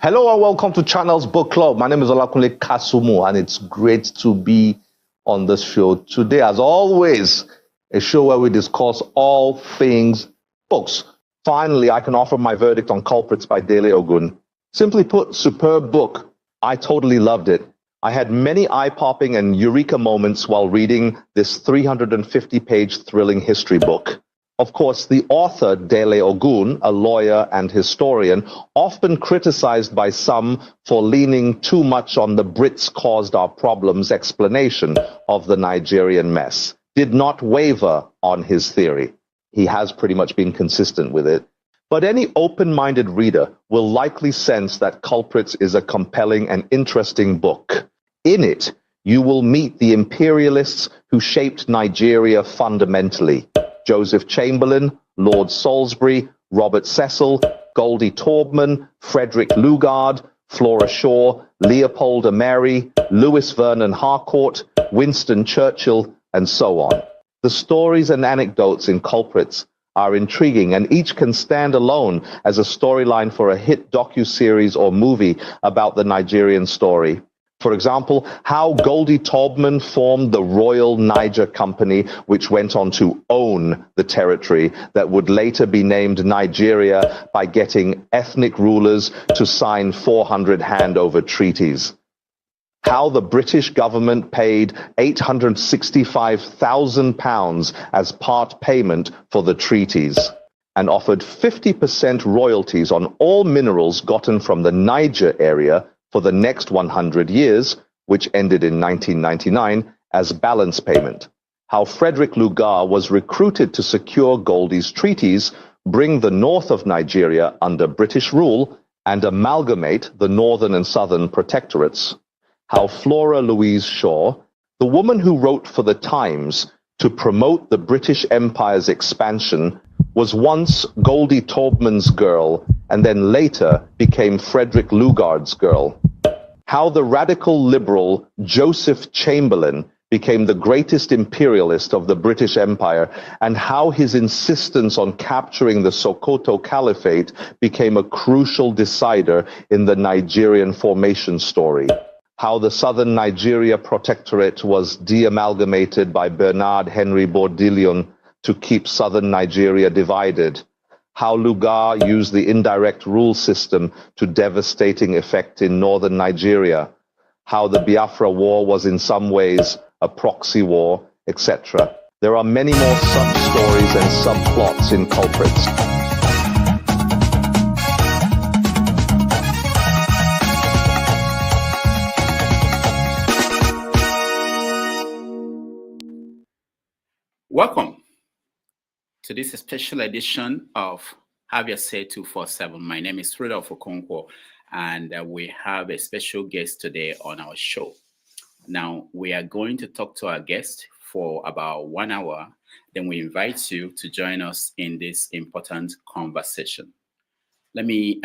Hello and welcome to Channel's Book Club. My name is Olakunle Kasumu and it's great to be on this show today. As always, a show where we discuss all things books. Finally, I can offer my verdict on Culprits by Dele Ogun. Simply put, superb book. I totally loved it. I had many eye-popping and eureka moments while reading this 350-page thrilling history book. Of course, the author, Dele Ogun, a lawyer and historian, often criticized by some for leaning too much on the Brits caused our problems explanation of the Nigerian mess, did not waver on his theory. He has pretty much been consistent with it. But any open-minded reader will likely sense that Culprits is a compelling and interesting book. In it, you will meet the imperialists who shaped Nigeria fundamentally. Joseph Chamberlain, Lord Salisbury, Robert Cecil, Goldie Taubman, Frederick Lugard, Flora Shaw, Leopold Ameri, Lewis Vernon Harcourt, Winston Churchill, and so on. The stories and anecdotes in Culprits are intriguing, and each can stand alone as a storyline for a hit docuseries or movie about the Nigerian story. For example, how Goldie Taubman formed the Royal Niger Company, which went on to own the territory that would later be named Nigeria by getting ethnic rulers to sign 400 handover treaties. How the British government paid £865,000 as part payment for the treaties and offered 50% royalties on all minerals gotten from the Niger area for the next 100 years, which ended in 1999, as balance payment. How Frederick Lugard was recruited to secure Goldie's treaties, bring the north of Nigeria under British rule, and amalgamate the Northern and Southern Protectorates. How Flora Louise Shaw, the woman who wrote for the Times to promote the British Empire's expansion, was once Goldie Taubman's girl and then later became Frederick Lugard's girl. How the radical liberal Joseph Chamberlain became the greatest imperialist of the British Empire, and how his insistence on capturing the Sokoto Caliphate became a crucial decider in the Nigerian formation story. How the Southern Nigeria Protectorate was de-amalgamated by Bernard Henry Bourdillon to keep Southern Nigeria divided. How Lugard used the indirect rule system to devastating effect in northern Nigeria. How the Biafra War was in some ways a proxy war, etc. There are many more sub-stories and subplots in Culprits. Welcome to this special edition of Have Your Say 247. My name is Rudolph Okonkwo, and we have a special guest today on our show. Now, we are going to talk to our guest for about 1 hour. Then we invite you to join us in this important conversation. Let me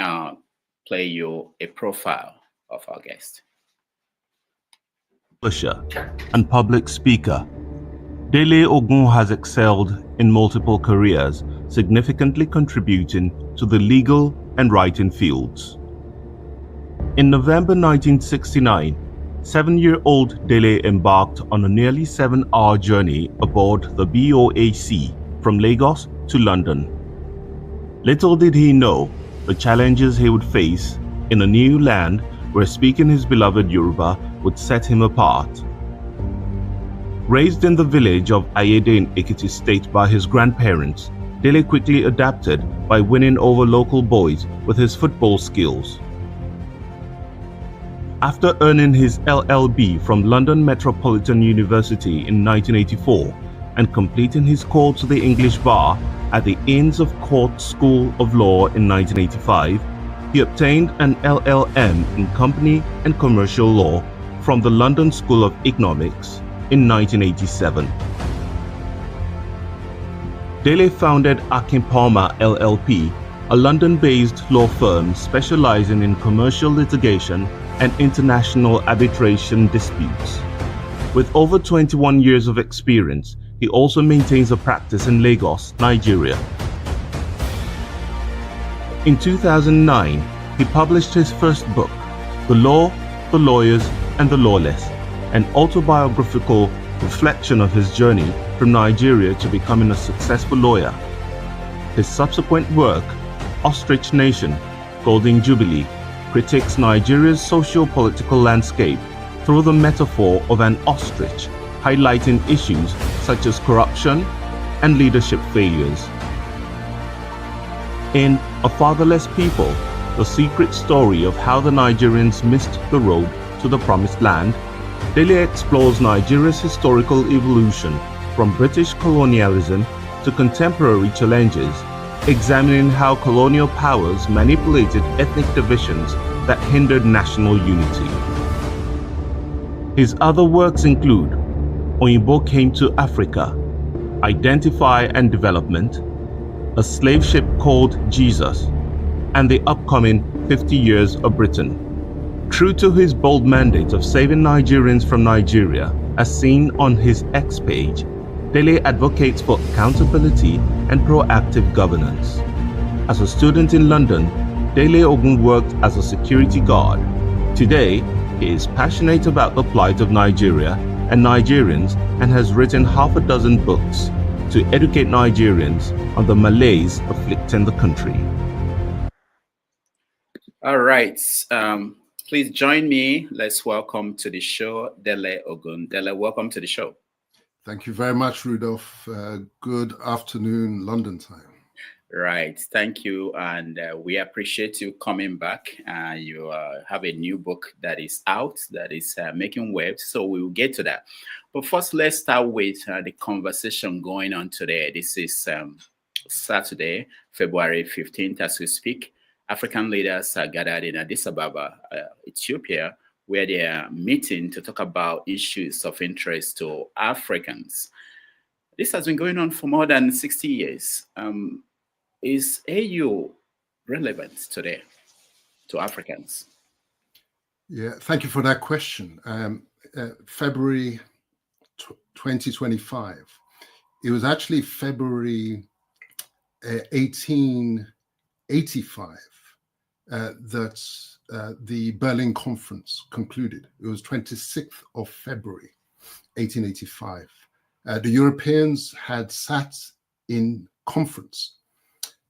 play you a profile of our guest. Publisher and public speaker, Dele Ogun has excelled in multiple careers, significantly contributing to the legal and writing fields. In November 1969, 7-year-old Dele embarked on a nearly 7-hour journey aboard the BOAC from Lagos to London. Little did he know the challenges he would face in a new land where speaking his beloved Yoruba would set him apart. Raised in the village of Ayede in Ekiti State by his grandparents, Dele quickly adapted by winning over local boys with his football skills. After earning his LLB from London Metropolitan University in 1984 and completing his call to the English bar at the Inns of Court School of Law in 1985, he obtained an LLM in Company and Commercial Law from the London School of Economics in 1987. Dele founded Akin Palmer LLP, a London-based law firm specializing in commercial litigation and international arbitration disputes. With over 21 years of experience, he also maintains a practice in Lagos, Nigeria. In 2009, he published his first book, The Law, the Lawyers, and the Lawless, an autobiographical reflection of his journey from Nigeria to becoming a successful lawyer. His subsequent work, Ostrich Nation, Golden Jubilee, critiques Nigeria's socio-political landscape through the metaphor of an ostrich, highlighting issues such as corruption and leadership failures. In A Fatherless People, the secret story of how the Nigerians missed the road to the promised land, Dele explores Nigeria's historical evolution from British colonialism to contemporary challenges, examining how colonial powers manipulated ethnic divisions that hindered national unity. His other works include Oyinbo Came to Africa, Identify and Development, A Slave Ship Called Jesus, and the upcoming 50 Years of Britain. True to his bold mandate of saving Nigerians from Nigeria, as seen on his X page, Dele advocates for accountability and proactive governance. As a student in London, Dele Ogun worked as a security guard. Today, he is passionate about the plight of Nigeria and Nigerians and has written half a dozen books to educate Nigerians on the malaise afflicting the country. All right. Please join me. Let's welcome to the show Dele Ogun. Dele, welcome to the show. Thank you very much, Rudolph. Good afternoon, London time. Right. Thank you. And we appreciate you coming back. You have a new book that is out that is making waves. So we will get to that. But first, let's start with the conversation going on today. This is Saturday, February 15th, as we speak. African leaders are gathered in Addis Ababa, Ethiopia, where they are meeting to talk about issues of interest to Africans. This has been going on for more than 60 years. Is AU relevant today to Africans? Yeah, thank you for that question. February 2025. It was actually February 1885 that the Berlin Conference concluded. It was 26th of February 1885. The Europeans had sat in conference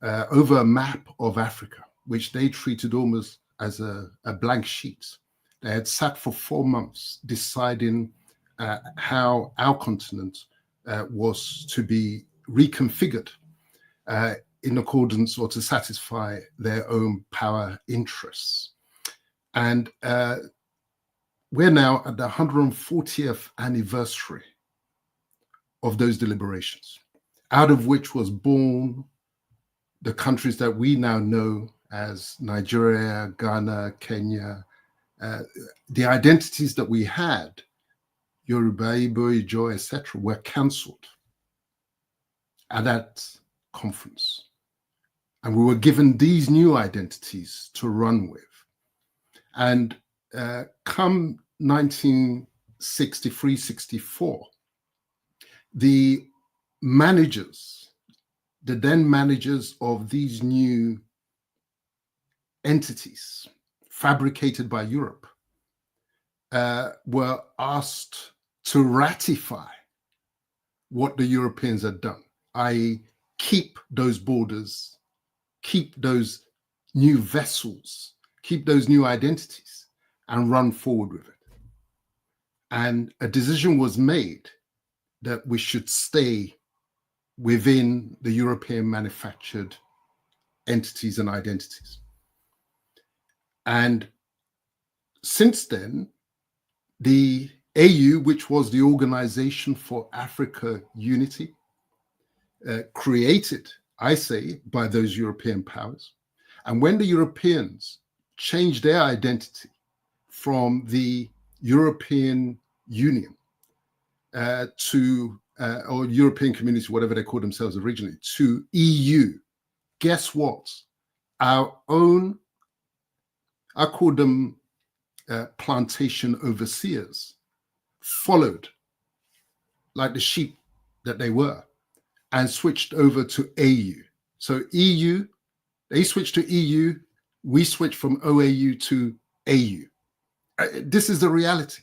over a map of Africa, which they treated almost as a blank sheet. They had sat for 4 months deciding how our continent was to be reconfigured in accordance or to satisfy their own power interests. And we're now at the 140th anniversary of those deliberations, out of which was born the countries that we now know as Nigeria, Ghana, Kenya. The identities that we had, Yoruba, Igbo, Ijo, etc., were cancelled at that conference. And we were given these new identities to run with. And come 1963-64, the then managers of these new entities fabricated by Europe were asked to ratify what the Europeans had done, i.e. keep those borders, keep those new vessels, keep those new identities, and run forward with it. And a decision was made that we should stay within the European manufactured entities and identities. And since then, the AU, which was the Organization for Africa Unity, created, I say, by those European powers. And when the Europeans changed their identity from the European Union or European Community, whatever they called themselves originally, to EU, guess what? Our own, I call them plantation overseers, followed like the sheep that they were and switched over to AU. So EU, they switched to EU, We switched from OAU to AU. This is the reality,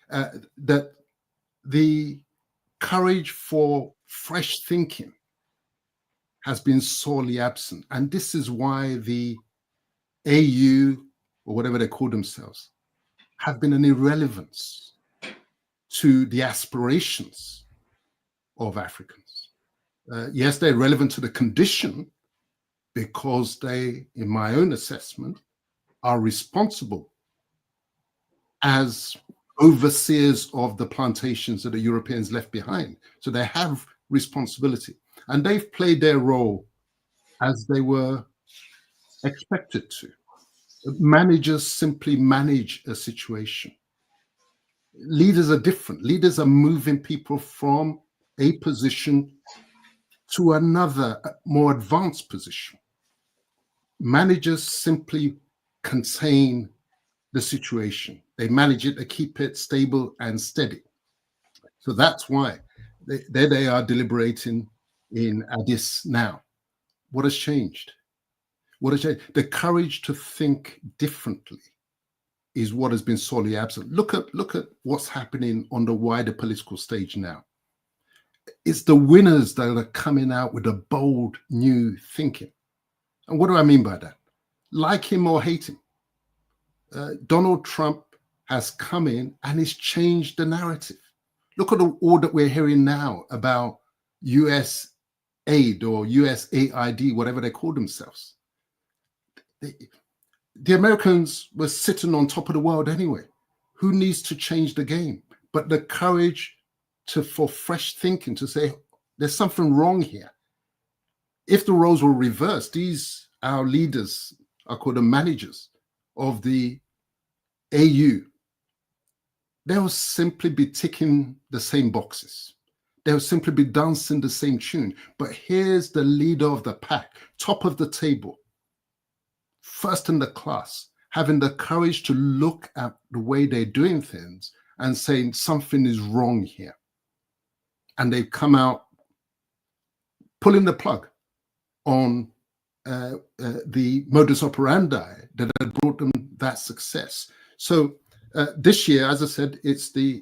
that the courage for fresh thinking has been sorely absent. And this is why the AU, or whatever they call themselves, have been an irrelevance to the aspirations of Africans. Yes, they're relevant to the condition because they, in my own assessment, are responsible as overseers of the plantations that the Europeans left behind. So they have responsibility, and they've played their role as they were expected to. Managers simply manage a situation. Leaders are different. Leaders are moving people from a position to another, more advanced position. Managers simply contain the situation. They manage it, they keep it stable and steady. So that's why there they are deliberating in Addis now. What has changed? What has changed? The courage to think differently is what has been sorely absent. Look at what's happening on the wider political stage now. It's the winners that are coming out with a bold new thinking. And what do I mean by that? Like him or hate him, Donald Trump has come in and he's changed the narrative. Look at all that we're hearing now about US aid or USAID, whatever they call themselves. The Americans were sitting on top of the world anyway. Who needs to change the game? But the courage for fresh thinking, to say, there's something wrong here. If the roles were reversed, our leaders are called the managers of the AU. They'll simply be ticking the same boxes. They'll simply be dancing the same tune. But here's the leader of the pack, top of the table, first in the class, having the courage to look at the way they're doing things and saying something is wrong here. And they've come out pulling the plug on the modus operandi that had brought them that success. So this year, as I said, it's the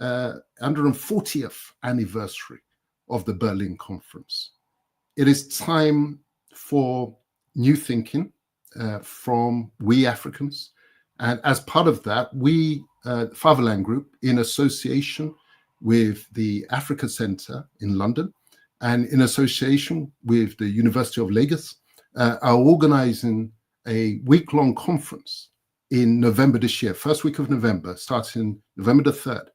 140th anniversary of the Berlin Conference. It is time for new thinking from we Africans. And as part of that, we, Fatherland Group, in association with the Africa Centre in London and in association with the University of Lagos, are organizing a week-long conference in November this year, first week of November, starting November the 3rd,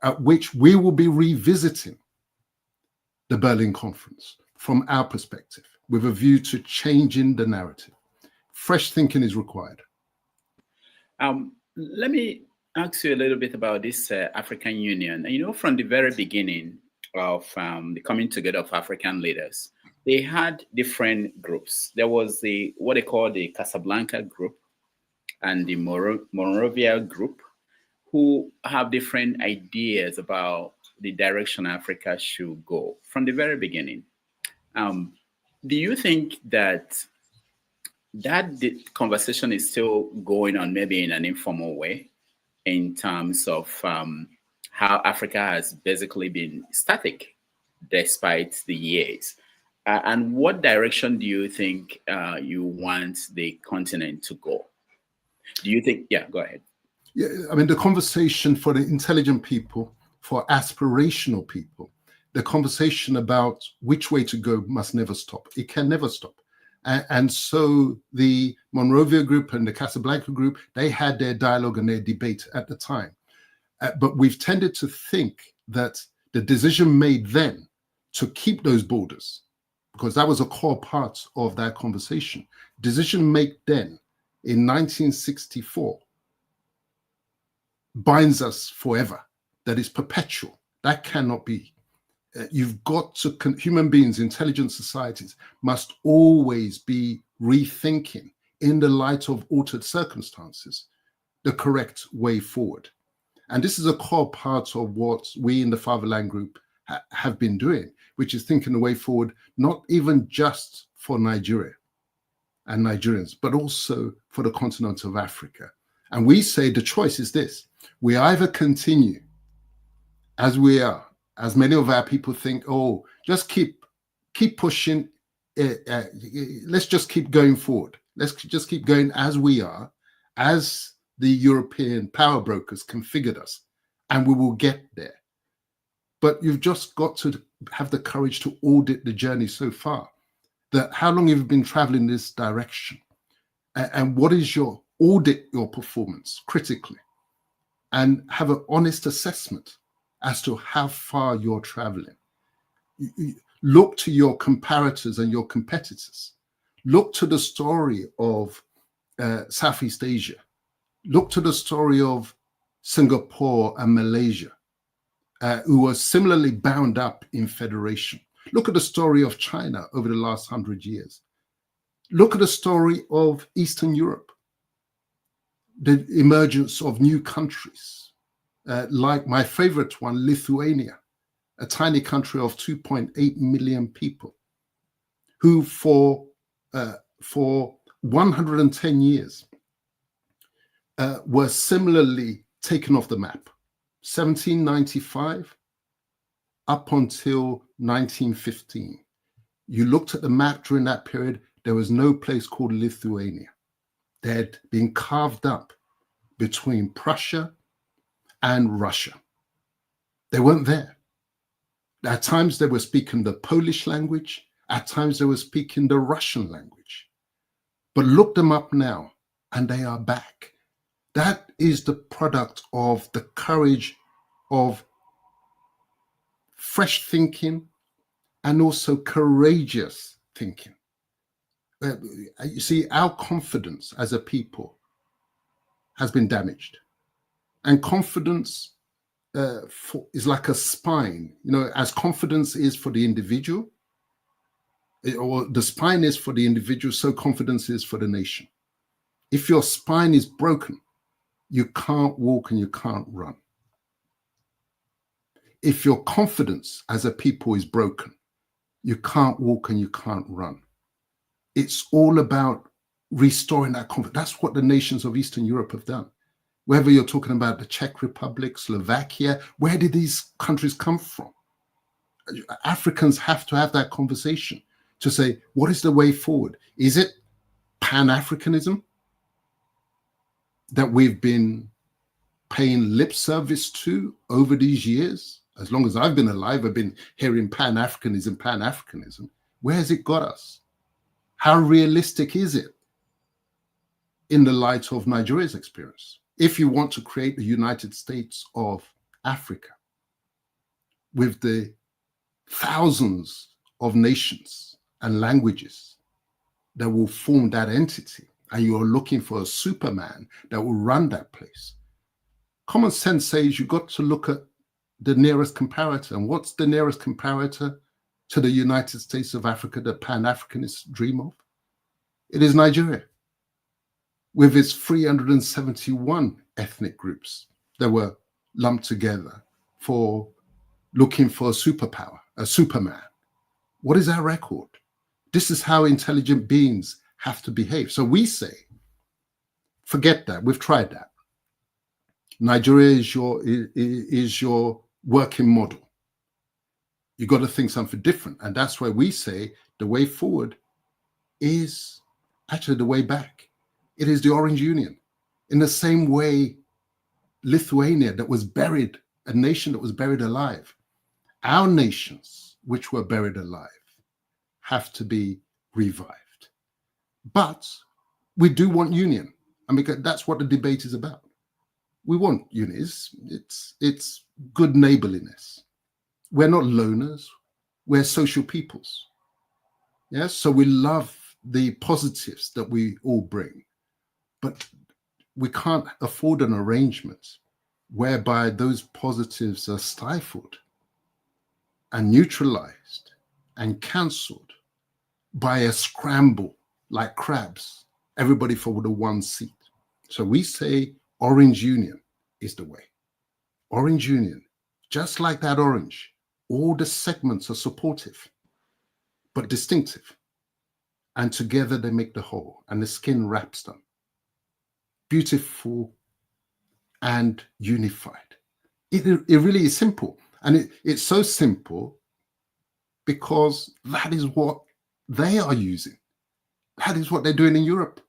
at which we will be revisiting the Berlin Conference from our perspective, with a view to changing the narrative. Fresh thinking is required. Let me ask you a little bit about this African Union. You know, from the very beginning of the coming together of African leaders, they had different groups. There was what they call the Casablanca group and the Monrovia group, who have different ideas about the direction Africa should go from the very beginning. Do you think that the conversation is still going on, maybe in an informal way, in terms of how Africa has basically been static despite the years? And what direction do you think you want the continent to go? Do you think, yeah, go ahead. Yeah, I mean, the conversation for the intelligent people, for aspirational people, the conversation about which way to go must never stop. It can never stop. And so the Monrovia group and the Casablanca group, they had their dialogue and their debate at the time. But we've tended to think that the decision made then to keep those borders, because that was a core part of that conversation, decision made then in 1964 binds us forever. That is perpetual. That cannot be. You've got to, human beings, intelligent societies must always be rethinking, in the light of altered circumstances, the correct way forward. And this is a core part of what we in the Fatherland Group have been doing, which is thinking the way forward, not even just for Nigeria, and Nigerians, but also for the continent of Africa. And we say the choice is this. We either continue as we are, as many of our people think, oh, just keep pushing. Let's just keep going forward. Let's just keep going as we are, as the European power brokers configured us, and we will get there. But you've just got to have the courage to audit the journey so far. How long have you been traveling this direction? And what is your audit your performance critically, and have an honest assessment as to how far you're traveling. Look to your comparators and your competitors. Look to the story of Southeast Asia. Look to the story of Singapore and Malaysia, who were similarly bound up in federation. Look at the story of China over the last 100 years. Look at the story of Eastern Europe, the emergence of new countries, like my favorite one, Lithuania, a tiny country of 2.8 million people, who for 110 years were similarly taken off the map. 1795 up until 1915. You looked at the map during that period, there was no place called Lithuania. They had been carved up between Prussia and Russia. They weren't there. At times they were speaking the Polish language, at times they were speaking the Russian language. But look them up now, and they are back. That is the product of the courage of fresh thinking and also courageous thinking. You see, our confidence as a people has been damaged. And confidence is like a spine. You know, as confidence is for the individual, or the spine is for the individual, so confidence is for the nation. If your spine is broken, you can't walk and you can't run. If your confidence as a people is broken, you can't walk and you can't run. It's all about restoring that confidence. That's what the nations of Eastern Europe have done. Whether you're talking about the Czech Republic, Slovakia, where did these countries come from? Africans have to have that conversation to say, what is the way forward? Is it Pan-Africanism that we've been paying lip service to over these years? As long as I've been alive, I've been hearing Pan-Africanism, Pan-Africanism. Where has it got us? How realistic is it in the light of Nigeria's experience? If you want to create the United States of Africa with the thousands of nations and languages that will form that entity, and you are looking for a Superman that will run that place, common sense says you've got to look at the nearest comparator. And what's the nearest comparator to the United States of Africa that Pan-Africanists dream of? It is Nigeria, with its 371 ethnic groups that were lumped together for looking for a superpower, a Superman. What is our record? This is how intelligent beings have to behave. So we say, forget that. We've tried that. Nigeria is your working model. You got to think something different. And that's why we say the way forward is actually the way back. It is the Orange Union. In the same way, Lithuania that was buried, a nation that was buried alive. Our nations, which were buried alive, have to be revived. But we do want union. I mean, that's what the debate is about. We want union. It's good neighborliness. We're not loners. We're social peoples. Yes, so we love the positives that we all bring. But we can't afford an arrangement whereby those positives are stifled and neutralized and cancelled by a scramble like crabs, everybody for the one seat. So we say Orange Union is the way. Orange Union, just like that orange, all the segments are supportive, but distinctive. and together they make the whole, and the skin wraps them. Beautiful and unified. It really is simple. And it's so simple because that is what they are using. That is what they're doing in Europe.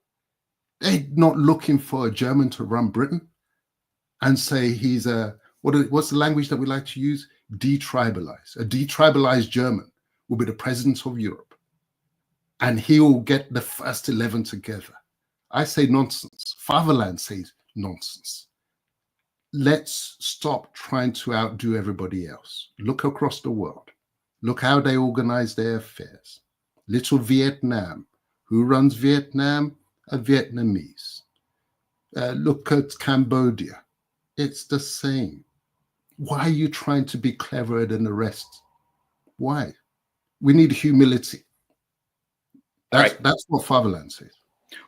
They're not looking for a German to run Britain and say he's what's the language that we like to use? Detribalize. A detribalized German will be the president of Europe. And he will get the first 11 together. I say nonsense. Fatherland says nonsense. Let's stop trying to outdo everybody else. Look across the world. Look how they organize their affairs. Little Vietnam. Who runs Vietnam? A Vietnamese. Look at Cambodia. It's the same. Why are you trying to be cleverer than the rest? Why? We need humility. That's what Fatherland says.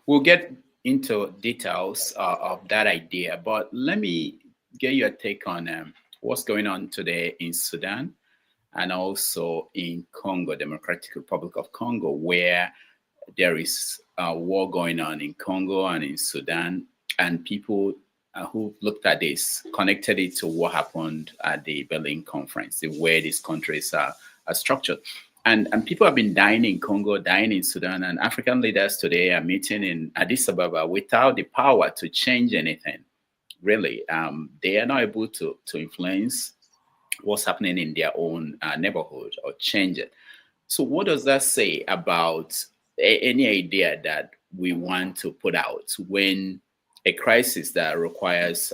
We'll get into details of that idea, but let me get your take on what's going on today in Sudan and also in Congo, Democratic Republic of Congo, where there is a war going on in Congo and in Sudan, and people who looked at this connected it to what happened at the Berlin conference, the way these countries are structured. And people have been dying in Congo, dying in Sudan, and African leaders today are meeting in Addis Ababa without the power to change anything, really. They are not able to influence what's happening in their own neighborhood or change it. So what does that say about any idea that we want to put out when a crisis that requires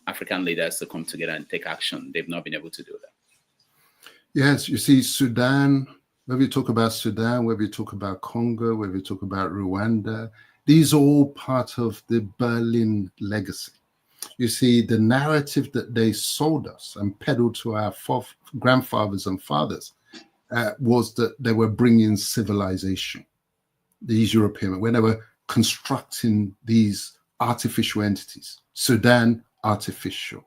African leaders to come together and take action, they've not been able to do that? Yes, you see, Sudan, whether you talk about Sudan, whether you talk about Congo, whether you talk about Rwanda, these are all part of the Berlin legacy. You see, the narrative that they sold us and peddled to our grandfathers and fathers was that they were bringing civilization. These European, when they were constructing these artificial entities, Sudan, artificial,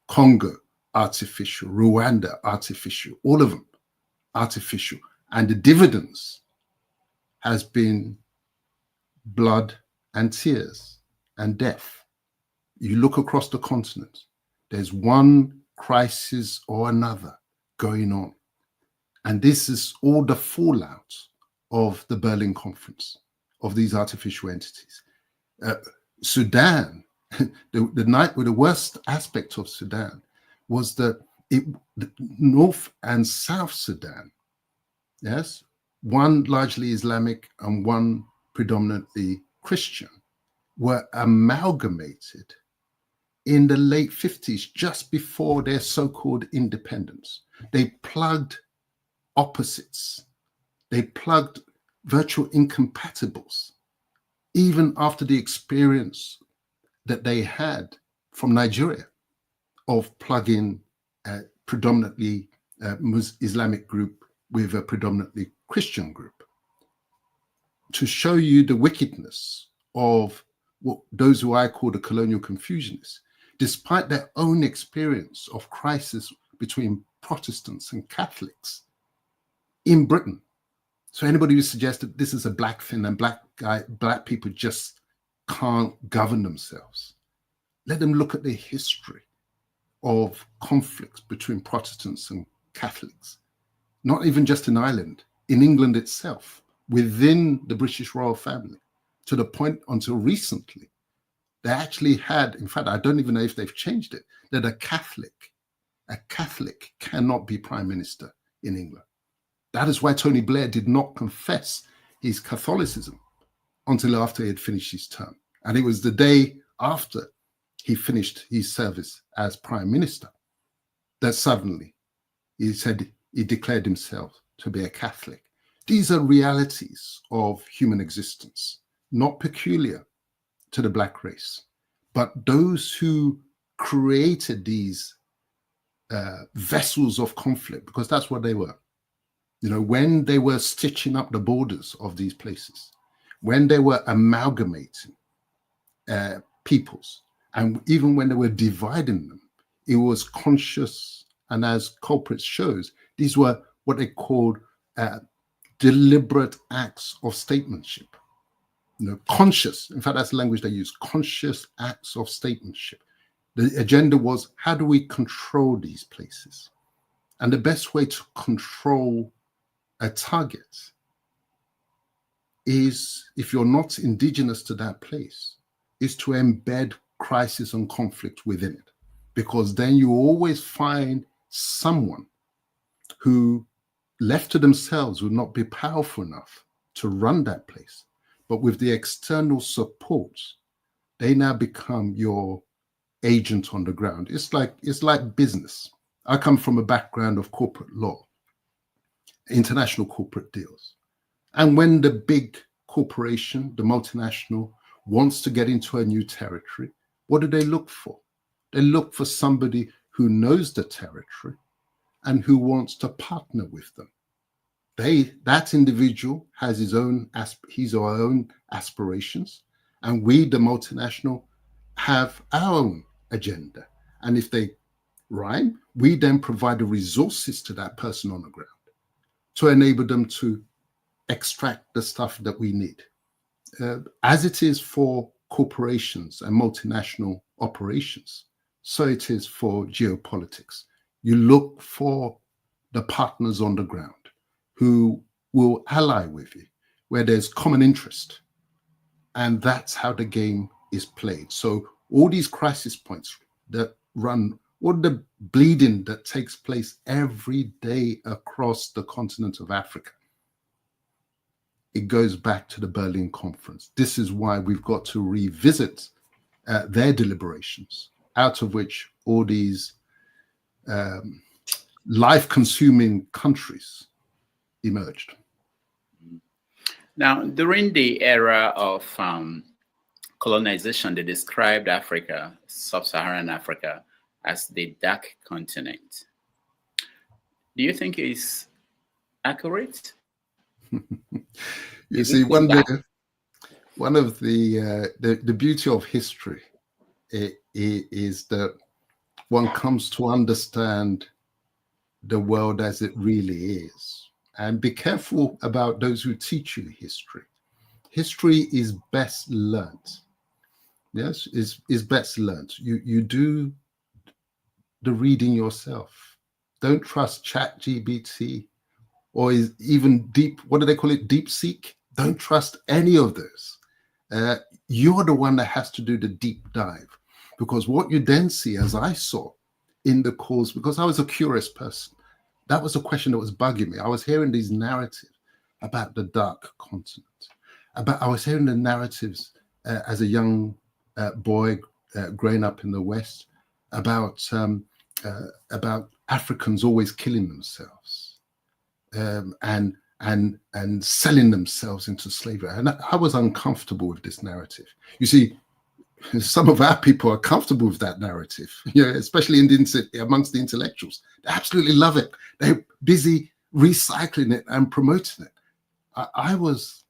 Congo, artificial, Rwanda, artificial, all of them artificial. And the dividends has been blood and tears and death. You look across the continent, there's one crisis or another going on. And this is all the fallout of the Berlin Conference, of these artificial entities. Sudan, the worst aspect of Sudan was that the North and South Sudan, yes, one largely Islamic and one predominantly Christian, were amalgamated in the late 50s, just before their so-called independence. They plugged opposites. They plugged virtual incompatibles, even after the experience that they had from Nigeria of plugging a predominantly Islamic group with a predominantly Christian group, to show you the wickedness of what those who I call the colonial confusionists, despite their own experience of crisis between Protestants and Catholics in Britain. So anybody who suggests that this is a black thing and black people just can't govern themselves, let them look at the history of conflicts between Protestants and Catholics, not even just in Ireland, in England itself, within the British royal family, to the point until recently, they actually had, in fact, I don't even know if they've changed it, that a Catholic cannot be prime minister in England. That is why Tony Blair did not confess his Catholicism until after he had finished his term. And it was the day after he finished his service as prime minister that suddenly he said he declared himself to be a Catholic. These are realities of human existence, not peculiar to the black race, but those who created these vessels of conflict, because that's what they were. You know, when they were stitching up the borders of these places, when they were amalgamating peoples, and even when they were dividing them, it was conscious. And as Culprits shows, these were what they called deliberate acts of statesmanship. Conscious, in fact, that's the language they use, conscious acts of statesmanship. The agenda was, how do we control these places? And the best way to control a target is, if you're not indigenous to that place, is to embed crisis and conflict within it. Because then you always find someone who, left to themselves, would not be powerful enough to run that place. But with the external support, they now become your agent on the ground. It's like business. I come from a background of corporate law, international corporate deals. And when the big corporation, the multinational, wants to get into a new territory, what do they look for? They look for somebody who knows the territory and who wants to partner with them. That individual has his or her own aspirations, and we, the multinational, have our own agenda. And if they rhyme, we then provide the resources to that person on the ground to enable them to extract the stuff that we need. As it is for corporations and multinational operations, so it is for geopolitics. You look for the partners on the ground who will ally with you, where there's common interest. And that's how the game is played. So all these crisis points that run, all the bleeding that takes place every day across the continent of Africa, it goes back to the Berlin Conference. This is why we've got to revisit their deliberations, out of which all these life-consuming countries emerged. Now, during the era of colonization, they described Africa, sub-Saharan Africa, as the dark continent. Do you think it's accurate? You see, one of the beauty of history is that one comes to understand the world as it really is. And be careful about those who teach you history. History is best learnt. Yes, is best learnt. You do the reading yourself. Don't trust ChatGPT or even what do they call it? DeepSeek. Don't trust any of those. You're the one that has to do the deep dive, because what you then see, as I saw in the course, because I was a curious person, that was a question that was bugging me. I was hearing these narratives about the dark continent. I was hearing the narratives as a young boy growing up in the West about Africans always killing themselves and selling themselves into slavery. And I was uncomfortable with this narrative. You see, some of our people are comfortable with that narrative, especially amongst the intellectuals. They absolutely love it. They're busy recycling it and promoting it. I was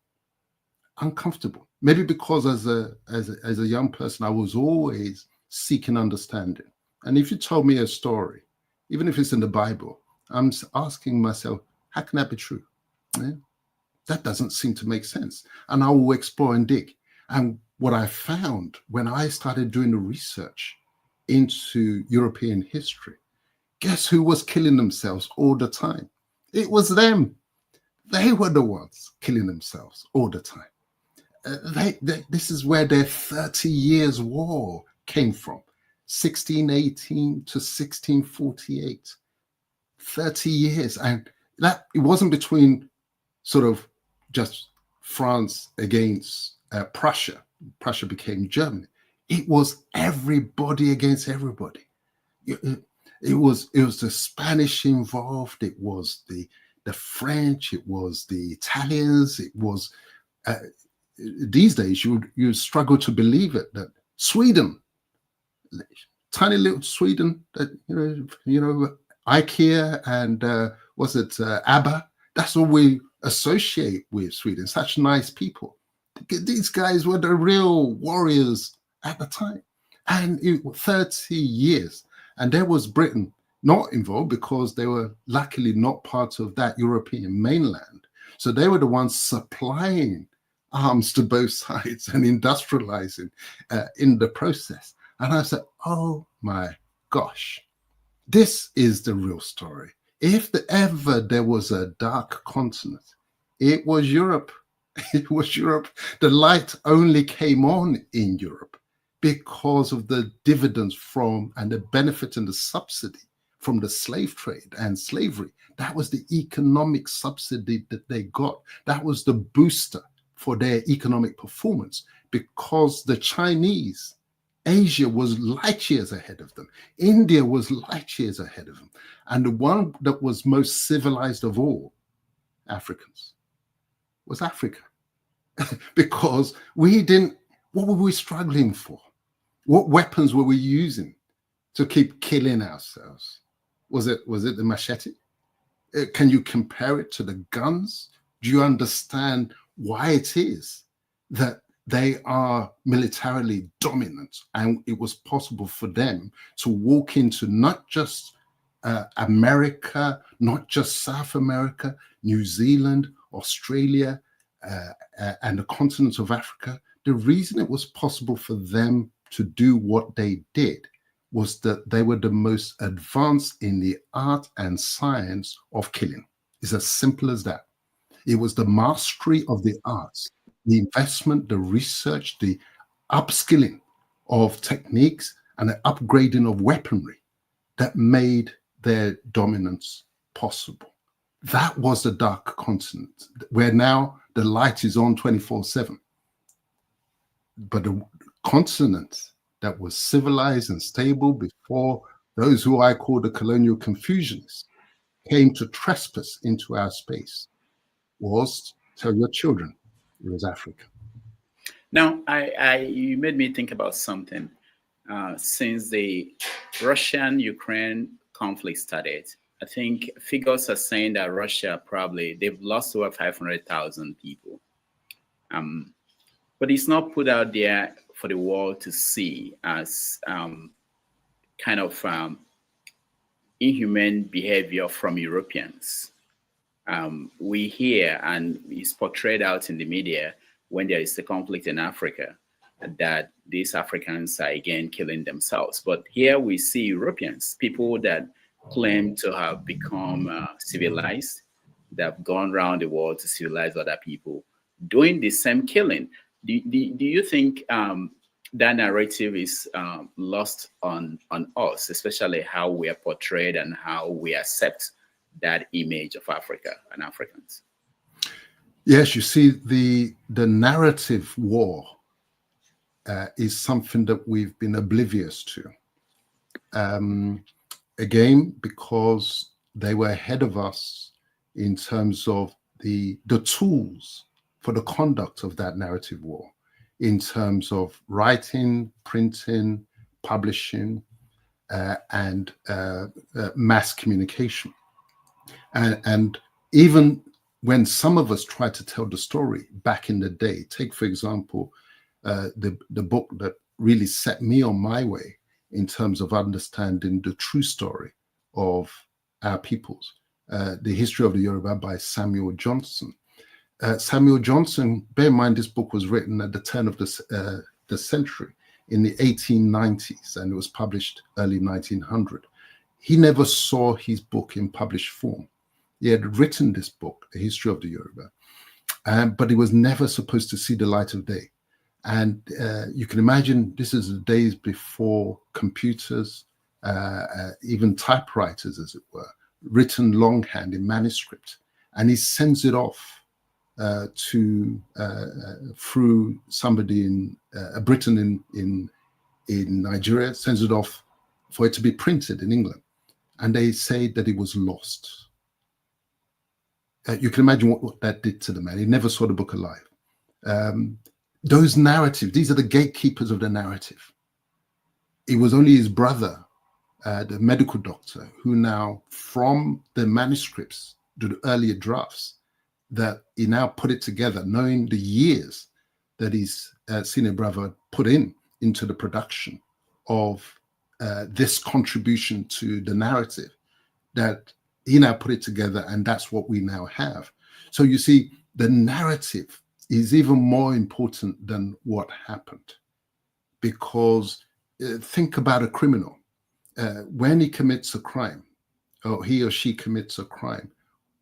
uncomfortable, maybe because as a young person, I was always seeking understanding. And if you told me a story, even if it's in the Bible, I'm asking myself, how can that be true? Yeah? That doesn't seem to make sense. And I will explore and dig. And what I found when I started doing the research into European history, guess who was killing themselves all the time? It was them. They were the ones killing themselves all the time. This is where their 30 years war came from, 1618 to 1648, 30 years. And that it wasn't between sort of just France against Prussia. Prussia became Germany. It was everybody against everybody. It was the Spanish involved. It was the French. It was the Italians. It was these days you struggle to believe it, that Sweden, tiny little Sweden, that IKEA and was it ABBA? That's all we associate with Sweden. Such nice people. These guys were the real warriors at the time. And it was 30 years. And there was Britain not involved because they were luckily not part of that European mainland. So they were the ones supplying arms to both sides and industrializing in the process. And I said, oh my gosh, this is the real story. If ever there was a dark continent, it was Europe. It was Europe. The light only came on in Europe because of the dividends from and the benefit and the subsidy from the slave trade and slavery. That was the economic subsidy that they got. That was the booster for their economic performance, because the Chinese, Asia was light years ahead of them. India was light years ahead of them. And the one that was most civilized of all Africans was Africa. Because we didn't, what were we struggling for? What weapons were we using to keep killing ourselves? Was it the machete? Can you compare it to the guns? Do you understand why it is that they are militarily dominant, and it was possible for them to walk into not just America, not just South America, New Zealand, Australia, and the continent of Africa? The reason it was possible for them to do what they did was that they were the most advanced in the art and science of killing. It's as simple as that. It was the mastery of the arts, the investment, the research, the upskilling of techniques, and the upgrading of weaponry that made their dominance possible. That was the dark continent, where now the light is on 24/7. But the continent that was civilized and stable before those who I call the colonial Confucianists came to trespass into our space was, tell your children, it was Africa. Now, you made me think about something. Since the Russian-Ukraine conflict started, I think figures are saying that Russia they've lost over 500,000 people. But it's not put out there for the world to see as kind of inhumane behavior from Europeans. We hear, and it's portrayed out in the media when there is a conflict in Africa, that these Africans are again killing themselves. But here we see Europeans, people that claim to have become civilized, that have gone around the world to civilize other people, doing the same killing. Do you think that narrative is lost on us, especially how we are portrayed and how we accept that image of Africa and Africans? Yes, you see, the narrative war is something that we've been oblivious to. Again, because they were ahead of us in terms of the tools for the conduct of that narrative war, in terms of writing, printing, publishing, and mass communication. And even when some of us tried to tell the story back in the day, take, for example, the book that really set me on my way in terms of understanding the true story of our peoples, The History of the Yoruba by Samuel Johnson. Samuel Johnson, bear in mind, this book was written at the turn of the century in the 1890s, and it was published early 1900. He never saw his book in published form. He had written this book, The History of the Yoruba, but it was never supposed to see the light of day. And you can imagine this is the days before computers, even typewriters, as it were, written longhand in manuscript. And he sends it off through somebody in Britain in Nigeria, sends it off for it to be printed in England. And they say that it was lost. You can imagine what that did to the man. He never saw the book alive. Those narratives, these are the gatekeepers of the narrative. It was only his brother, the medical doctor, who now, from the manuscripts, the earlier drafts, that he now put it together, knowing the years that his senior brother put into the production of this contribution to the narrative, that he now put it together, and that's what we now have. So you see, the narrative is even more important than what happened, because think about a criminal. When he commits a crime, or he or she commits a crime,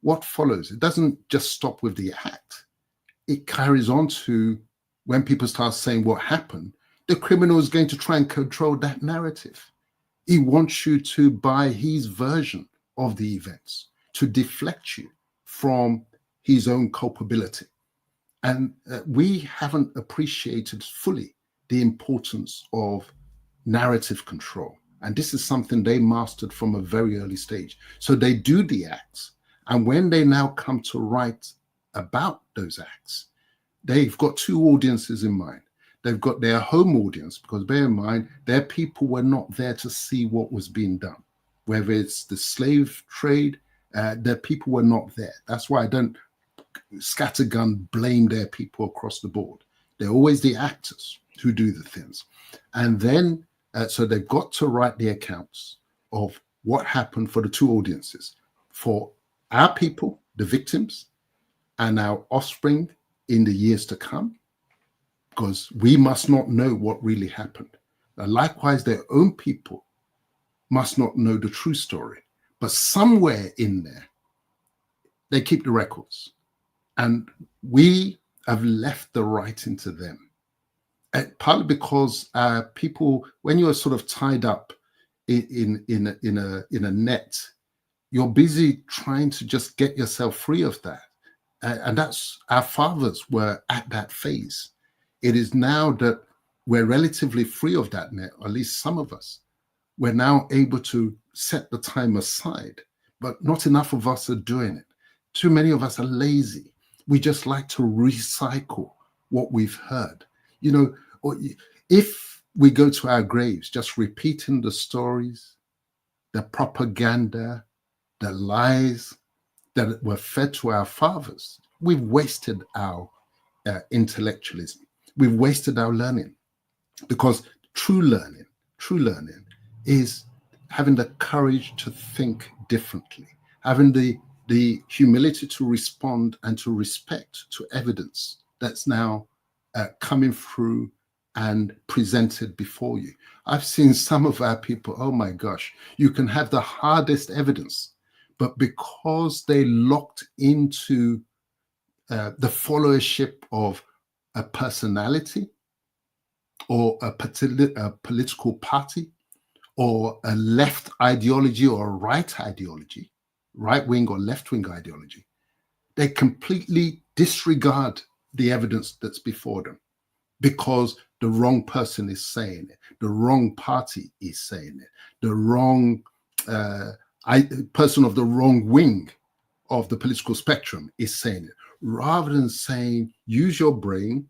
what follows? It doesn't just stop with the act. It carries on to when people start saying what happened, the criminal is going to try and control that narrative. He wants you to buy his version of the events, to deflect you from his own culpability. And we haven't appreciated fully the importance of narrative control. And this is something they mastered from a very early stage. So they do the acts. And when they now come to write about those acts, they've got two audiences in mind. They've got their home audience, because bear in mind, their people were not there to see what was being done. Whether it's the slave trade, their people were not there. That's why I don't scattergun blame their people across the board. They're always the actors who do the things. And then, so they've got to write the accounts of what happened for the two audiences, for our people, the victims, and our offspring in the years to come, because we must not know what really happened. And likewise, their own people must not know the true story. But somewhere in there, they keep the records. And we have left the writing to them. Partly because people, when you're sort of tied up in a net, you're busy trying to just get yourself free of that. And that's, our fathers were at that phase. It is now that we're relatively free of that net, or at least some of us. We're now able to set the time aside, but not enough of us are doing it. Too many of us are lazy. We just like to recycle what we've heard. You know, or if we go to our graves just repeating the stories, the propaganda, the lies that were fed to our fathers, we've wasted our intellectualism. We've wasted our learning, because true learning is having the courage to think differently, having the humility to respond and to respect to evidence that's now coming through and presented before you. I've seen some of our people, oh my gosh, you can have the hardest evidence, but because they locked into the followership of a personality or a political party or a left ideology or a right ideology, right-wing or left-wing ideology, they completely disregard the evidence that's before them, because the wrong person is saying it, the wrong party is saying it, the wrong person of the wrong wing of the political spectrum is saying it, rather than saying, use your brain,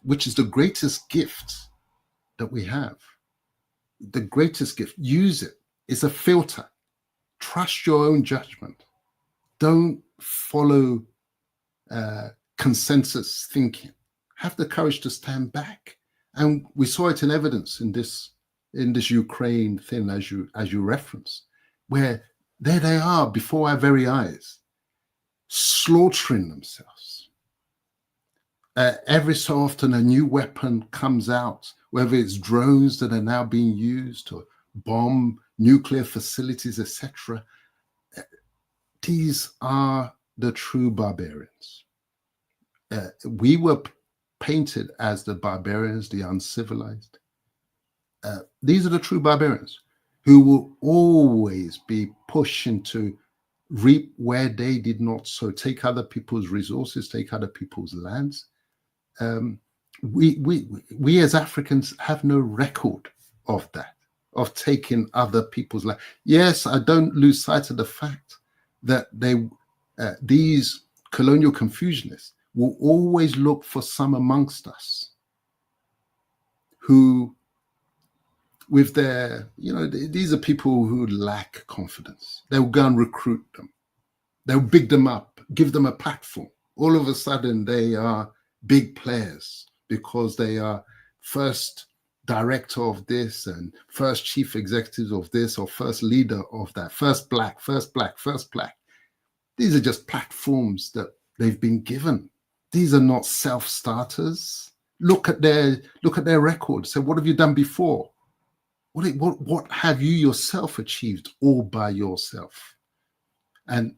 which is the greatest gift that we have. The greatest gift, use it. It's a filter. Trust your own judgment. Don't follow consensus thinking. Have the courage to stand back. And we saw it in evidence in this Ukraine thing, as you reference, where there they are before our very eyes, slaughtering themselves. Every so often a new weapon comes out, whether it's drones that are now being used to bomb nuclear facilities, etc. These are the true barbarians. We were painted as the barbarians, the uncivilized. These are the true barbarians who will always be pushing to reap where they did not sow, take other people's resources, take other people's lands. We as Africans have no record of that, of taking other people's land. Yes, I don't lose sight of the fact that these colonial Confucianists will always look for some amongst us who, with their, these are people who lack confidence. They'll go and recruit them. They'll big them up, give them a platform. All of a sudden, they are big players because they are first director of this and first chief executive of this or first leader of that, first black, first black, first black. These are just platforms that they've been given. These are not self-starters. Look at their record. So what have you done before? What have you yourself achieved all by yourself? And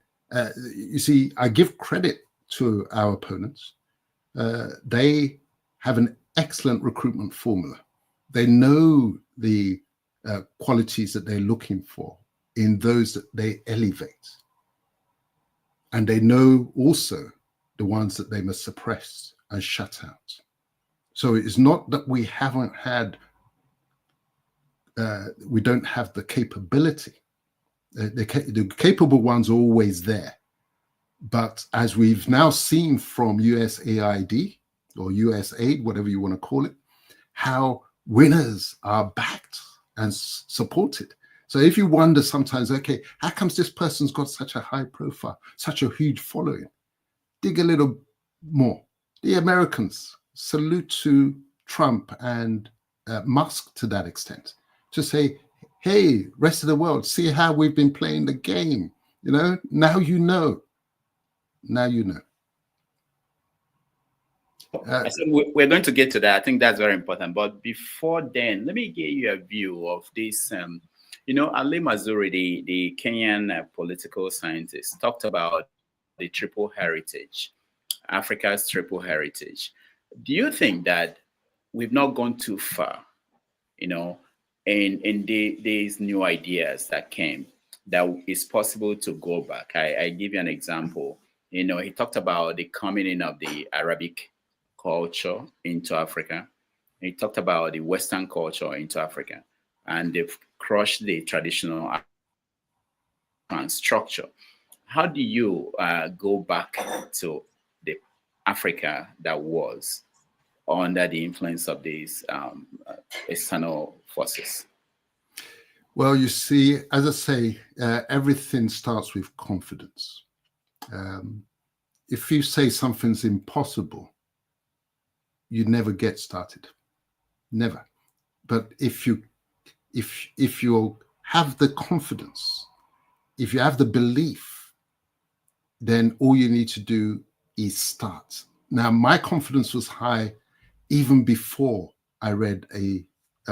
you see, I give credit to our opponents. They have an excellent recruitment formula. They know the qualities that they're looking for in those that they elevate. And they know also the ones that they must suppress and shut out. So it's not that we haven't had, we don't have the capability. The capable ones are always there. But as we've now seen from USAID or USAID, whatever you want to call it, how winners are backed and supported. So if you wonder sometimes, okay, how comes this person's got such a high profile, such a huge following? Dig a little more. The Americans, salute to Trump and Musk to that extent, to say, hey, rest of the world, see how we've been playing the game. You know, now you know. Now you know. So we're going to get to that. I think that's very important. But before then, let me give you a view of this. You know, Ali Mazuri, the Kenyan political scientist, talked about the triple heritage, Africa's triple heritage. Do you think that we've not gone too far, you know, in these new ideas that came, that it's possible to go back? I give you an example. You know, he talked about the coming in of the Arabic culture into Africa. He talked about the Western culture into Africa, and they've crushed the traditional structure. How do you go back to the Africa that was under the influence of these external forces? Well, you see, as I say, everything starts with confidence. If you say something's impossible, you never get started. Never. But if you have the confidence, if you have the belief, then all you need to do is start. Now, my confidence was high even before I read a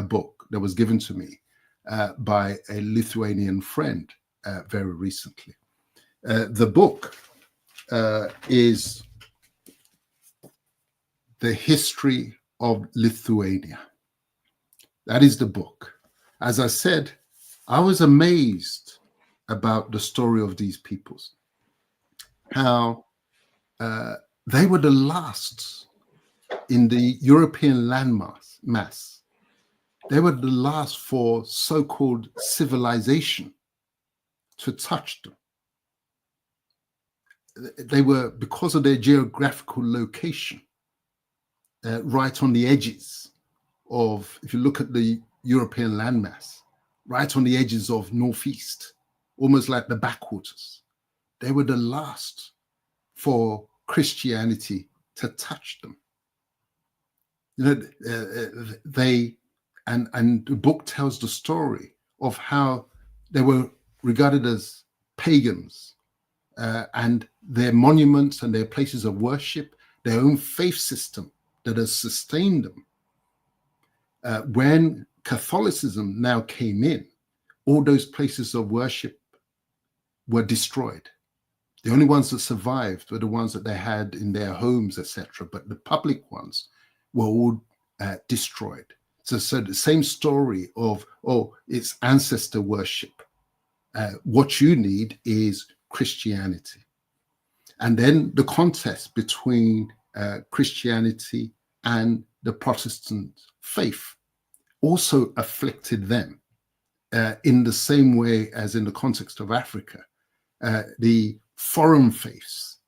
book that was given to me by a Lithuanian friend very recently. The book is The History of Lithuania. That is the book. As I said, I was amazed about the story of these peoples, how they were the last in the European landmass. They were the last for so-called civilization to touch them. They were, because of their geographical location, right on the edges of, if you look at the European landmass, right on the edges of Northeast, almost like the backwaters. They were the last for Christianity to touch them. You know, and the book tells the story of how they were regarded as pagans, and their monuments and their places of worship, their own faith system that has sustained them. When Catholicism now came in, all those places of worship were destroyed. The only ones that survived were the ones that they had in their homes, etc. But the public ones were all destroyed. So the same story of, oh, it's ancestor worship. What you need is Christianity. And then the contest between Christianity and the Protestant faith also afflicted them in the same way as in the context of Africa. The foreign faiths,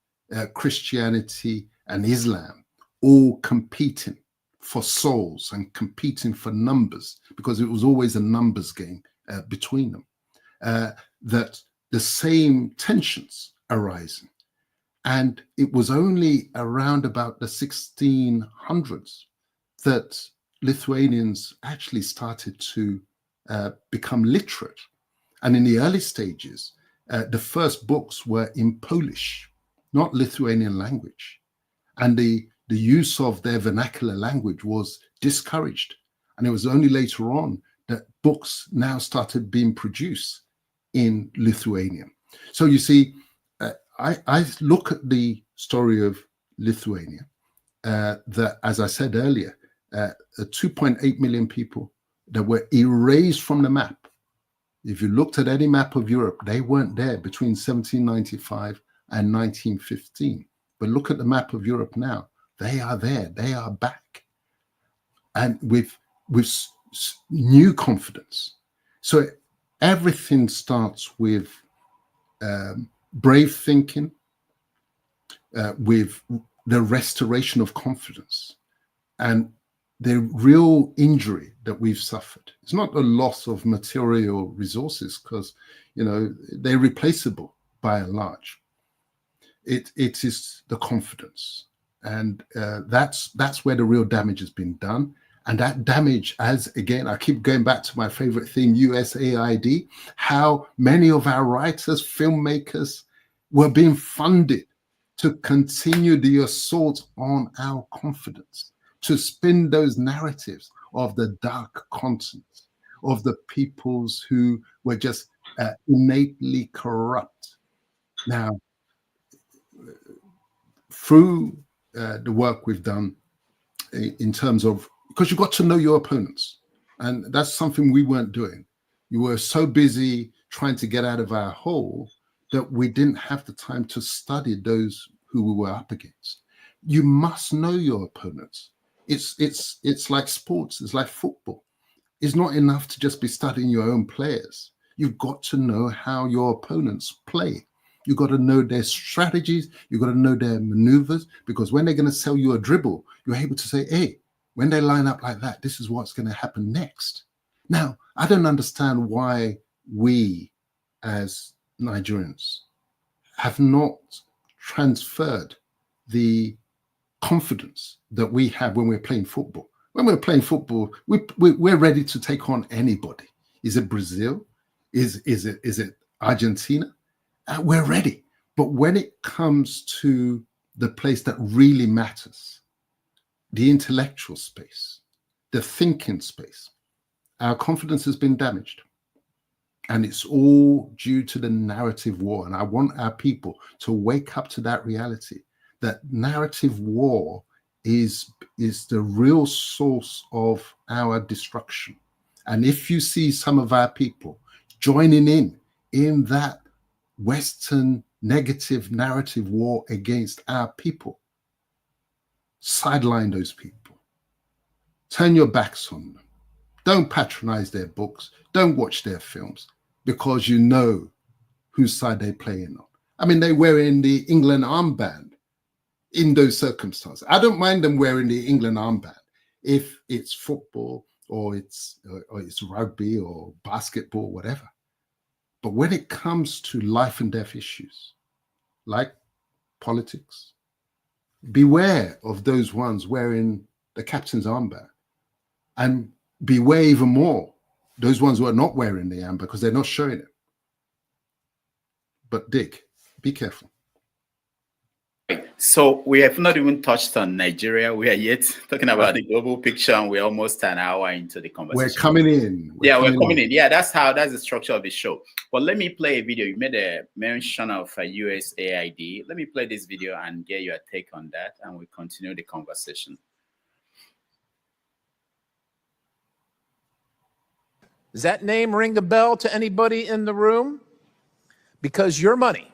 Christianity and Islam, all competing for souls and competing for numbers, because it was always a numbers game between them, that the same tensions arising. And it was only around about the 1600s that Lithuanians actually started to become literate. And in the early stages, the first books were in Polish, not Lithuanian language. And the use of their vernacular language was discouraged. And it was only later on that books now started being produced in Lithuanian. So you see, I look at the story of Lithuania, that, as I said earlier, 2.8 million people that were erased from the map. If you looked at any map of Europe, they weren't there between 1795 and 1915. But look at the map of Europe now. They are there. They are back. And with new confidence. So everything starts with brave thinking, with the restoration of confidence. And the real injury that we've suffered, it's not the loss of material resources, because, you know, they're replaceable by and large. It is the confidence. And that's where the real damage has been done. And that damage, as again, I keep going back to my favorite theme, USAID, how many of our writers, filmmakers were being funded to continue the assault on our confidence, to spin those narratives of the dark continent, of the peoples who were just innately corrupt. Now, through the work we've done in terms of, because you've got to know your opponents, and that's something we weren't doing. You were so busy trying to get out of our hole that we didn't have the time to study those who we were up against. You must know your opponents. It's like sports. It's like football. It's not enough to just be studying your own players. You've got to know how your opponents play. You've got to know their strategies. You've got to know their maneuvers, because when they're going to sell you a dribble, you're able to say, hey, when they line up like that, this is what's going to happen next. Now, I don't understand why we as Nigerians have not transferred the confidence that we have when we're playing football. When we're playing football, we're ready to take on anybody. Is it Brazil? Is it Argentina? We're ready. But when it comes to the place that really matters, the intellectual space, the thinking space, our confidence has been damaged. And it's all due to the narrative war. And I want our people to wake up to that reality, that narrative war is the real source of our destruction. And if you see some of our people joining in that Western negative narrative war against our people, sideline those people. Turn your backs on them. Don't patronize their books. Don't watch their films, because you know whose side they're playing on. I mean, they're wearing the England armband in those circumstances. I don't mind them wearing the England armband if it's football or it's rugby or basketball, whatever. But when it comes to life and death issues, like politics, beware of those ones wearing the captain's armband, and beware even more those ones who are not wearing the armband because they're not showing it. But Dick, be careful. So we have not even touched on Nigeria. We are yet talking about the global picture, and we're almost an hour into the conversation. We're coming in. We're coming in. Yeah, that's the structure of the show. But let me play a video. You made a mention of USAID. Let me play this video and get your take on that, and we'll continue the conversation. Does that name ring a bell to anybody in the room? Because your money,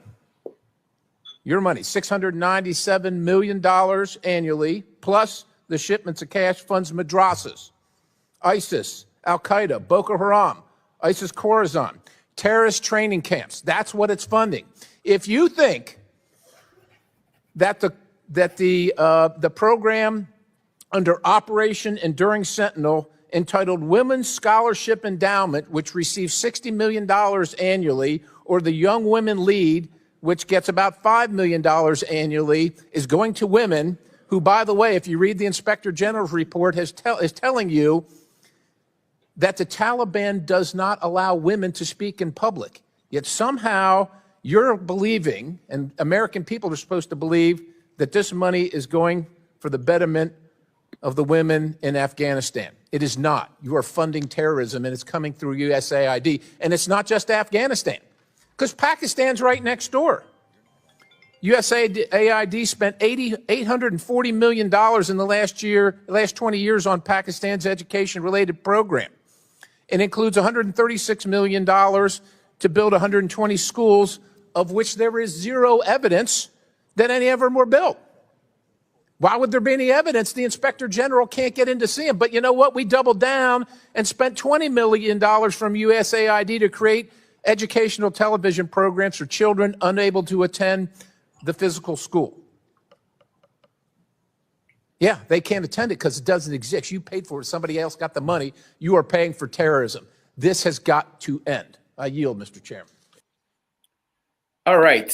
$697 million annually, plus the shipments of cash funds madrasas, ISIS, Al-Qaeda, Boko Haram, ISIS Khorasan, terrorist training camps. That's what it's funding. If you think that the program under Operation Enduring Sentinel, entitled Women's Scholarship Endowment, which receives $60 million annually, or the Young Women Lead, which gets about $5 million annually, is going to women who, by the way, if you read the Inspector General's report, is telling you that the Taliban does not allow women to speak in public. Yet somehow you're believing, and American people are supposed to believe, that this money is going for the betterment of the women in Afghanistan. It is not. You are funding terrorism, and it's coming through USAID. And it's not just Afghanistan, because Pakistan's right next door. USAID spent $840 million in the last 20 years on Pakistan's education-related program. It includes $136 million to build 120 schools, of which there is zero evidence that any of them were built. Why would there be any evidence? The Inspector General can't get in to see them. But you know what? We doubled down and spent $20 million from USAID to create educational television programs for children unable to attend the physical school. Yeah, they can't attend it because it doesn't exist. You paid for it. Somebody else got the money. You are paying for terrorism. This has got to end. I yield, Mr. Chairman. All right.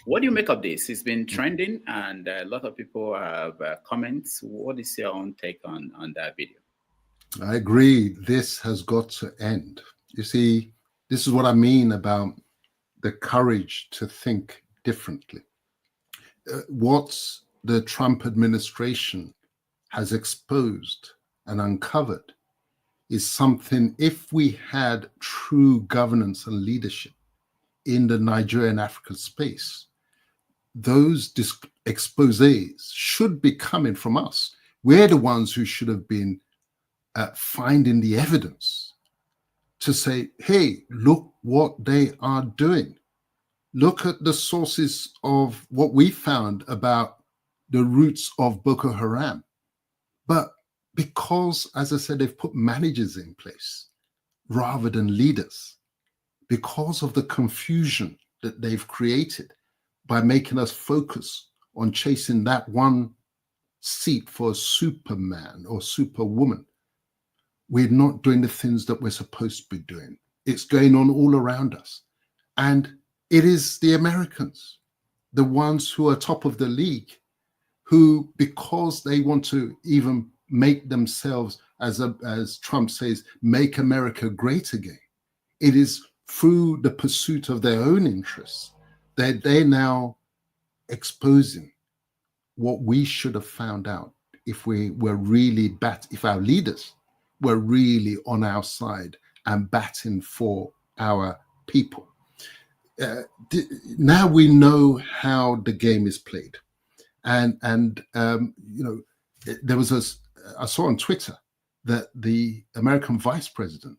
What do you make of this? It's been trending, and a lot of people have comments. What is your own take on that video? I agree. This has got to end. You see, this is what I mean about the courage to think differently. What the Trump administration has exposed and uncovered is something, if we had true governance and leadership in the Nigerian Africa space, those exposés should be coming from us. We're the ones who should have been finding the evidence to say, hey, look what they are doing. Look at the sources of what we found about the roots of Boko Haram. But because, as I said, they've put managers in place rather than leaders, because of the confusion that they've created by making us focus on chasing that one seat for a superman or superwoman, we're not doing the things that we're supposed to be doing. It's going on all around us. And it is the Americans, the ones who are top of the league, who, because they want to even make themselves, as Trump says, make America great again, it is through the pursuit of their own interests that they're now exposing what we should have found out if we were really if our leaders were really on our side and batting for our people. Now we know how the game is played, and you know, there was I saw on Twitter that the American Vice President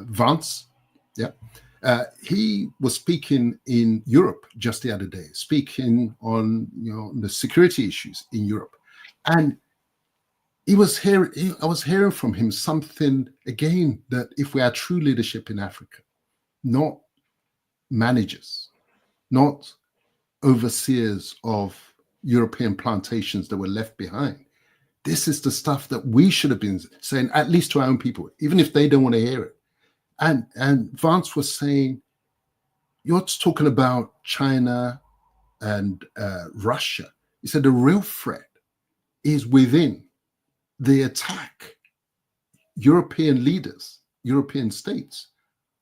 Vance, he was speaking in Europe just the other day, speaking on the security issues in Europe, and I was hearing from him something again, that if we had true leadership in Africa, not managers, not overseers of European plantations that were left behind. This is the stuff that we should have been saying, at least to our own people, even if they don't want to hear it. And Vance was saying, you're talking about China and Russia. He said the real threat is within the attack. European leaders, European states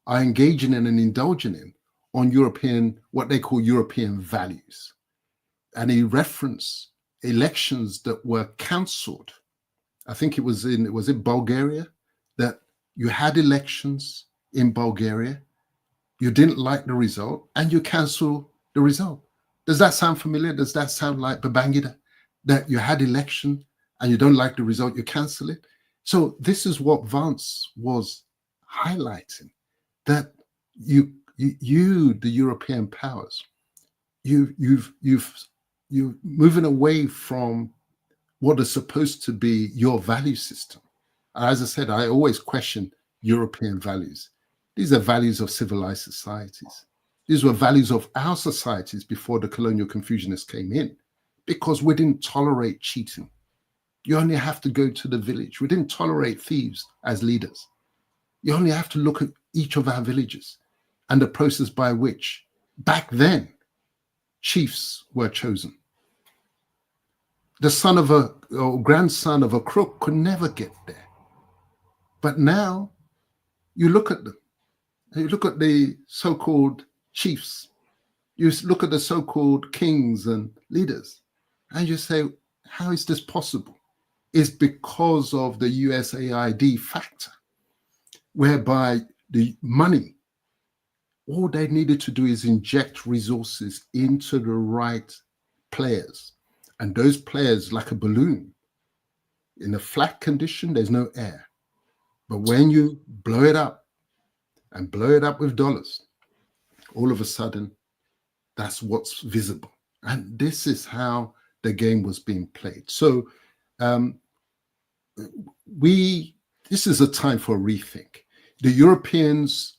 are engaging in and indulging in on European, what they call European values. And he referenced elections that were cancelled. I think it was in Bulgaria, that you had elections in Bulgaria, you didn't like the result, and you cancel the result. Does that sound familiar? Does that sound like Babangida? That you had election and you don't like the result, you cancel it? So this is what Vance was highlighting, that you the European powers, you're moving away from what is supposed to be your value system. As I said, I always question European values. These are values of civilized societies. These were values of our societies before the colonial Confucianists came in, because we didn't tolerate cheating. You only have to go to the village. We didn't tolerate thieves as leaders. You only have to look at each of our villages and the process by which, back then, chiefs were chosen. the son of a or grandson of a crook could never get there. But now you look at them, you look at the so-called chiefs, you look at the so-called kings and leaders, and you say, how is this possible? It's because of the USAID factor, whereby the money, all they needed to do is inject resources into the right players. And those players, like a balloon, in a flat condition, there's no air. But when you blow it up and blow it up with dollars, all of a sudden, that's what's visible. And this is how the game was being played. So this is a time for a rethink. The Europeans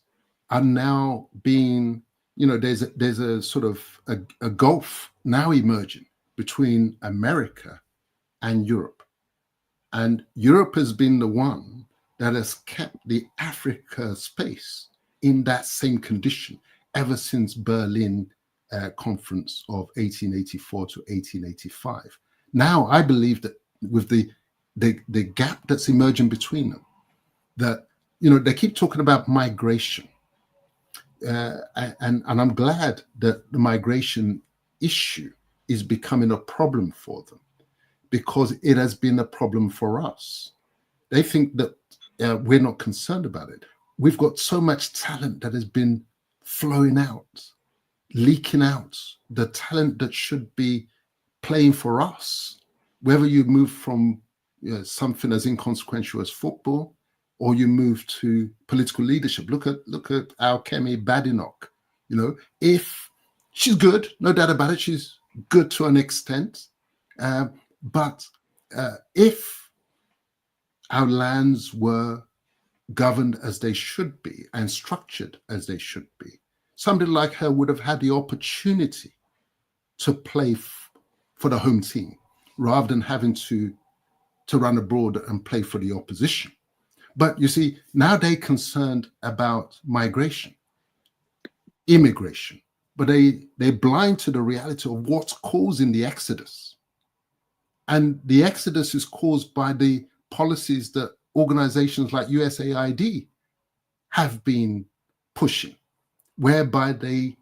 are now being, there's a sort of a gulf now emerging between America and Europe. And Europe has been the one that has kept the Africa space in that same condition ever since Berlin Conference of 1884 to 1885. Now, I believe that with the gap that's emerging between them, that, they keep talking about migration. And I'm glad that the migration issue is becoming a problem for them, because it has been a problem for us. They think that we're not concerned about it. We've got so much talent that has been flowing out, leaking out, the talent that should be playing for us, whether you move from something as inconsequential as football, or you move to political leadership. Look at our Kemi Badenoch. If she's good, no doubt about it, she's good to an extent. But if our lands were governed as they should be and structured as they should be, somebody like her would have had the opportunity to play for the home team rather than having to run abroad and play for the opposition. But you see, now they're concerned about migration, immigration, but they're blind to the reality of what's causing the exodus. And the exodus is caused by the policies that organizations like USAID have been pushing, whereby they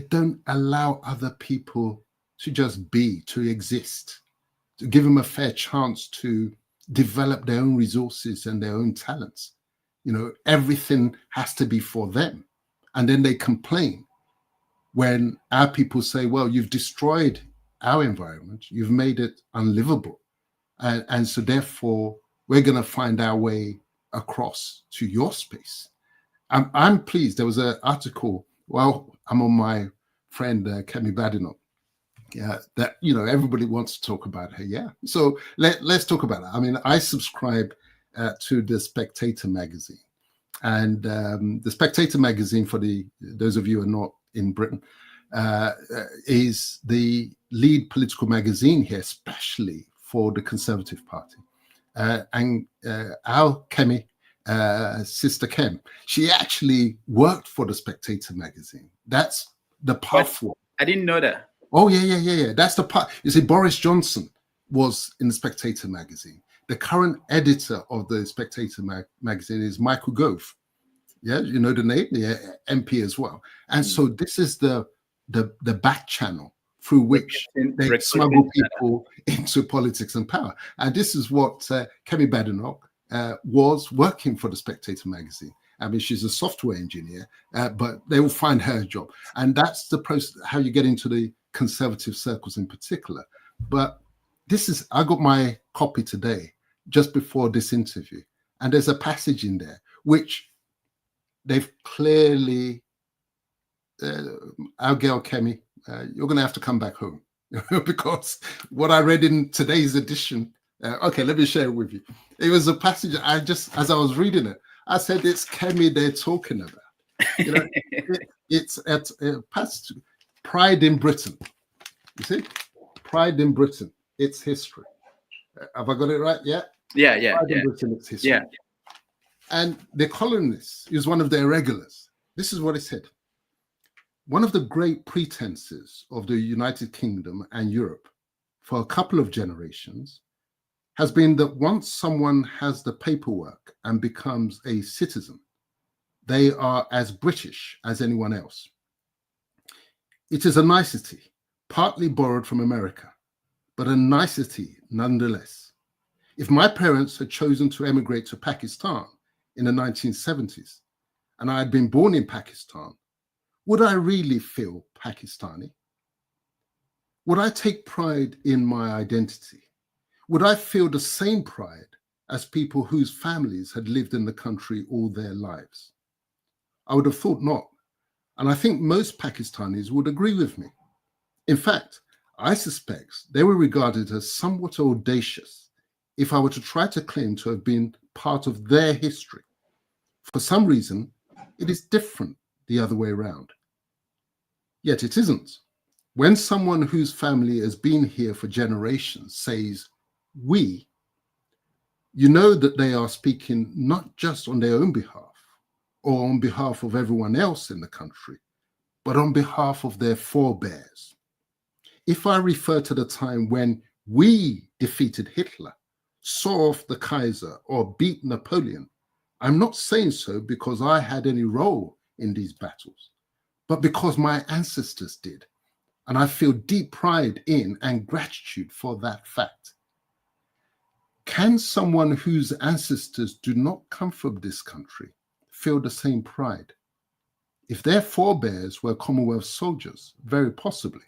don't allow other people to just be, to exist, to give them a fair chance to develop their own resources and their own talents. Everything has to be for them. And then they complain when our people say, well, you've destroyed our environment, you've made it unlivable. And so therefore, we're going to find our way across to your space. I'm pleased. There was an article, well, I'm on my friend Kemi Badenoch, that everybody wants to talk about her. Yeah, so let's talk about it. I mean, I subscribe to the Spectator magazine, and the Spectator magazine, for those of you who are not in Britain, is the lead political magazine here, especially for the Conservative Party. And our Kemi, Sister Kem, she actually worked for the Spectator magazine. That's the pathway. I didn't know that. Oh, yeah. That's the part. You see, Boris Johnson was in the Spectator magazine. The current editor of the Spectator magazine is Michael Gove. Yeah, you know the name, the MP as well. And so this is the back channel through which they smuggle people into politics and power. And this is what Kemi Badenoch was working for the Spectator magazine. I mean, she's a software engineer, but they will find her a job. And that's the process, how you get into the conservative circles in particular. But I got my copy today, just before this interview. And there's a passage in there, which they've clearly, our girl Kemi, you're going to have to come back home. Because what I read in today's edition, okay, let me share it with you. It was a passage, as I was reading it, I said, it's Kemi they're talking about. It's at passage, Pride in Britain. You see? Pride in Britain, it's history. Have I got it right? Yeah? Yeah. Pride in Britain, it's history. Yeah. And the columnist is one of their regulars. This is what it said. One of the great pretenses of the United Kingdom and Europe for a couple of generations has been that once someone has the paperwork and becomes a citizen, they are as British as anyone else. It is a nicety, partly borrowed from America, but a nicety nonetheless. If my parents had chosen to emigrate to Pakistan in the 1970s, and I had been born in Pakistan, would I really feel Pakistani? Would I take pride in my identity? Would I feel the same pride as people whose families had lived in the country all their lives? I would have thought not. And I think most Pakistanis would agree with me. In fact, I suspect they were regarded as somewhat audacious if I were to try to claim to have been part of their history. For some reason, it is different the other way around. Yet it isn't. When someone whose family has been here for generations says, we, you know that they are speaking not just on their own behalf or on behalf of everyone else in the country, but on behalf of their forebears. If I refer to the time when we defeated Hitler, saw off the Kaiser, or beat Napoleon, I'm not saying so because I had any role in these battles, but because my ancestors did. And I feel deep pride in and gratitude for that fact. Can someone whose ancestors do not come from this country feel the same pride? If their forebears were Commonwealth soldiers, very possibly.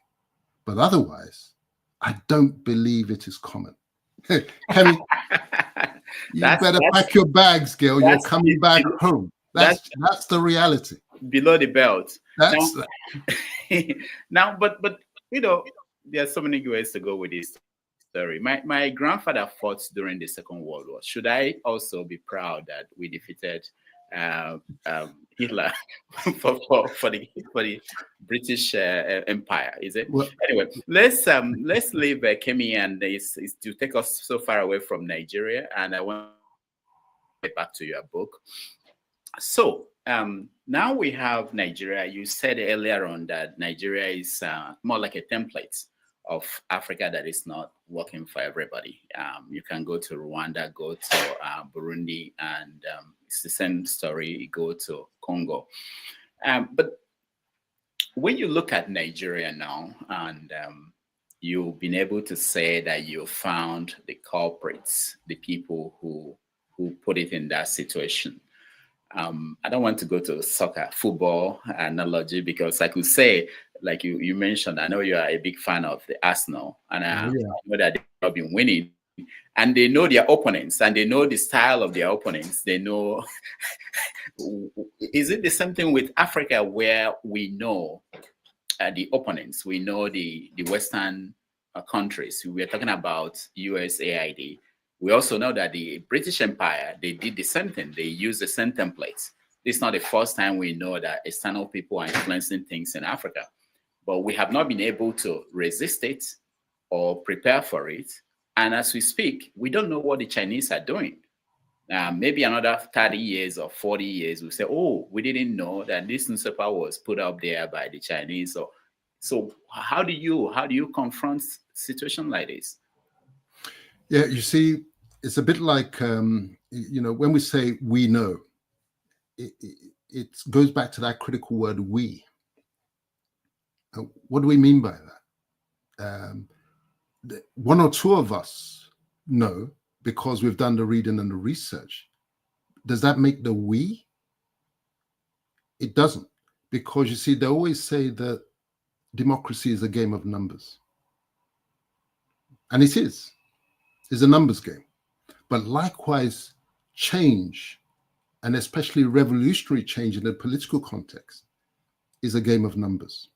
But otherwise, I don't believe it is common. Kemi, you better pack your bags, girl. You're coming back home. That's the reality. Below the belt. That's now, but you know, there are so many ways to go with this story. My grandfather fought during the Second World War. Should I also be proud that we defeated Hitler for the British Empire? Is it? Well, anyway, let's leave Kemi and is to take us so far away from Nigeria, and I want to get back to your book. So now we have Nigeria. You said earlier on that Nigeria is more like a template of Africa that is not working for everybody. You can go to Rwanda, go to Burundi, and it's the same story. Go to Congo. But when you look at Nigeria now, and you've been able to say that you found the culprits, the people who put it in that situation. I don't want to go to football analogy, because I could say, like you mentioned, I know you are a big fan of the Arsenal, and I know that they've been winning, and they know their opponents, and they know the style of their opponents. They know. Is it the same thing with Africa, where we know the opponents? We know the Western countries. We are talking about USAID. We also know that the British Empire, they did the same thing. They used the same templates. It's not the first time we know that external people are influencing things in Africa, but we have not been able to resist it or prepare for it. And as we speak, we don't know what the Chinese are doing. Maybe another 30 years or 40 years, we'll say, oh, we didn't know that this newspaper was put up there by the Chinese. So how do you confront a situation like this? Yeah, you see, it's a bit like, when we say we know, it goes back to that critical word, we. What do we mean by that? One or two of us know because we've done the reading and the research. Does that make the we? It doesn't, because you see, they always say that democracy is a game of numbers. And it is. It's a numbers game. But likewise, change, and especially revolutionary change in the political context, is a game of numbers.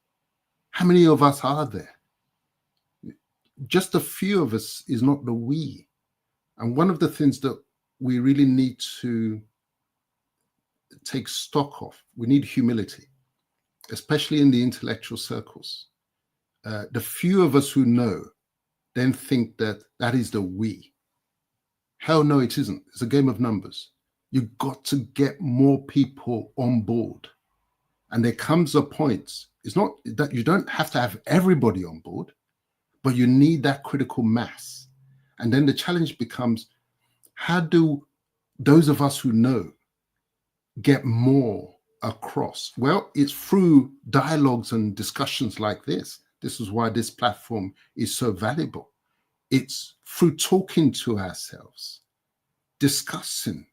How many of us are there? Just a few of us is not the we. And one of the things that we really need to take stock of, we need humility, especially in the intellectual circles. The few of us who know then think that that is the we. Hell no, it isn't. It's a game of numbers. You've got to get more people on board. And there comes a point, it's not that you don't have to have everybody on board, but you need that critical mass. And then the challenge becomes, how do those of us who know get more across? Well, it's through dialogues and discussions like this. This is why this platform is so valuable. It's through talking to ourselves, discussing.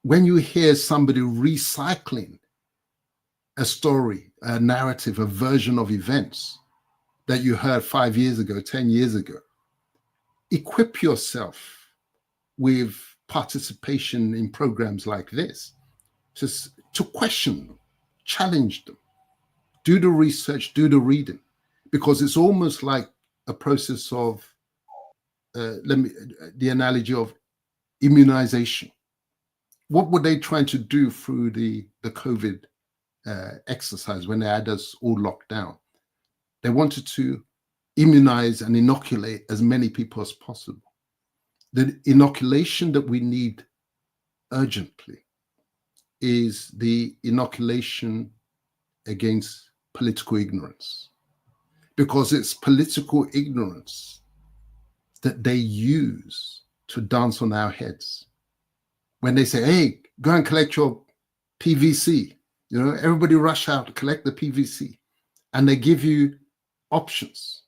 When you hear somebody recycling a story, a narrative, a version of events that you heard 5 years ago, 10 years ago, equip yourself with participation in programs like this, just to question them, challenge them, do the research, do the reading, because it's almost like a process of, the analogy of immunization. What were they trying to do through the COVID exercise when they had us all locked down? They wanted to immunize and inoculate as many people as possible. The inoculation that we need urgently is the inoculation against political ignorance, because it's political ignorance that they use to dance on our heads. When they say, hey, go and collect your PVC, everybody rush out to collect the PVC, and they give you options,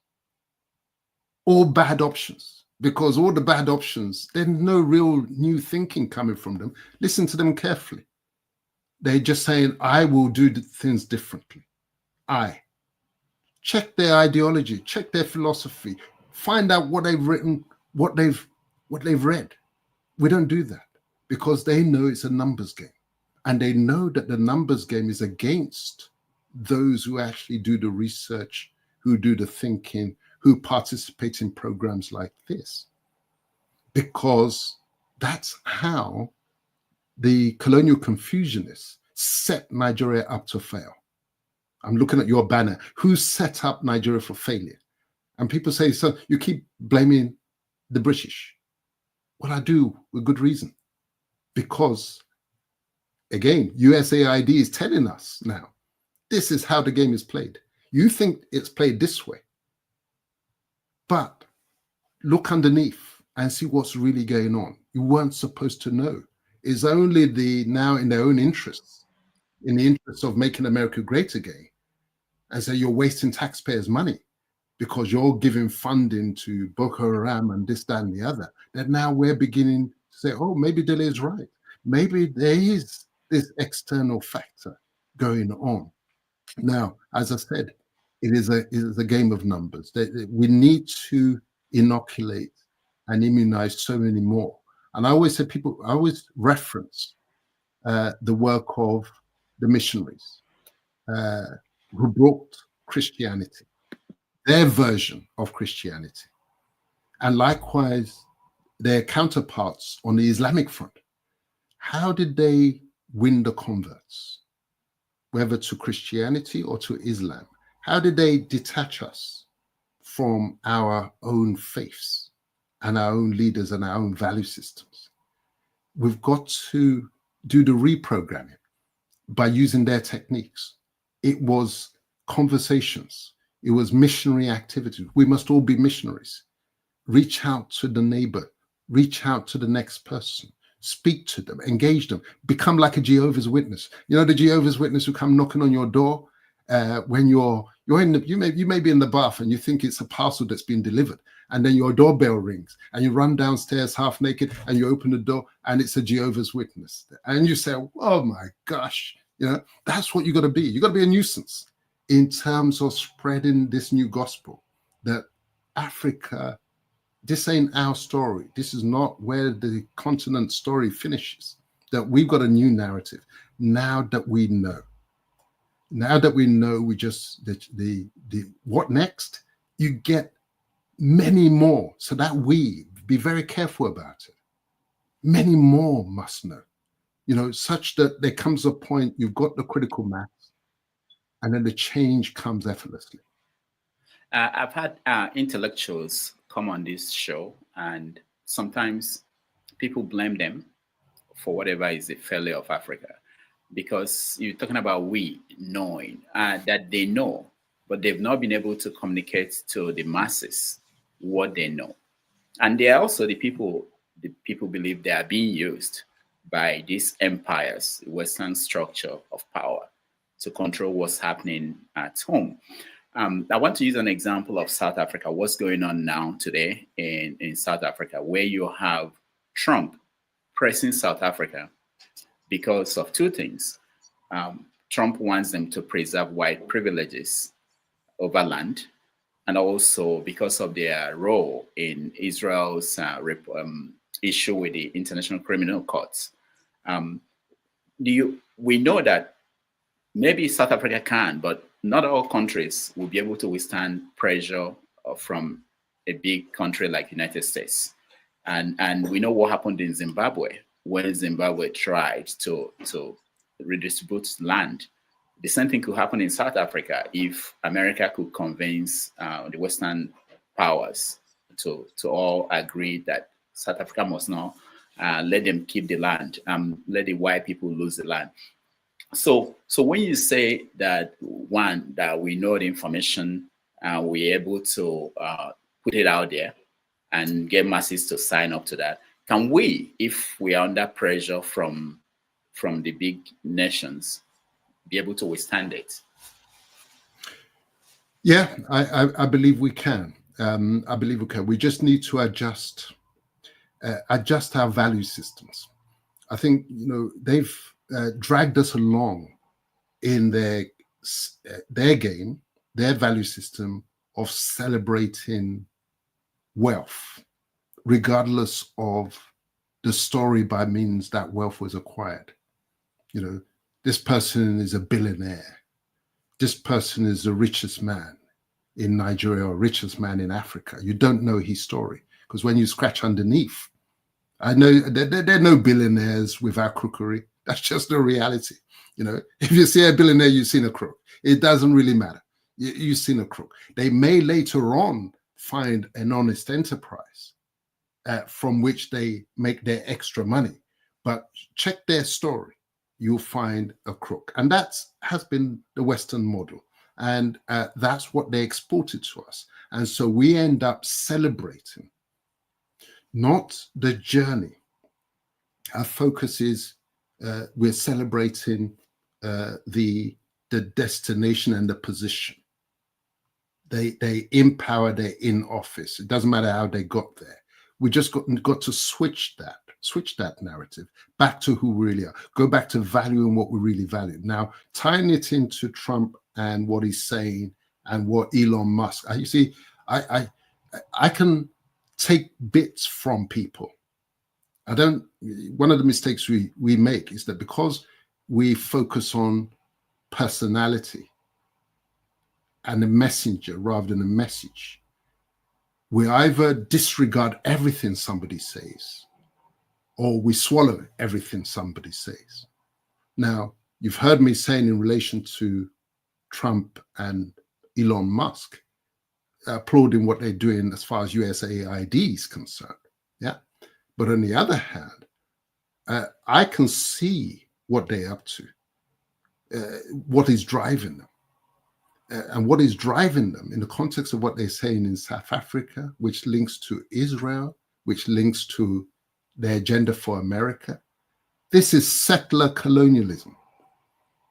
all bad options, because all the bad options, there's no real new thinking coming from them. Listen to them carefully. They're just saying, I will do things differently. Check their ideology, check their philosophy, find out what they've written, what they've read. We don't do that because they know it's a numbers game. And they know that the numbers game is against those who actually do the research, who do the thinking, who participate in programs like this. Because that's how the colonial Confucianists set Nigeria up to fail. I'm looking at your banner. Who set up Nigeria for failure? And people say, so you keep blaming the British. Well, I do with good reason. Because, again, USAID is telling us now, this is how the game is played. You think it's played this way. But look underneath and see what's really going on. You weren't supposed to know. It's only now in their own interests, in the interest of making America great again, and so you're wasting taxpayers' money because you're giving funding to Boko Haram and this, that, and the other, that now we're beginning to say, oh, maybe Dele is right. Maybe there is this external factor going on. Now, as I said, it is a game of numbers. We need to inoculate and immunize so many more. And I always say I always reference the work of the missionaries who brought Christianity, their version of Christianity. And likewise, their counterparts on the Islamic front. How did they win the converts, whether to Christianity or to Islam? How did they detach us from our own faiths and our own leaders and our own value systems? We've got to do the reprogramming by using their techniques. It was conversations. It was missionary activities. We must all be missionaries. Reach out to the neighbor. Reach out to the next person. Speak to them. Engage them. Become like a Jehovah's Witness. The Jehovah's Witness who come knocking on your door when you're in you may be in the bath and you think it's a parcel that's been delivered, and then your doorbell rings and you run downstairs half naked and you open the door and it's a Jehovah's Witness, and you say, oh my gosh, that's what you got to be. You got to be a nuisance in terms of spreading this new gospel that Africa, this ain't our story. This is not where the continent story finishes. That we've got a new narrative now that we know. Now that we know, we just the what next? You get many more, so that we be very careful about it. Many more must know, such that there comes a point you've got the critical mass, and then the change comes effortlessly. I've had intellectuals come on this show, and sometimes people blame them for whatever is the failure of Africa, because you're talking about we knowing that they know but they've not been able to communicate to the masses what they know. And they are also the people believe they are being used by these empires, Western structure of power, to control what's happening at home. I want to use an example of South Africa, what's going on now today in South Africa, where you have Trump pressing South Africa because of two things. Trump wants them to preserve white privileges over land, and also because of their role in Israel's issue with the International Criminal Court. We know that maybe South Africa can, but not all countries will be able to withstand pressure from a big country like United States. And we know what happened in Zimbabwe when Zimbabwe tried to redistribute land. The same thing could happen in South Africa if America could convince the Western powers to all agree that South Africa must not let them keep the land, let the white people lose the land. So when you say that, one, that we know the information, we're able to put it out there and get masses to sign up to that, can we, if we are under pressure from the big nations, be able to withstand it? Yeah, I believe we can. I believe we can. We just need to adjust our value systems. I think, they've dragged us along in their game, their value system of celebrating wealth, regardless of the story by means that wealth was acquired. This person is a billionaire. This person is the richest man in Nigeria or richest man in Africa. You don't know his story, because when you scratch underneath, I know there are no billionaires without crookery. That's just the reality. If you see a billionaire, you've seen a crook. It doesn't really matter. You've seen a crook. They may later on find an honest enterprise from which they make their extra money, but check their story, you'll find a crook. And that has been the Western model. And that's what they exported to us. And so we end up celebrating not the journey. Our focus is we're celebrating the destination and the position. They empower, they're in office. It doesn't matter how they got there. We just got to switch that narrative back to who we really are. Go back to valuing what we really value. Now, tying it into Trump and what he's saying and what Elon Musk. You see, I can take bits from people. One of the mistakes we make is that because we focus on personality and a messenger rather than a message, we either disregard everything somebody says or we swallow everything somebody says. Now, you've heard me saying in relation to Trump and Elon Musk, applauding what they're doing as far as USAID is concerned. Yeah. But on the other hand, I can see what they're up to, what is driving them. And what is driving them in the context of what they're saying in South Africa, which links to Israel, which links to their agenda for America. This is settler colonialism.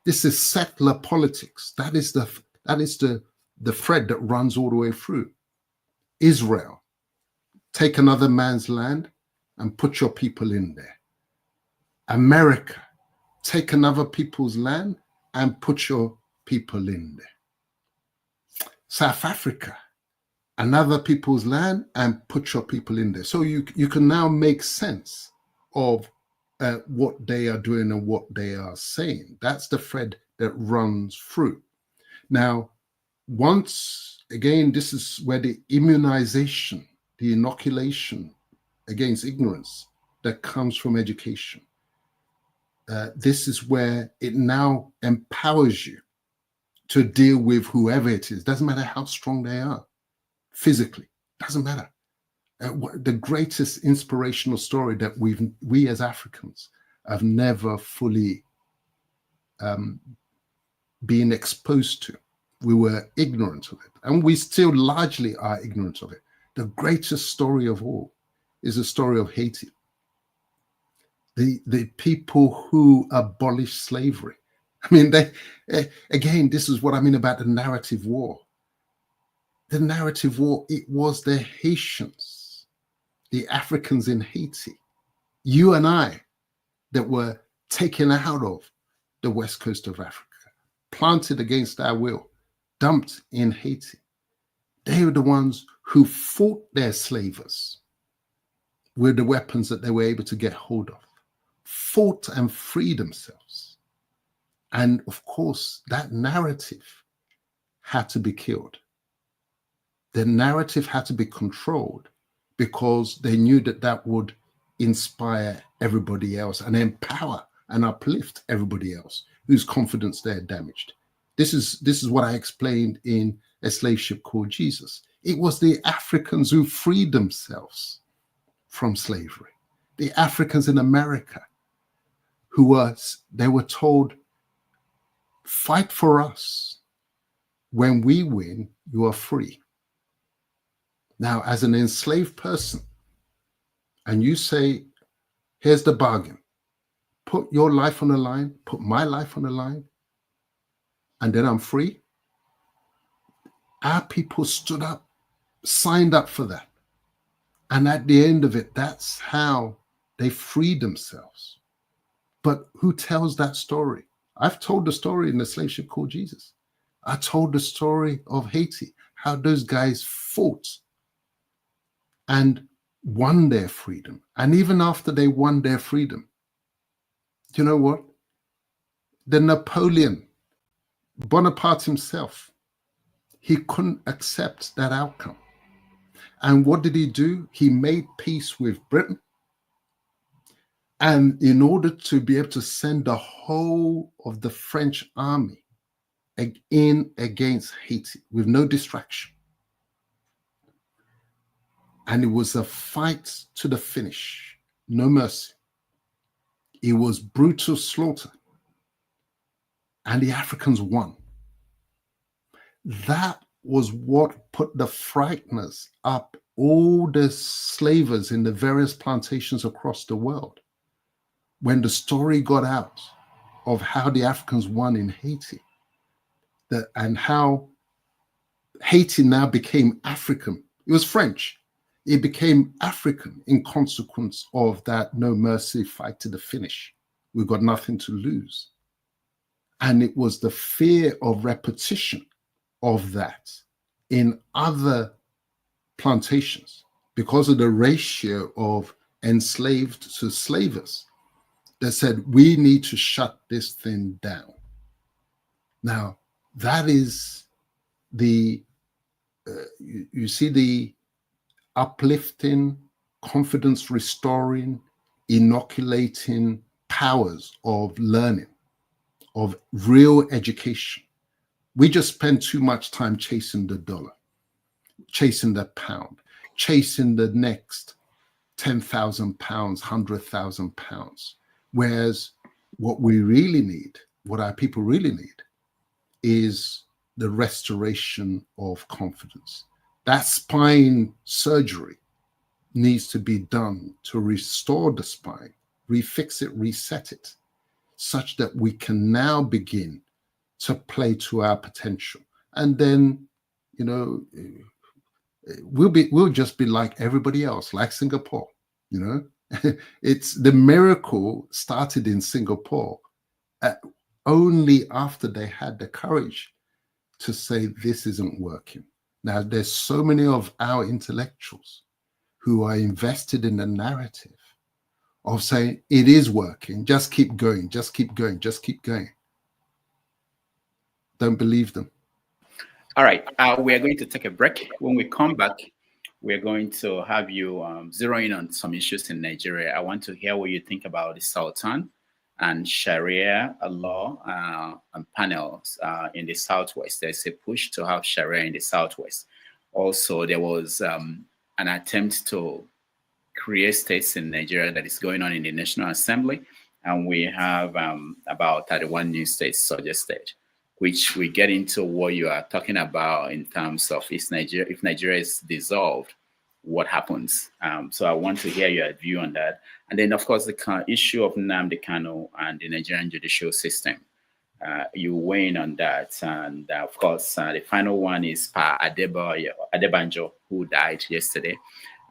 This is settler politics. That is the thread that runs all the way through. Israel, take another man's land and put your people in there. America, take another people's land and put your people in there. South Africa, another people's land and put your people in there. So you can now make sense of what they are doing and what they are saying. That's the thread that runs through. Now, once again, this is where the immunization, the inoculation against ignorance that comes from education. This is where it now empowers you to deal with whoever it is. Doesn't matter how strong they are physically. Doesn't matter. The greatest inspirational story that we as Africans have never fully been exposed to We were ignorant of it, and we still largely are ignorant of it. The greatest story of all is the story of Haiti. The people who abolished slavery. I mean, again, this is what I mean about the narrative war. The narrative war, it was the Haitians, the Africans in Haiti, you and I, that were taken out of the west coast of Africa, planted against our will, dumped in Haiti. They were the ones who fought their slavers with the weapons that they were able to get hold of, fought and freed themselves. And of course, that narrative had to be killed. The narrative had to be controlled because they knew that that would inspire everybody else and empower and uplift everybody else whose confidence they had damaged. This is what I explained in A Slave Ship Called Jesus. It was the Africans who freed themselves from slavery. The Africans in America they were told, fight for us. When we win, you are free. Now, as an enslaved person, and you say, here's the bargain. Put your life on the line, put my life on the line, and then I'm free. Our people stood up, signed up for that. And at the end of it, that's how they freed themselves. But who tells that story? I've told the story in The Slave Ship Called Jesus. I told the story of Haiti, how those guys fought and won their freedom. And even after they won their freedom, you know what? The Napoleon, Bonaparte himself, he couldn't accept that outcome. And what did he do? He made peace with Britain. And in order to be able to send the whole of the French army in against Haiti with no distraction. And it was a fight to the finish, no mercy. It was brutal slaughter. And the Africans won. That was what put the frighteners up, all the slavers in the various plantations across the world. When the story got out of how the Africans won in Haiti, and how Haiti now became African. It was French. It became African in consequence of that no mercy fight to the finish. We've got nothing to lose. And it was the fear of repetition of that in other plantations because of the ratio of enslaved to slavers that said, we need to shut this thing down. Now, that is the, you see the uplifting, confidence restoring, inoculating powers of learning, of real education. We just spend too much time chasing the dollar, chasing the pound, chasing the next 10,000 pounds, 100,000 pounds. Whereas what we really need, what our people really need, is the restoration of confidence. That spine surgery needs to be done to restore the spine, refix it, reset it, such that we can now begin to play to our potential. And then, you know, we'll just be like everybody else, like Singapore, you know. It's the miracle started in Singapore only after they had the courage to say this isn't working. Now, there's so many of our intellectuals who are invested in the narrative of saying it is working, just keep going, just keep going, just keep going. Don't believe them. All right, we're going to take a break. When we come back, we're going to have you zero in on some issues in Nigeria. I want to hear what you think about the Sultan and Sharia law and panels in the Southwest. There's a push to have Sharia in the Southwest. Also, there was an attempt to create states in Nigeria that is going on in the National Assembly. And we have about 31 new states suggested. which we get into what you are talking about in terms of if Nigeria is dissolved, what happens. So I want to hear your view on that. And then, of course, the issue of Nnamdi Kanu and the Nigerian judicial system. You weigh in on that. And of course, the final one is Pa Adebanjo, who died yesterday.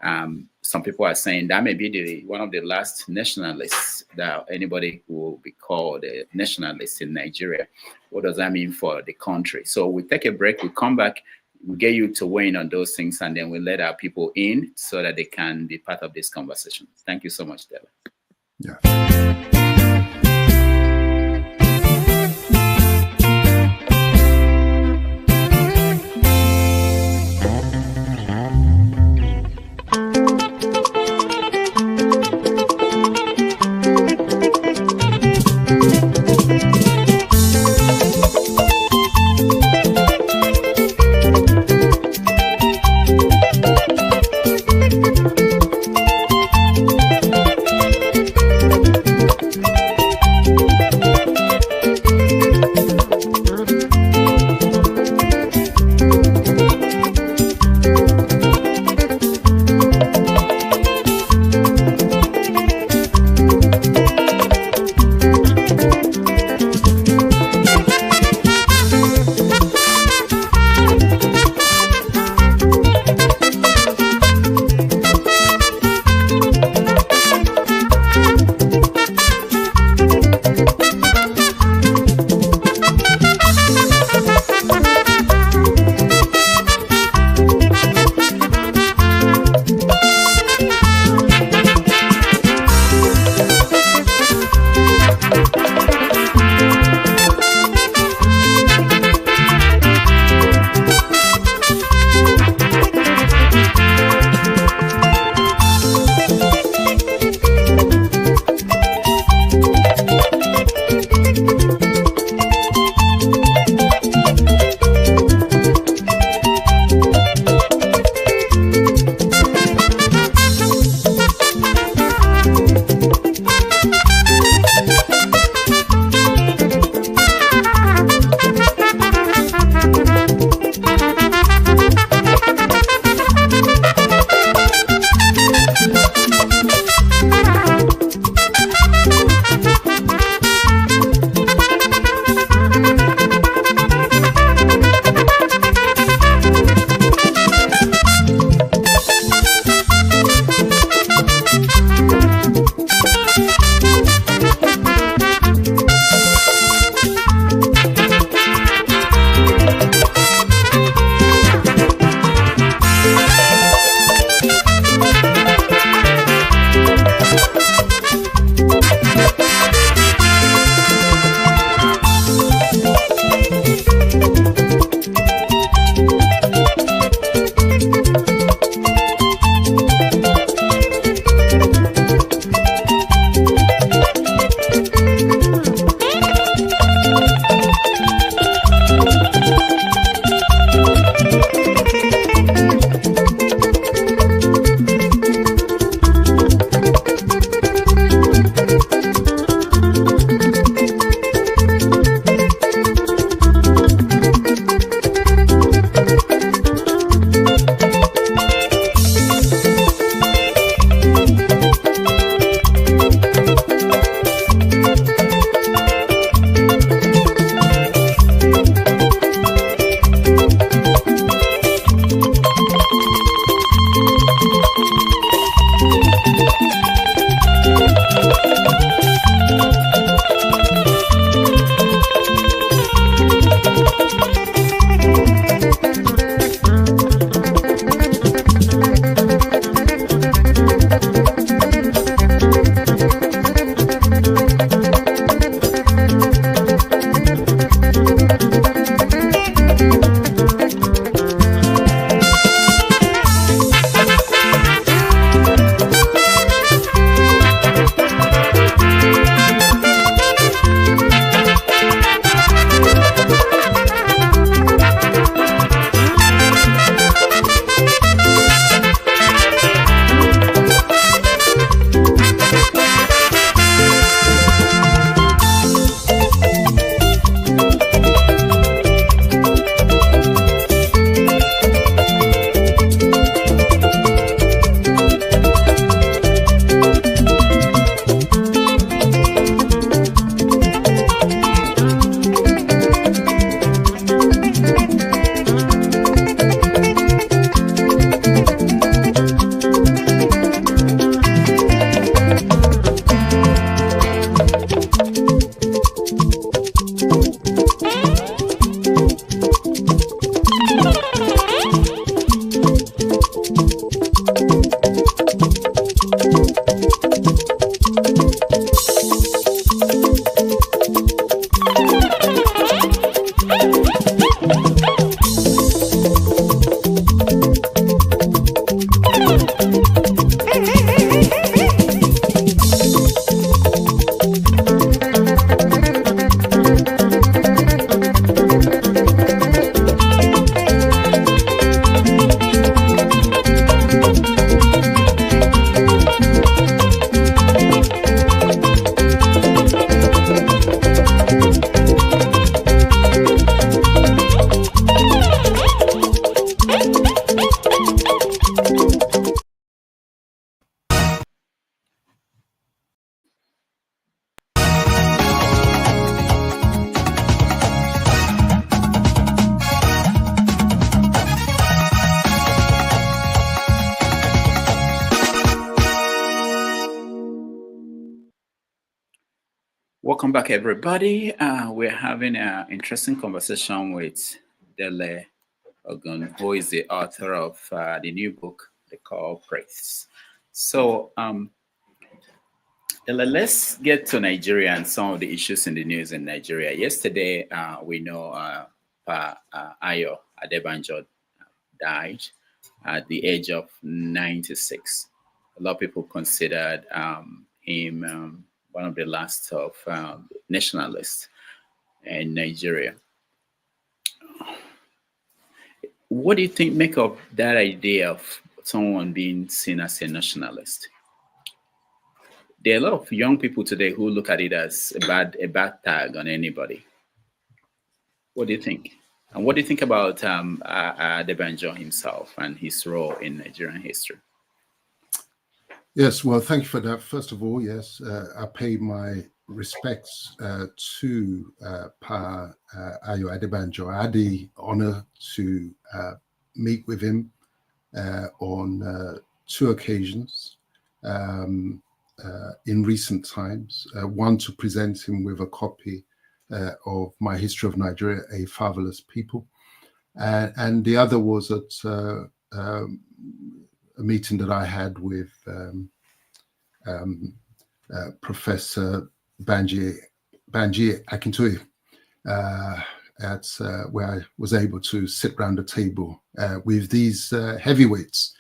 Some people are saying that may be one of the last nationalists that anybody will be called a nationalist in Nigeria. What does that mean for the country? So we take a break, we come back, we get you to weigh in on those things, and then we let our people in so that they can be part of this conversation. Thank you so much, Dele. Yeah. Welcome back, everybody. We're having an interesting conversation with Dele Ogun, who is the author of the new book, The Culprits. So, Dele, let's get to Nigeria and some of the issues in the news in Nigeria. Yesterday, we know Ayo Adebanjo died at the age of 96. A lot of people considered him one of the last of nationalists in Nigeria. What do you make of that idea of someone being seen as a nationalist? There are a lot of young people today who look at it as a bad tag on anybody. What do you think? And what do you think about Adebanjo himself and his role in Nigerian history? Yes, well, thank you for that. First of all, yes, I pay my respects to Pa Ayo Adebanjo. I had the honor to meet with him on 2 occasions in recent times. One, to present him with a copy of my History of Nigeria, A Fatherless People. And the other was at a meeting that I had with Professor Banji Akintoye, at where I was able to sit around the table with these heavyweights.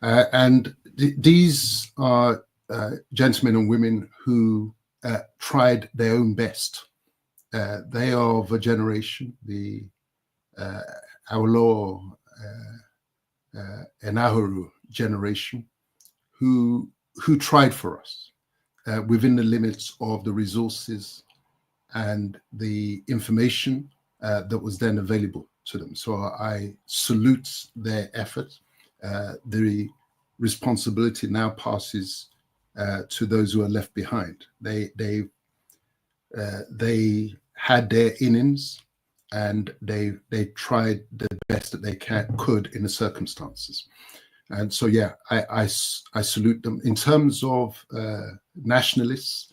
And these are gentlemen and women who tried their own best. They are of a generation, the Awolowo and Ahuru generation, who tried for us within the limits of the resources and the information that was then available to them. So I salute their effort. The responsibility now passes to those who are left behind. They had their innings, and they tried the best that they could in the circumstances. And so, yeah, I salute them. In terms of nationalists,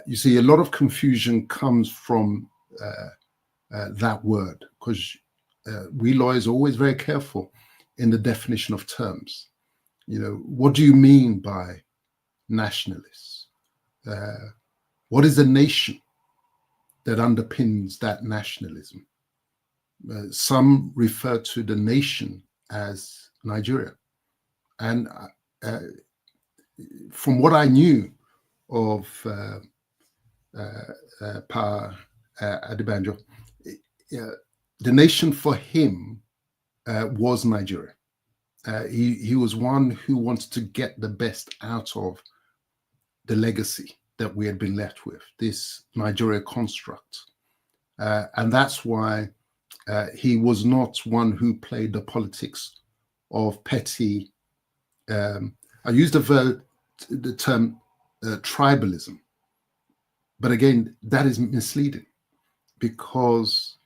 you see a lot of confusion comes from that word, because we lawyers are always very careful in the definition of terms. You know, what do you mean by nationalists? What is the nation that underpins that nationalism? Some refer to the nation as Nigeria. And from what I knew of Pa Adebanjo, the nation for him was Nigeria. He was one who wanted to get the best out of the legacy that we had been left with, this Nigeria construct. And that's why he was not one who played the politics of petty, I used the term tribalism. But again, that is misleading, because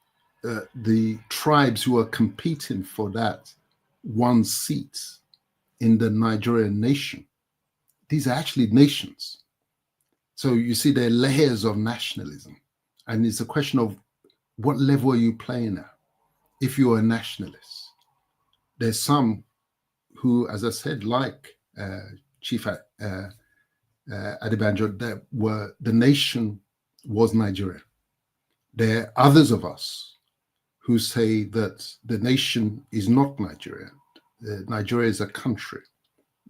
the tribes who are competing for that one seat in the Nigerian nation, these are actually nations. So you see, there are layers of nationalism, and it's a question of what level are you playing at. If you're a nationalist, there's some who, as I said, like Chief Adebanjo, that were the nation was Nigeria. There are others of us who say that the nation is not Nigeria. Nigeria is a country.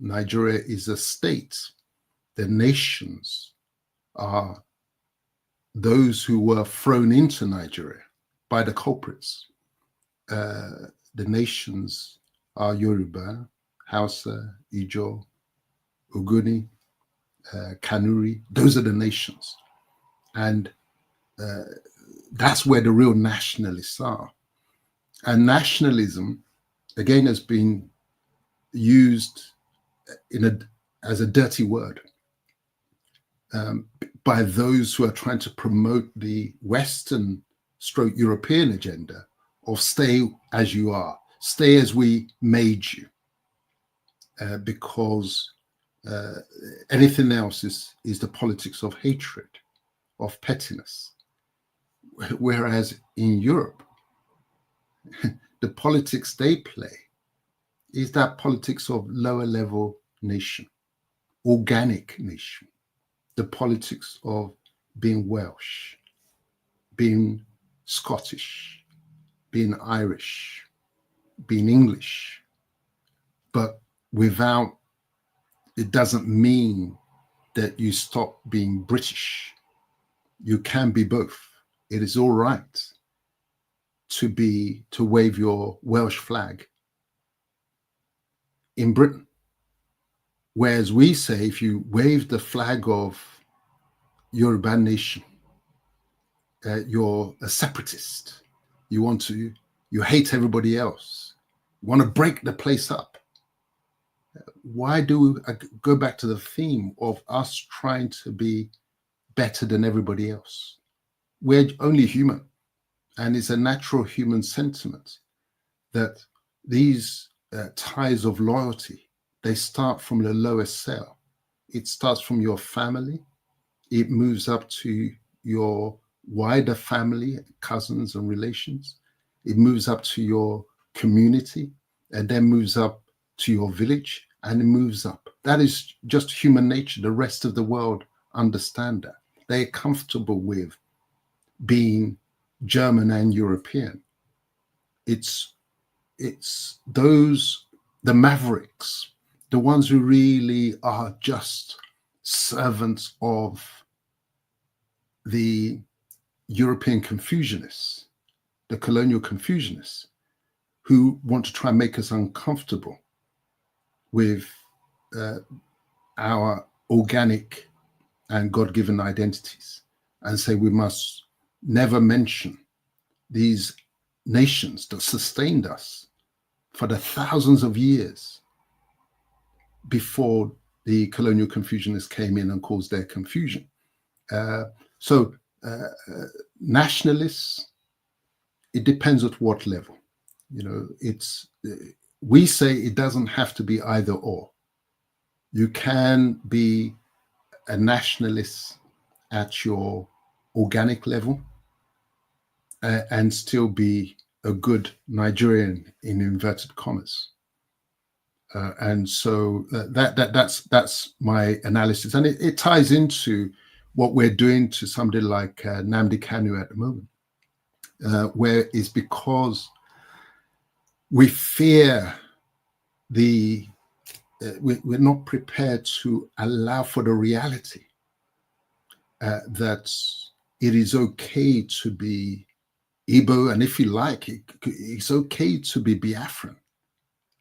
Nigeria is a state. The nations are those who were thrown into Nigeria by the culprits. The nations are Yoruba, Hausa, Ijo, Ogoni, Kanuri. Those are the nations. And that's where the real nationalists are. And nationalism, again, has been used as a dirty word by those who are trying to promote the Western stroke European agenda of stay as you are, stay as we made you, because anything else is the politics of hatred. of pettiness. Whereas in Europe, the politics they play is that politics of lower level nation, organic nation, the politics of being Welsh, being Scottish, being Irish, being English. But without, it doesn't mean that you stop being British. You can be both. It is all right to wave your Welsh flag in Britain. Whereas we say, if you wave the flag of Yoruba nation, you're a separatist. You hate everybody else. You want to break the place up. Why do I go back to the theme of us trying to be better than everybody else? We're only human. And it's a natural human sentiment that these ties of loyalty, they start from the lowest cell. It starts from your family. It moves up to your wider family, cousins and relations. It moves up to your community, and then moves up to your village, and it moves up. That is just human nature. The rest of the world understand that. They're comfortable with being German and European. It's those, the mavericks, the ones who really are just servants of the European Confucianists, the colonial Confucianists, who want to try and make us uncomfortable with our organic and God-given identities, and say we must never mention these nations that sustained us for the thousands of years before the colonial Confucianists came in and caused their confusion. So nationalists, it depends at what level. You know, we say it doesn't have to be either or. You can be a nationalist at your organic level and still be a good Nigerian in inverted commas. And so that's my analysis, and it ties into what we're doing to somebody like Nnamdi Kanu at the moment, where it's because we fear we're not prepared to allow for the reality that it is okay to be Igbo, and if you like, it's okay to be Biafran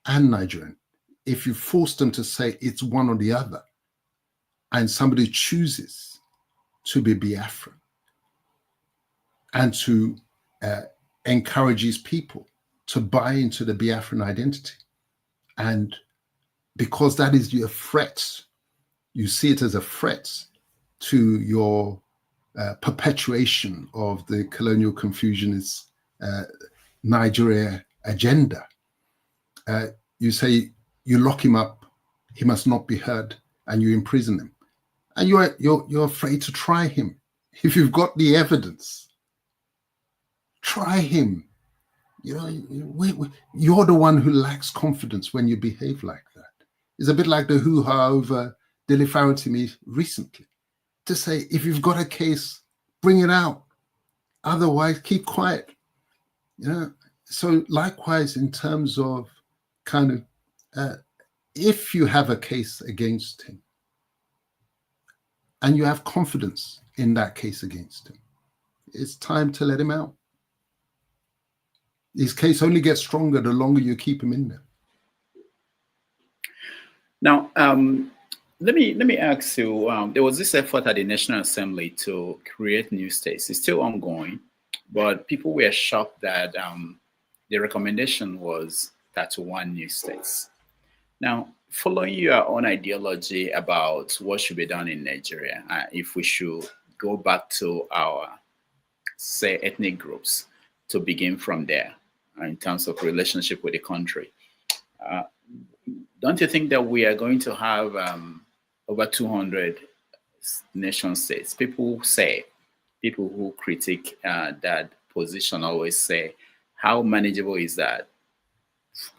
and Nigerian. If you force them to say it's one or the other, and somebody chooses to be Biafran and to encourage his people to buy into the Biafran identity, and because that is your threat, you see it as a threat to your perpetuation of the colonial Confucianist Nigeria agenda. You say you lock him up, he must not be heard, and you imprison him, and you're afraid to try him. If you've got the evidence, try him. You know, you're the one who lacks confidence when you behave like that. It's a bit like the hoo-ha over Dele Ogun recently, to say, if you've got a case, bring it out. Otherwise, keep quiet. You know. So likewise, in terms of kind of, if you have a case against him, and you have confidence in that case against him, it's time to let him out. His case only gets stronger the longer you keep him in there. Now, let me ask you, there was this effort at the National Assembly to create new states. It's still ongoing, but people were shocked that the recommendation was 31 new states. Now, following your own ideology about what should be done in Nigeria, if we should go back to our, say, ethnic groups to begin from there in terms of relationship with the country, don't you think that we are going to have over 200 nation states? People say people who critique that position always say, how manageable is that,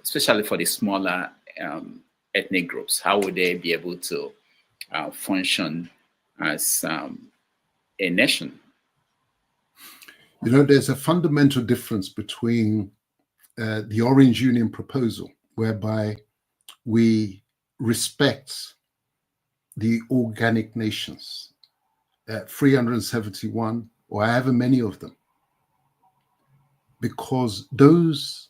especially for the smaller ethnic groups? How would they be able to function as a nation? You know, there's a fundamental difference between the Orange Union proposal, whereby we respect the organic nations, 371 or however many of them, because those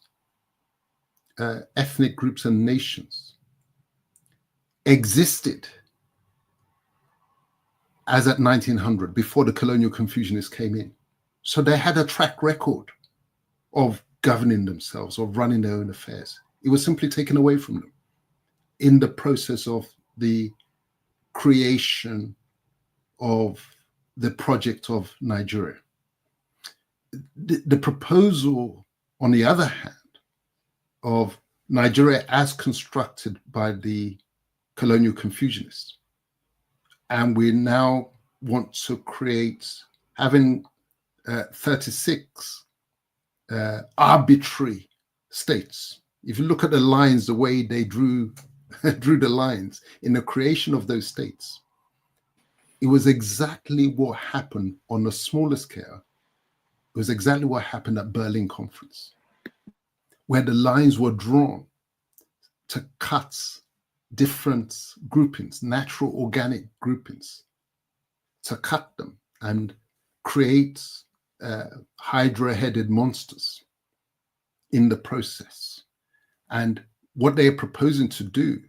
ethnic groups and nations existed as at 1900, before the colonial confusionists came in. So they had a track record of governing themselves, of running their own affairs. It was simply taken away from them in the process of the creation of the project of Nigeria. The proposal, on the other hand, of Nigeria as constructed by the colonial confusionists, and we now want to create, having 36 arbitrary states. If you look at the lines, the way they drew the lines in the creation of those states, it was exactly what happened on a smaller scale. It was exactly what happened at Berlin Conference, where the lines were drawn to cut different groupings, natural organic groupings, to cut them and create hydra-headed monsters in the process. And what they are proposing to do,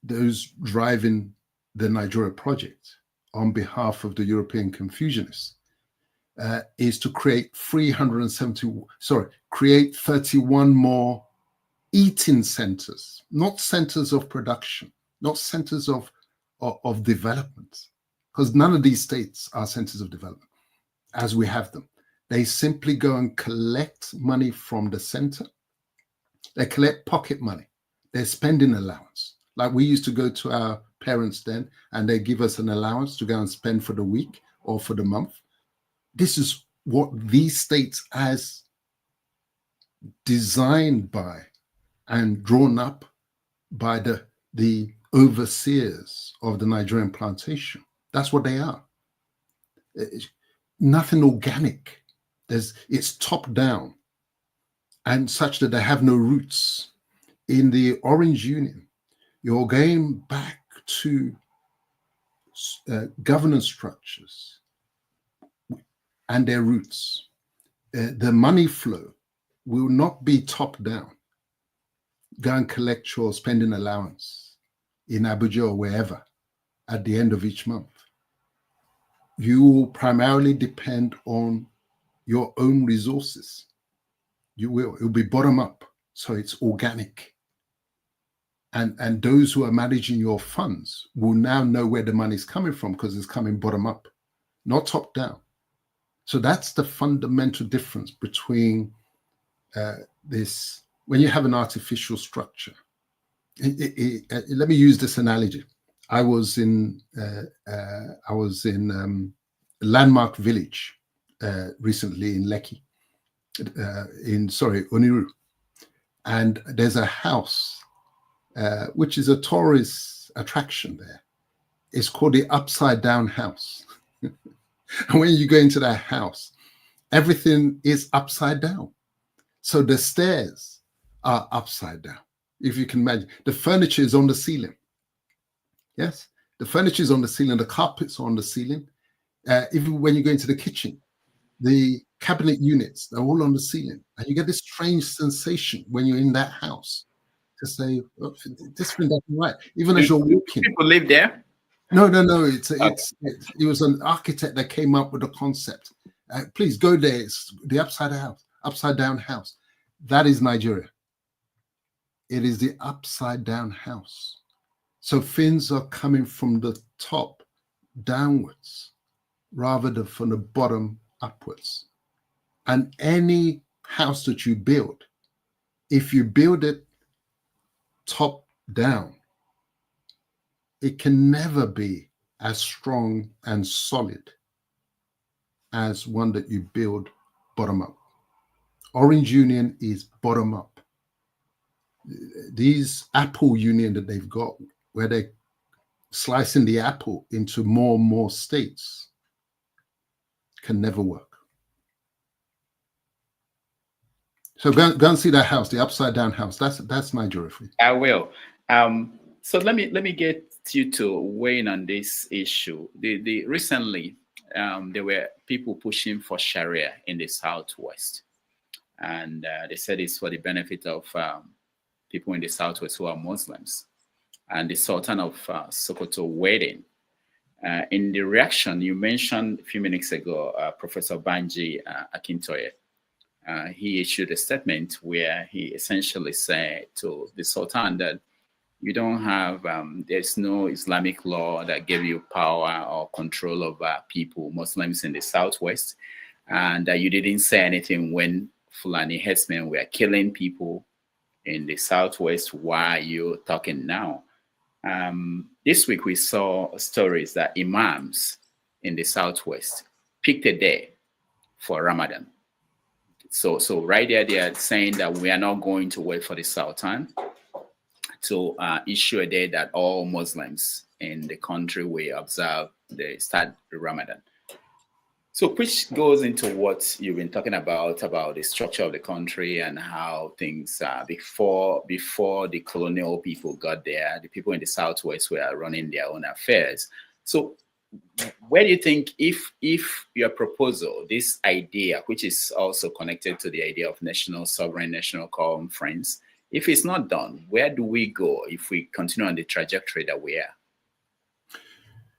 those driving the Nigeria project on behalf of the European confusionists, is to create 31 more eating centers, not centers of production, not centers of development, because none of these states are centers of development as we have them. They simply go and collect money from the center. They collect pocket money, their spending allowance. Like we used to go to our parents then, and they give us an allowance to go and spend for the week or for the month. This is what these states, as designed by and drawn up by the overseers of the Nigerian plantation, that's what they are. Nothing organic. It's top down, and such that they have no roots. In the Orange Union, you're going back to governance structures and their roots. The money flow will not be top down. Go and collect your spending allowance in Abuja or wherever at the end of each month. You will primarily depend on your own resources. It'll be bottom up, so it's organic. And those who are managing your funds will now know where the money's coming from, because it's coming bottom up, not top down. So that's the fundamental difference between this. When you have an artificial structure, let me use this analogy. I was in Landmark Village recently in Lekki, Oniru, and there's a house which is a tourist attraction there. It's called the Upside Down House. And when you go into that house, everything is upside down. So the stairs are upside down. If you can imagine, the furniture is on the ceiling. Yes, the furniture is on the ceiling, the carpets are on the ceiling. Even when you go into the kitchen, the cabinet units, they're all on the ceiling. And you get this strange sensation when you're in that house to say, oh, this thing doesn't right. Even as you're walking. People live there? No. It was an architect that came up with the concept. Please go there. It's the upside down house. That is Nigeria. It is the upside down house. So things are coming from the top downwards rather than from the bottom upwards. And any house that you build, if you build it top down, it can never be as strong and solid as one that you build bottom up. Orange Union is bottom up. These Apple Union that they've got, where they're slicing the apple into more and more states, can never work. So go and see that house, the upside down house. That's Nigeria for you. I will. So let me get you to weigh in on this issue. Recently, there were people pushing for Sharia in the Southwest, and they said it's for the benefit of people in the Southwest who are Muslims. And the Sultan of Sokoto wedding. In the reaction, you mentioned a few minutes ago, Professor Banji Akintoye. He issued a statement where he essentially said to the Sultan that you don't have, there's no Islamic law that gave you power or control over people, Muslims in the Southwest, and that you didn't say anything when Fulani herdsmen were killing people in the Southwest. Why are you talking now? This week we saw stories that imams in the Southwest picked a day for Ramadan. So right there, they are saying that we are not going to wait for the Sultan to issue a day that all Muslims in the country will observe the start the Ramadan. So which goes into what you've been talking about the structure of the country and how things before the colonial people got there, the people in the Southwest were running their own affairs. So where do you think, if your proposal, this idea, which is also connected to the idea of national sovereign, national conference, if it's not done, where do we go if we continue on the trajectory that we are?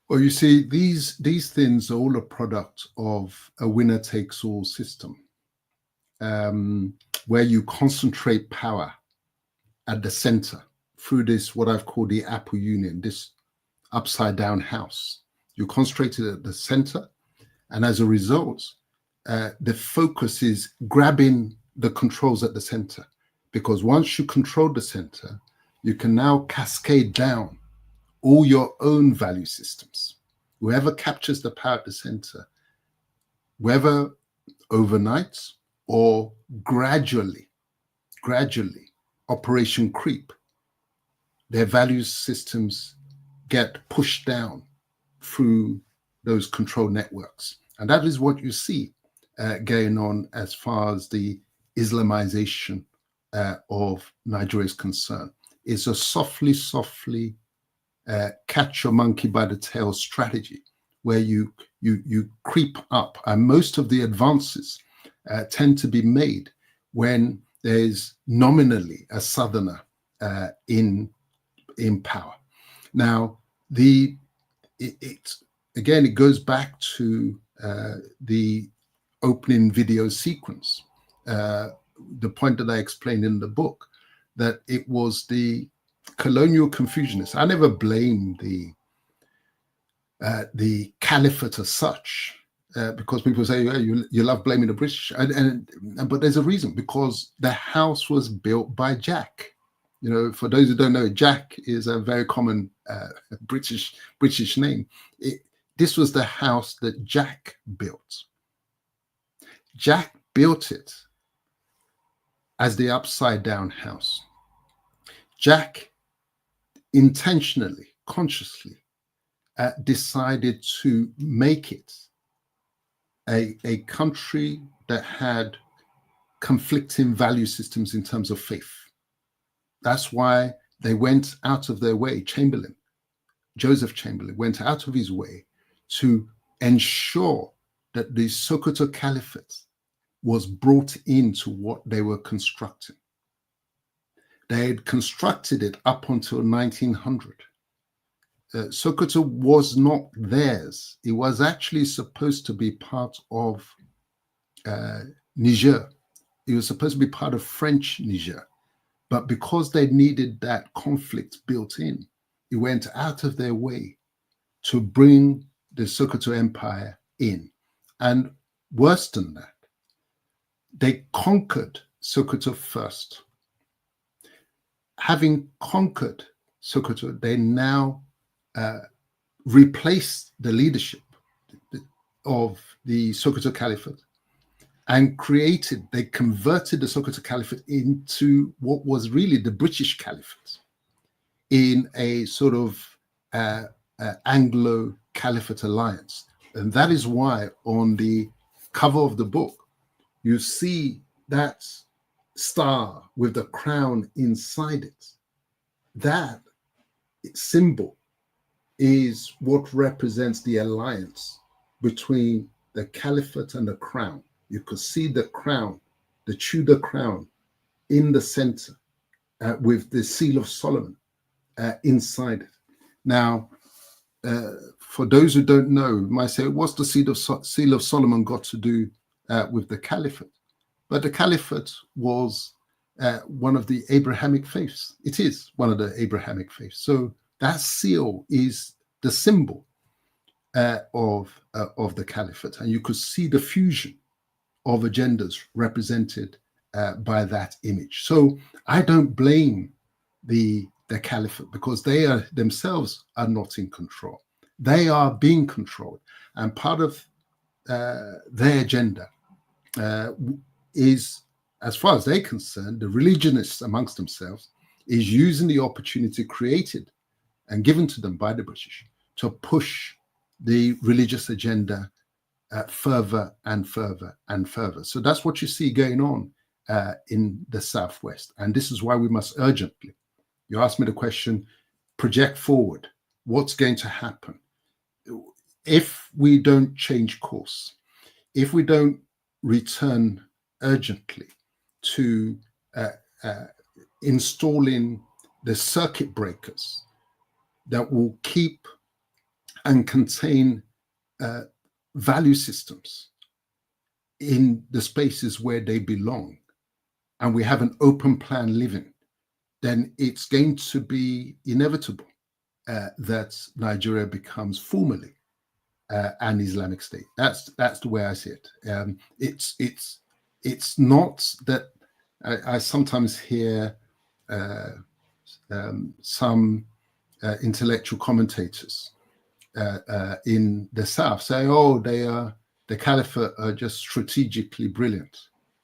Well, you see, these things are all a product of a winner-takes-all system, where you concentrate power at the center through this, what I've called the Apple Union, this upside-down house. You concentrate it at the center, and as a result, the focus is grabbing the controls at the center, because once you control the center, you can now cascade down all your own value systems. Whoever captures the power at the center, whether overnight or gradually, Operation Creep, their value systems get pushed down through those control networks. And that is what you see going on as far as the Islamization of Nigeria is concerned. It's a softly catch your monkey by the tail strategy, where you creep up, and most of the advances tend to be made when there's nominally a southerner in power. Now, it goes back to the opening video sequence, the point that I explained in the book, that it was the colonial Confucianists. I never blame the caliphate as such, because people say, yeah, you love blaming the British, but there's a reason, because the house was built by Jack. You know, for those who don't know, Jack is a very common British name. This was the house that Jack built. Jack built it as the upside down house. Jack intentionally, consciously decided to make it a country that had conflicting value systems in terms of faith. That's why they went out of their way. Joseph Chamberlain went out of his way to ensure that the Sokoto Caliphate was brought into what they were constructing. They had constructed it up until 1900. Sokoto was not theirs. It was actually supposed to be part of Niger. It was supposed to be part of French Niger. But because they needed that conflict built in, it went out of their way to bring the Sokoto Empire in. And worse than that, they conquered Sokoto first. Having conquered Sokoto, they now replaced the leadership. of the Sokoto Caliphate and they converted the Sokoto Caliphate into what was really the British Caliphate in a sort of Anglo Caliphate alliance. And that is why on the cover of the book, you see that star with the crown inside it. That symbol is what represents the alliance between the caliphate and the crown. You could see the crown, the Tudor crown, in the center with the seal of Solomon inside it. Now, for those who don't know, you might say, what's the seal of Solomon got to do with the caliphate? But the caliphate was one of the Abrahamic faiths. It is one of the Abrahamic faiths. So that seal is the symbol of the caliphate. And you could see the fusion of agendas represented by that image. So I don't blame the caliphate, because they themselves are not in control. They are being controlled. And part of their agenda is, as far as they're concerned, the religionists amongst themselves, is using the opportunity created and given to them by the British to push the religious agenda further and further and further. So that's what you see going on in the Southwest. And this is why we must urgently, you asked me the question, project forward. What's going to happen? If we don't change course, if we don't return urgently to installing the circuit breakers that will keep and contain value systems in the spaces where they belong, and we have an open plan living, then it's going to be inevitable that Nigeria becomes formally an Islamic state. That's the way I see it. It's not that I sometimes hear some intellectual commentators in the South say, "Oh, the Caliphate are just strategically brilliant,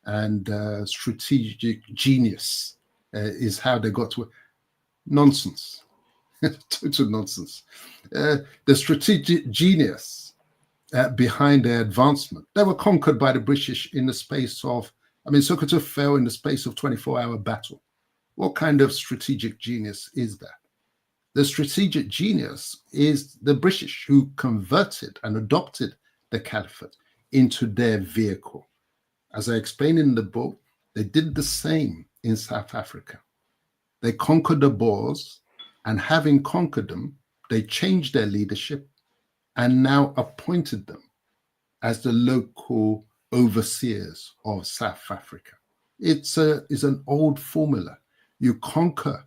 and strategic genius is how they got to." Nonsense. Total nonsense. The strategic genius behind their advancement, they were conquered by the British in the space of, Sokoto fell in the space of 24-hour battle. What kind of strategic genius is that? The strategic genius is the British, who converted and adopted the Caliphate into their vehicle. As I explained in the book, they did the same in South Africa. They conquered the Boers, and having conquered them, they changed their leadership and now appointed them as the local overseers of South Africa. It's an old formula. You conquer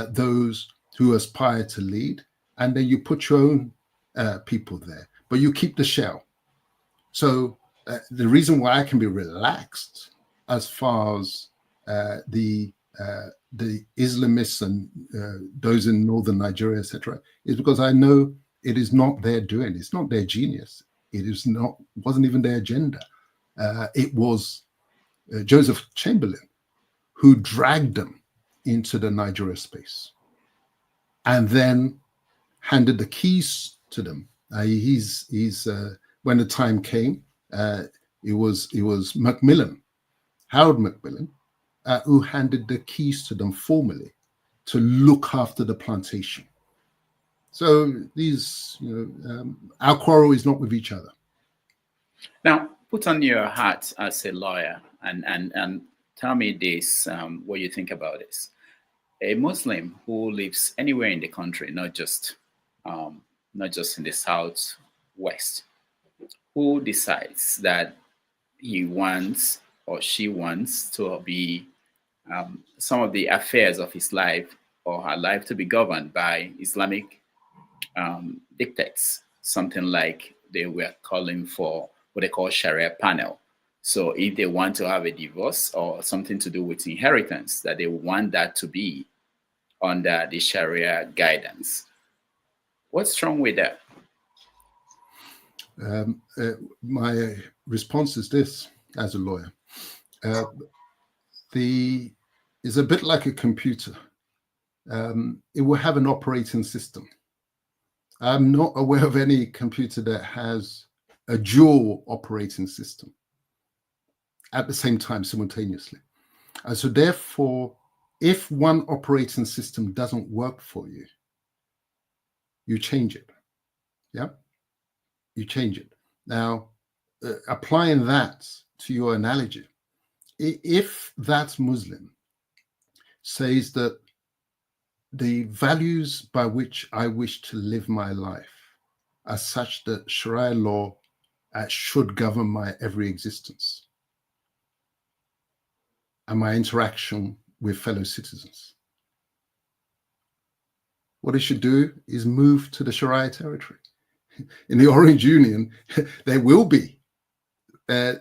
those who aspire to lead, and then you put your own people there, but you keep the shell. So the reason why I can be relaxed as far as the Islamists and those in northern Nigeria, etc., is because I know it is not their doing. It's not their genius. Wasn't even their agenda. It was Joseph Chamberlain who dragged them into the Nigeria space, and then handed the keys to them. When the time came, it was Macmillan, Harold Macmillan, who handed the keys to them formally to look after the plantation. So our quarrel is not with each other. Now, put on your hat as a lawyer and tell me this, what you think about this. A Muslim who lives anywhere in the country, not just in the Southwest, who decides that he wants or she wants to be some of the affairs of his life or her life to be governed by Islamic dictates, something like they were calling for what they call Sharia panel. So if they want to have a divorce or something to do with inheritance, that they want that to be under the Sharia guidance. What's wrong with that? My response is this: as a lawyer, is a bit like a computer. It will have an operating system. I'm not aware of any computer that has a dual operating system at the same time, simultaneously. And so therefore, if one operating system doesn't work for you, you change it. Yeah, you change it. Now, applying that to your analogy, if that Muslim says that the values by which I wish to live my life are such that Sharia law should govern my every existence and my interaction with fellow citizens, what he should do is move to the Sharia territory. In the Orange Union, there will be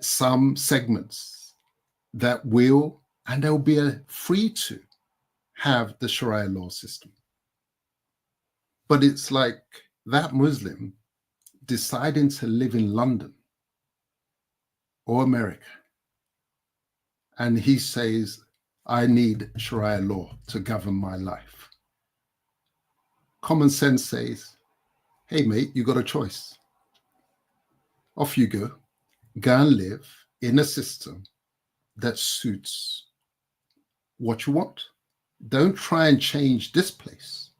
some segments that will, and they'll be free to have the Sharia law system. But it's like that Muslim deciding to live in London or America, and he says, I need Sharia law to govern my life. Common sense says, hey, mate, you got a choice. Off you go. Go and live in a system that suits what you want. Don't try and change this place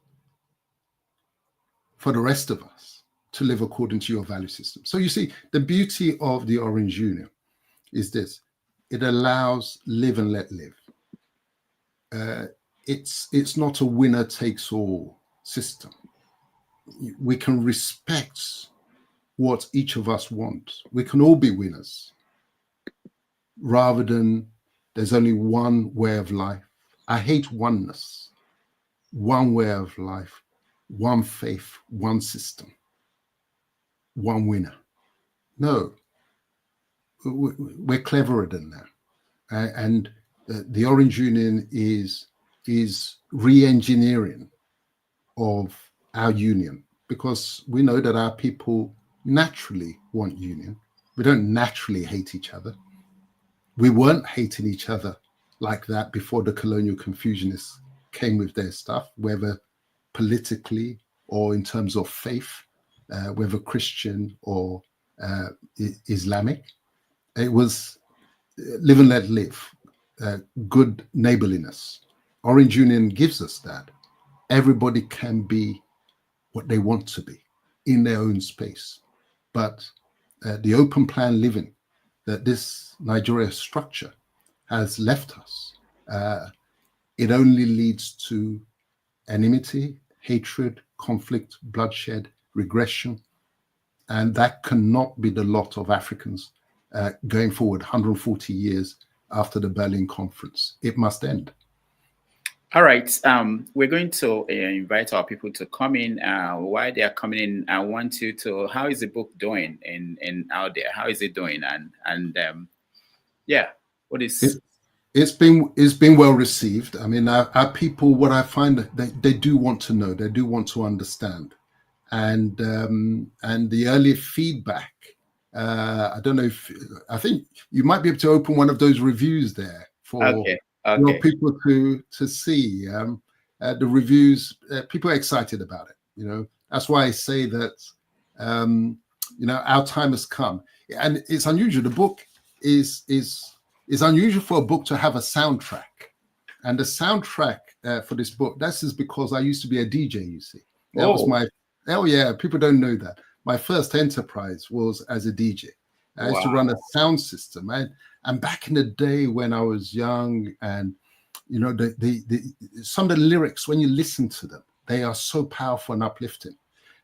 for the rest of us to live according to your value system. So you see, the beauty of the Orange Union is this: it allows live and let live. It's not a winner takes all system. We can respect what each of us want. We can all be winners, rather than there's only one way of life. I hate oneness. One way of life, one faith, one system, one winner. No, we're cleverer than that. And the Orange Union is re-engineering of our union, because we know that our people naturally want union. We don't naturally hate each other. We weren't hating each other like that before the colonial Confucianists came with their stuff, whether politically or in terms of faith, whether Christian or Islamic. It was live and let live, good neighborliness. Orange Union gives us that. Everybody can be what they want to be in their own space. But the open plan living that this Nigeria structure has left us, it only leads to enmity, hatred, conflict, bloodshed, regression. And that cannot be the lot of Africans going forward 140 years after the Berlin Conference. It must end. All right. We're going to invite our people to come in. While they are coming in, I want you to, how is the book doing in out there? How is it doing? And yeah, what is... It's been well received. I mean, our people, what I find, they do want to know, they do want to understand. And the early feedback, I don't know if, I think you might be able to open one of those reviews there for your people to see. The reviews, people are excited about it. You know, that's why I say that, you know, our time has come. And it's unusual. The book is unusual for a book to have a soundtrack. And the soundtrack for this book, that's just because I used to be a DJ, you see. That was my... Oh yeah, people don't know that. My first enterprise was as a DJ. I used to run a sound system. And back in the day when I was young, and you know, some of the lyrics, when you listen to them, they are so powerful and uplifting.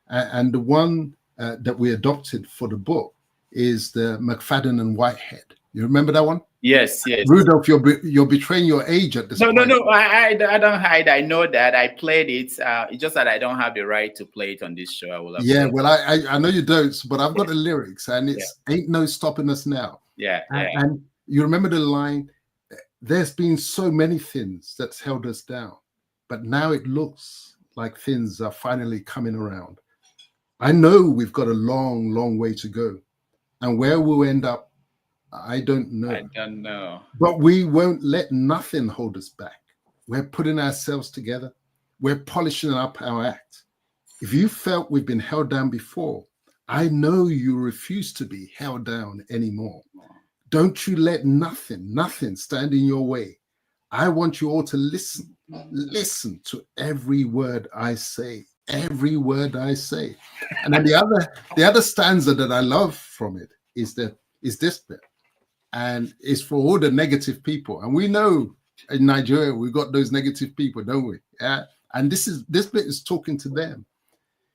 And the one that we adopted for the book is the McFadden and Whitehead. You remember that one? Yes, yes. Rudolph, you're betraying your age at this point. No. I don't hide. I know that. I played it. It's just that I don't have the right to play it on this show. I will have well, I know you don't, but I've got the lyrics, and it's ain't no stopping us now. And you remember the line, there's been so many things that's held us down, but now it looks like things are finally coming around. I know we've got a long, long way to go. And where we'll end up, I don't know. I don't know. But we won't let nothing hold us back. We're putting ourselves together. We're polishing up our act. If you felt we've been held down before, I know you refuse to be held down anymore. Don't you let nothing stand in your way. I want you all to listen. Listen to every word I say. Every word I say. And then the other stanza that I love from it is this bit. And it's for all the negative people. And we know in Nigeria, we've got those negative people, don't we? Yeah. And this bit is talking to them.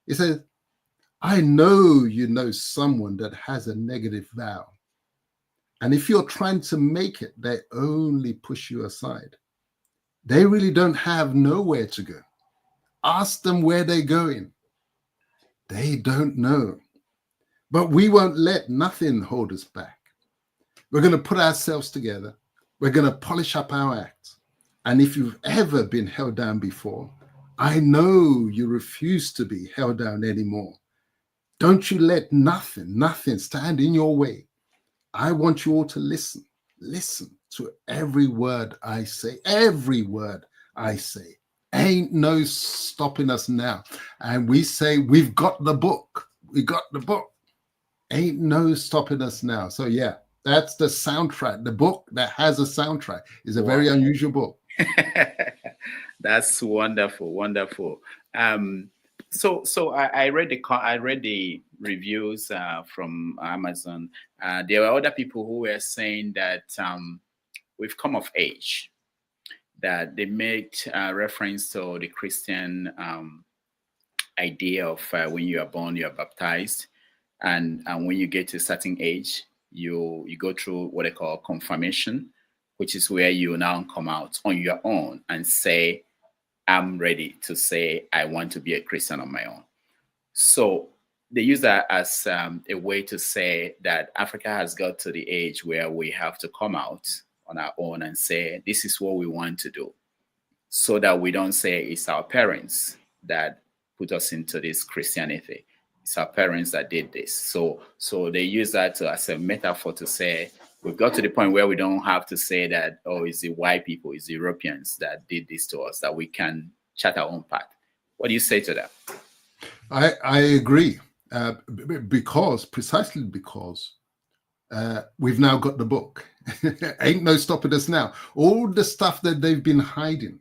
It says, I know you know someone that has a negative vow. And if you're trying to make it, they only push you aside. They really don't have nowhere to go. Ask them where they're going. They don't know. But we won't let nothing hold us back. We're going to put ourselves together. We're going to polish up our act. And if you've ever been held down before, I know you refuse to be held down anymore. Don't you let nothing stand in your way. I want you all to listen. Listen to every word I say. Every word I say. Ain't no stopping us now. And we say, we've got the book. We got the book. Ain't no stopping us now. So yeah, that's the soundtrack. The book that has a soundtrack is a very unusual book. That's wonderful, wonderful. So I read the reviews from Amazon. There were other people who were saying that we've come of age, that they made reference to the Christian idea of when you are born, you are baptized, and when you get to a certain age, you go through what they call confirmation, which is where you now come out on your own and say, I'm ready to say I want to be a Christian on my own. So they use that as a way to say that Africa has got to the age where we have to come out on our own and say, this is what we want to do, so that we don't say it's our parents that put us into this Christianity. It's our parents that did this. So they use that as a metaphor to say, we've got to the point where we don't have to say that, oh, it's the white people, it's the Europeans that did this to us, that we can chart our own path. What do you say to that? I agree, precisely because we've now got the book. Ain't no stopping us now. All the stuff that they've been hiding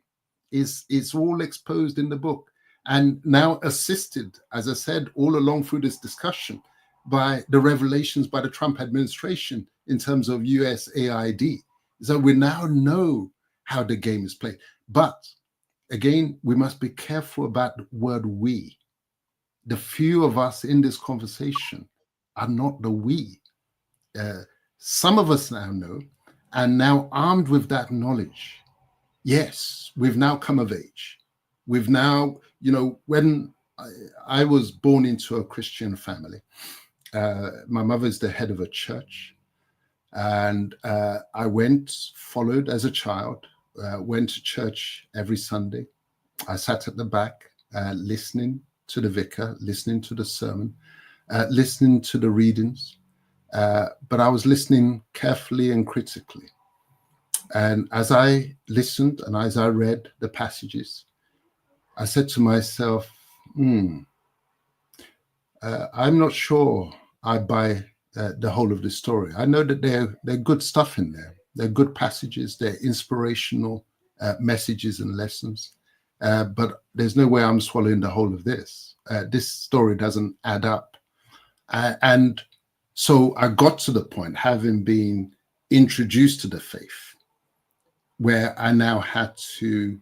is all exposed in the book, and now assisted, as I said, all along through this discussion, by the revelations by the Trump administration in terms of USAID. So we now know how the game is played. But again, we must be careful about the word we. The few of us in this conversation are not the we. Some of us now know, and now armed with that knowledge, yes, we've now come of age. We've now, when I was born into a Christian family, my mother's the head of a church, and I followed as a child, went to church every Sunday. I sat at the back, listening to the vicar, listening to the sermon, listening to the readings, but I was listening carefully and critically. And as I listened and as I read the passages, I said to myself, I'm not sure I buy the whole of the story. I know that they're good stuff in there. They're good passages. They're inspirational messages and lessons. But there's no way I'm swallowing the whole of this. This story doesn't add up. And so I got to the point, having been introduced to the faith, where I now had to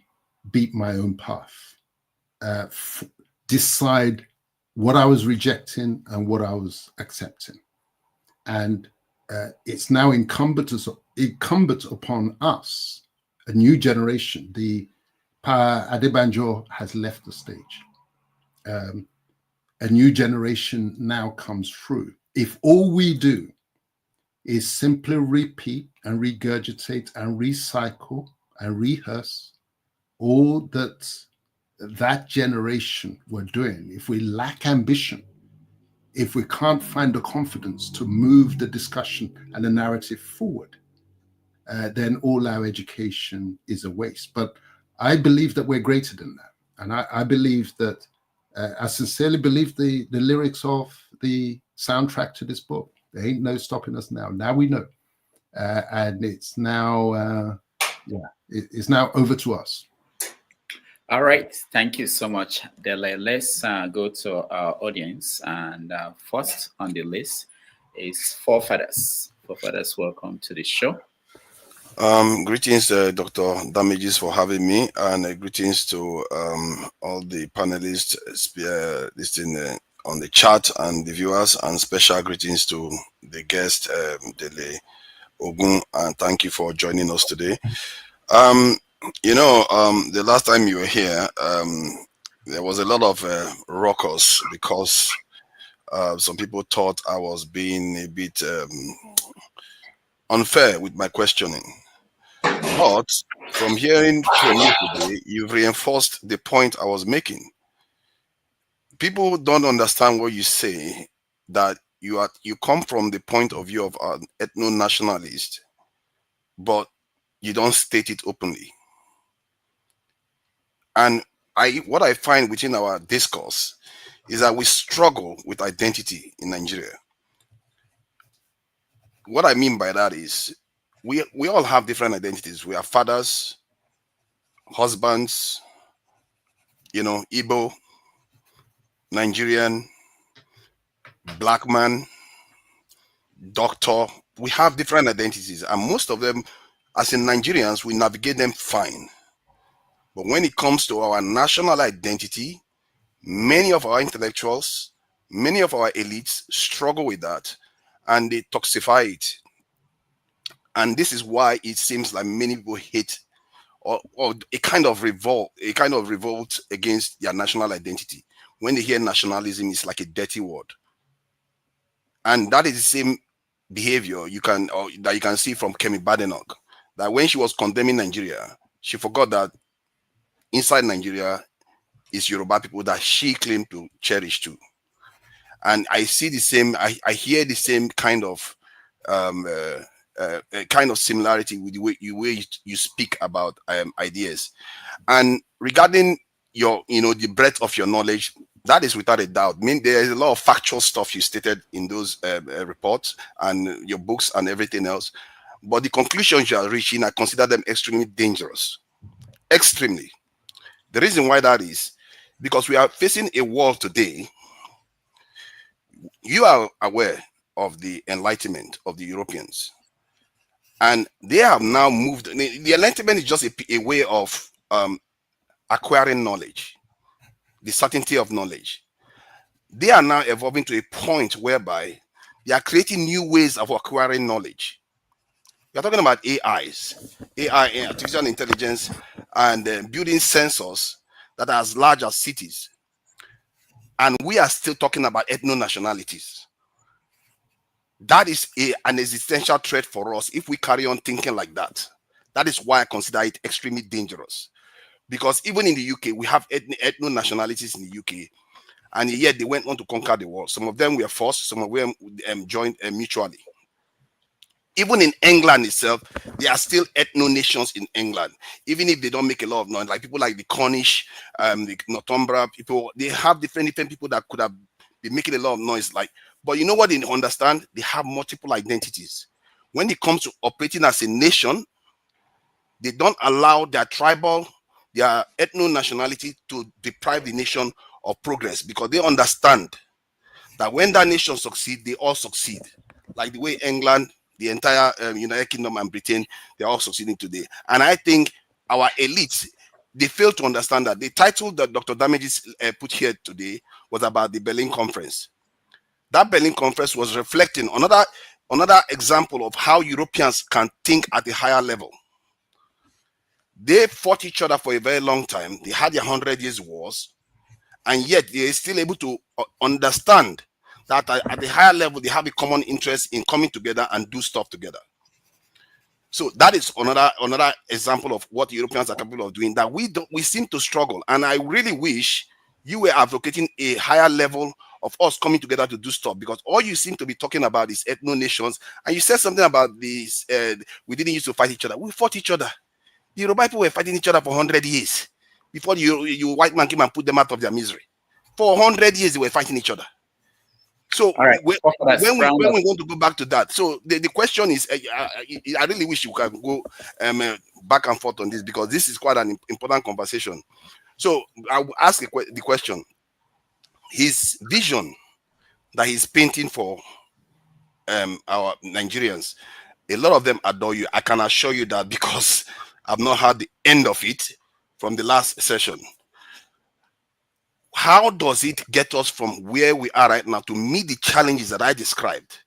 beat my own path, decide what I was rejecting and what I was accepting. And it's now incumbent upon us, a new generation. The Pa Adebanjo has left the stage. A new generation now comes through. If all we do is simply repeat and regurgitate and recycle and rehearse all that generation were doing, if we lack ambition, if we can't find the confidence to move the discussion and the narrative forward, then all our education is a waste. But I believe that we're greater than that. And I believe that, I sincerely believe the lyrics of the soundtrack to this book. There ain't no stopping us now. Now we know. And it's now, it's now over to us. All right. Thank you so much, Dele. Let's go to our audience. And first on the list is Forefathers. Forefathers, welcome to the show. Greetings, Dr. Damages, for having me, and greetings to all the panelists listening on the chat and the viewers, and special greetings to the guest, Dele Ogun, and thank you for joining us today. The last time you were here, there was a lot of ruckus because some people thought I was being a bit unfair with my questioning. But from hearing from you today, you've reinforced the point I was making. People don't understand what you say, that you come from the point of view of an ethno-nationalist, but you don't state it openly. And what I find within our discourse is that we struggle with identity in Nigeria. What I mean by that is we all have different identities. We are fathers, husbands, Igbo, Nigerian, black man, doctor. We have different identities, and most of them, as in Nigerians, we navigate them fine. But when it comes to our national identity, many of our intellectuals, many of our elites struggle with that, and they toxify it. And this is why it seems like many people hate or a kind of revolt against their national identity. When they hear nationalism, it's like a dirty word. And that is the same behavior that you can see from Kemi Badenoch, that when she was condemning Nigeria, she forgot that inside Nigeria is Yoruba people that she claimed to cherish too. And I see the same, I hear the same kind of similarity with the way you speak about ideas. And regarding the breadth of your knowledge, that is without a doubt. I mean, there is a lot of factual stuff you stated in those reports and your books and everything else. But the conclusions you are reaching, I consider them extremely dangerous. Extremely. The reason why that is because we are facing a world today. You are aware of the enlightenment of the Europeans. And they have now moved. The enlightenment is just a way of acquiring knowledge, the certainty of knowledge. They are now evolving to a point whereby they are creating new ways of acquiring knowledge. We are talking about AIs, AI, artificial intelligence, and building sensors that are as large as cities. And we are still talking about ethno-nationalities. That is an existential threat for us if we carry on thinking like that. That is why I consider it extremely dangerous. Because even in the UK, we have ethno-nationalities in the UK, and yet they went on to conquer the world. Some of them were forced, some of them joined mutually. Even in England itself, there are still ethno-nations in England, even if they don't make a lot of noise. Like people like the Cornish, the Northumbria people, they have different people that could have been making a lot of noise. But you know what they understand? They have multiple identities. When it comes to operating as a nation, they don't allow their tribal, their ethno-nationality to deprive the nation of progress, because they understand that when that nation succeeds, they all succeed. Like the way England, the entire United Kingdom and Britain, they're all succeeding today. And I think our elites, they fail to understand that. The title that Dr. Damages put here today was about the Berlin Conference. That Berlin Conference was reflecting another example of how Europeans can think at a higher level. They fought each other for a very long time. They had their 100 Years' Wars, and yet they are still able to understand that at a higher level, they have a common interest in coming together and do stuff together. So that is another example of what Europeans are capable of doing, that we seem to struggle. And I really wish you were advocating a higher level of us coming together to do stuff, because all you seem to be talking about is ethno nations. And you said something about this, we didn't used to fight each other. We fought each other. The Yoruba people were fighting each other for 100 years before you white man came and put them out of their misery. For 100 years, they were fighting each other. So right. when we want to go back to that, so the question is, I really wish you can go back and forth on this, because this is quite an important conversation. So I will ask the question: his vision that he's painting for our Nigerians, a lot of them adore you. I can assure you that, because I've not heard the end of it from the last session. How does it get us from where we are right now to meet the challenges that I described?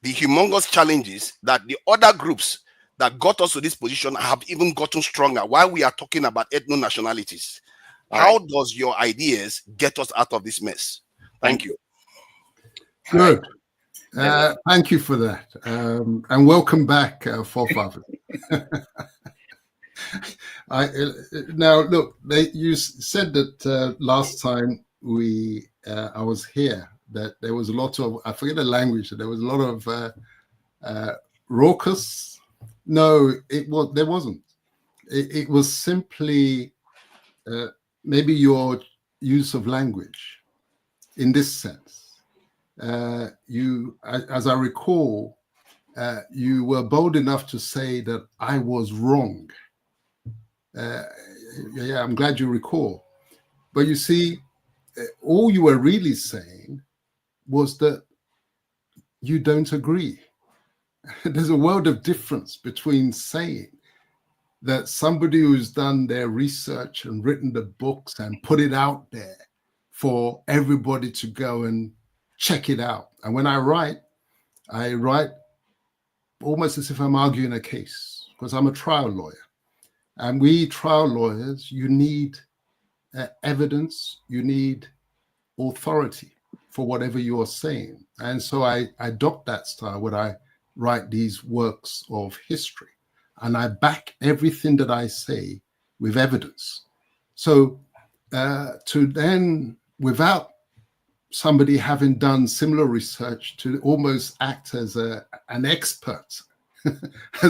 The humongous challenges that the other groups that got us to this position have even gotten stronger while we are talking about ethno-nationalities. How does your ideas get us out of this mess? Thank you. Good. Thank you for that. And welcome back, forefathers. Now, look, you said that last time I was here, that there was a lot of, I forget the language, there was a lot of raucous. No, there wasn't. It was simply maybe your use of language in this sense. As I recall, you were bold enough to say that I was wrong. Yeah, I'm glad you recall. But you see, all you were really saying was that you don't agree. There's a world of difference between saying that somebody who's done their research and written the books and put it out there for everybody to go and check it out. And when I write almost as if I'm arguing a case, because I'm a trial lawyer. And we trial lawyers, you need evidence, you need authority for whatever you are saying. And so I adopt that style when I write these works of history. And I back everything that I say with evidence. So to then, without somebody having done similar research, to almost act as an expert,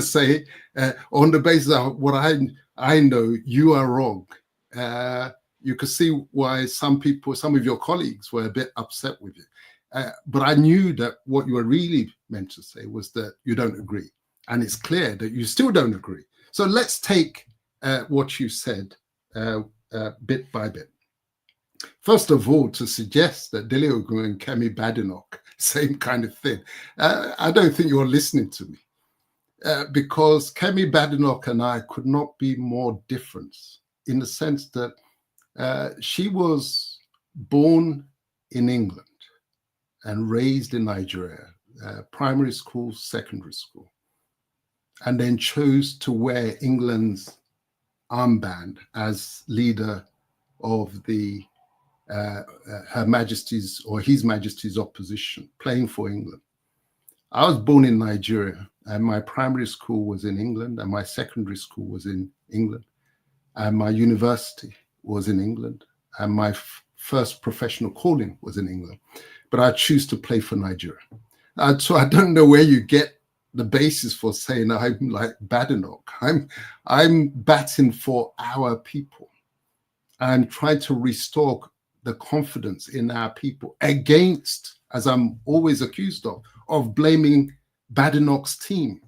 say, on the basis of what I know, you are wrong. You could see why some of your colleagues were a bit upset with you. But I knew that what you were really meant to say was that you don't agree. And it's clear that you still don't agree. So let's take what you said bit by bit. First of all, to suggest that Dele Ogun and Kemi Badenoch, same kind of thing, I don't think you're listening to me. Because Kemi Badenoch and I could not be more different, in the sense that she was born in England and raised in Nigeria, primary school, secondary school, and then chose to wear England's armband as leader of the Her Majesty's or His Majesty's opposition, playing for England. I was born in Nigeria, and my primary school was in England, and my secondary school was in England, and my university was in England, and my first professional calling was in England. But I choose to play for Nigeria. So I don't know where you get the basis for saying I'm like Badenoch. I'm batting for our people and trying to restore the confidence in our people against, as I'm always accused of blaming Badenoch's team.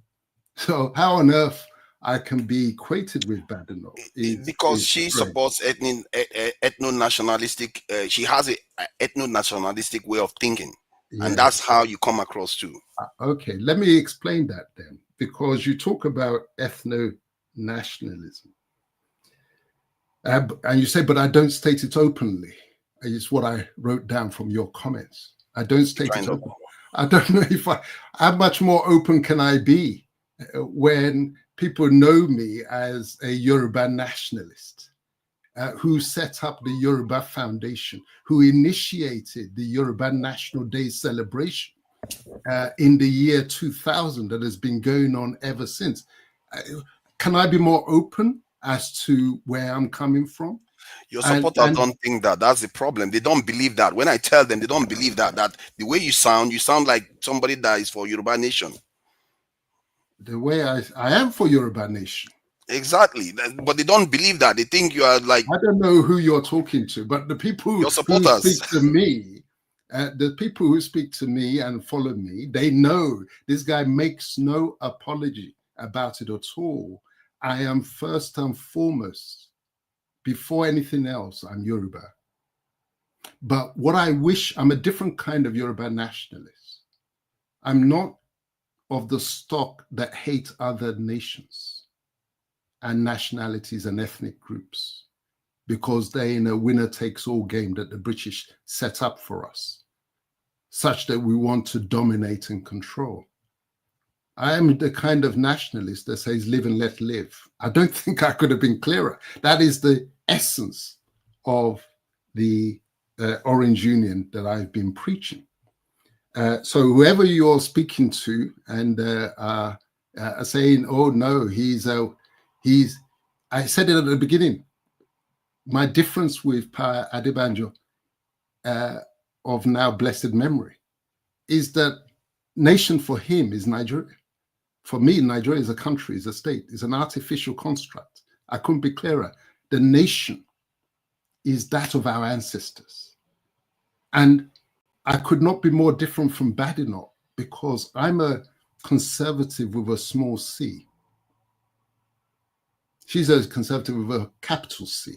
So how on earth I can be equated with Badenoch? Because she supports ethno-nationalistic, she has an ethno-nationalistic way of thinking. Yes. And that's how you come across too. Okay, let me explain that then. Because you talk about ethno-nationalism. And you say, but I don't state it openly. It's what I wrote down from your comments. I don't state it openly. I don't know how much more open can I be when people know me as a Yoruba nationalist who set up the Yoruba Foundation, who initiated the Yoruba National Day celebration in the year 2000 that has been going on ever since. Can I be more open as to where I'm coming from? Your supporters don't think that. That's the problem. They don't believe that. When I tell them, they don't believe that. That the way you sound like somebody that is for Yoruba Nation. The way I am for Yoruba Nation. Exactly. But they don't believe that. They think you are like... I don't know who you're talking to, but the people who speak to me, and follow me, they know this guy makes no apology about it at all. I am first and foremost, before anything else, I'm Yoruba. But what I wish, I'm a different kind of Yoruba nationalist. I'm not of the stock that hate other nations and nationalities and ethnic groups because they're in a winner-takes-all game that the British set up for us, such that we want to dominate and control. I am the kind of nationalist that says live and let live. I don't think I could have been clearer. That is the essence of the Orange Union that I've been preaching. So whoever you're speaking to and are saying, oh no, I said it at the beginning, my difference with Pa Adebanjo of now blessed memory is that nation for him is Nigeria. For me, Nigeria is a country, is a state, is an artificial construct. I couldn't be clearer. The nation is that of our ancestors. And I could not be more different from Badenoch because I'm a conservative with a small c. She's a conservative with a capital C.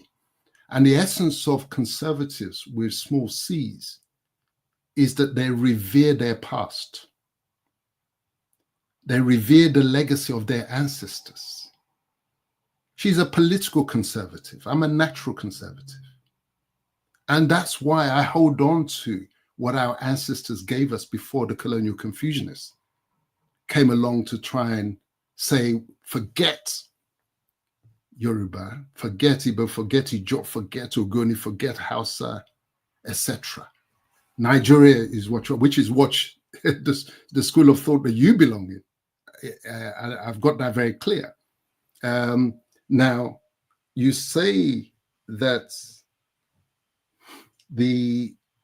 And the essence of conservatives with small c's is that they revere their past. They revere the legacy of their ancestors. She's a political conservative. I'm a natural conservative. And that's why I hold on to what our ancestors gave us before the colonial Confucianists came along to try and say, forget Yoruba, forget Igbo, forget Ijaw, forget Ogoni, forget Hausa, etc. Nigeria is which is what the school of thought that you belong in. I've got that very clear. Now, you say that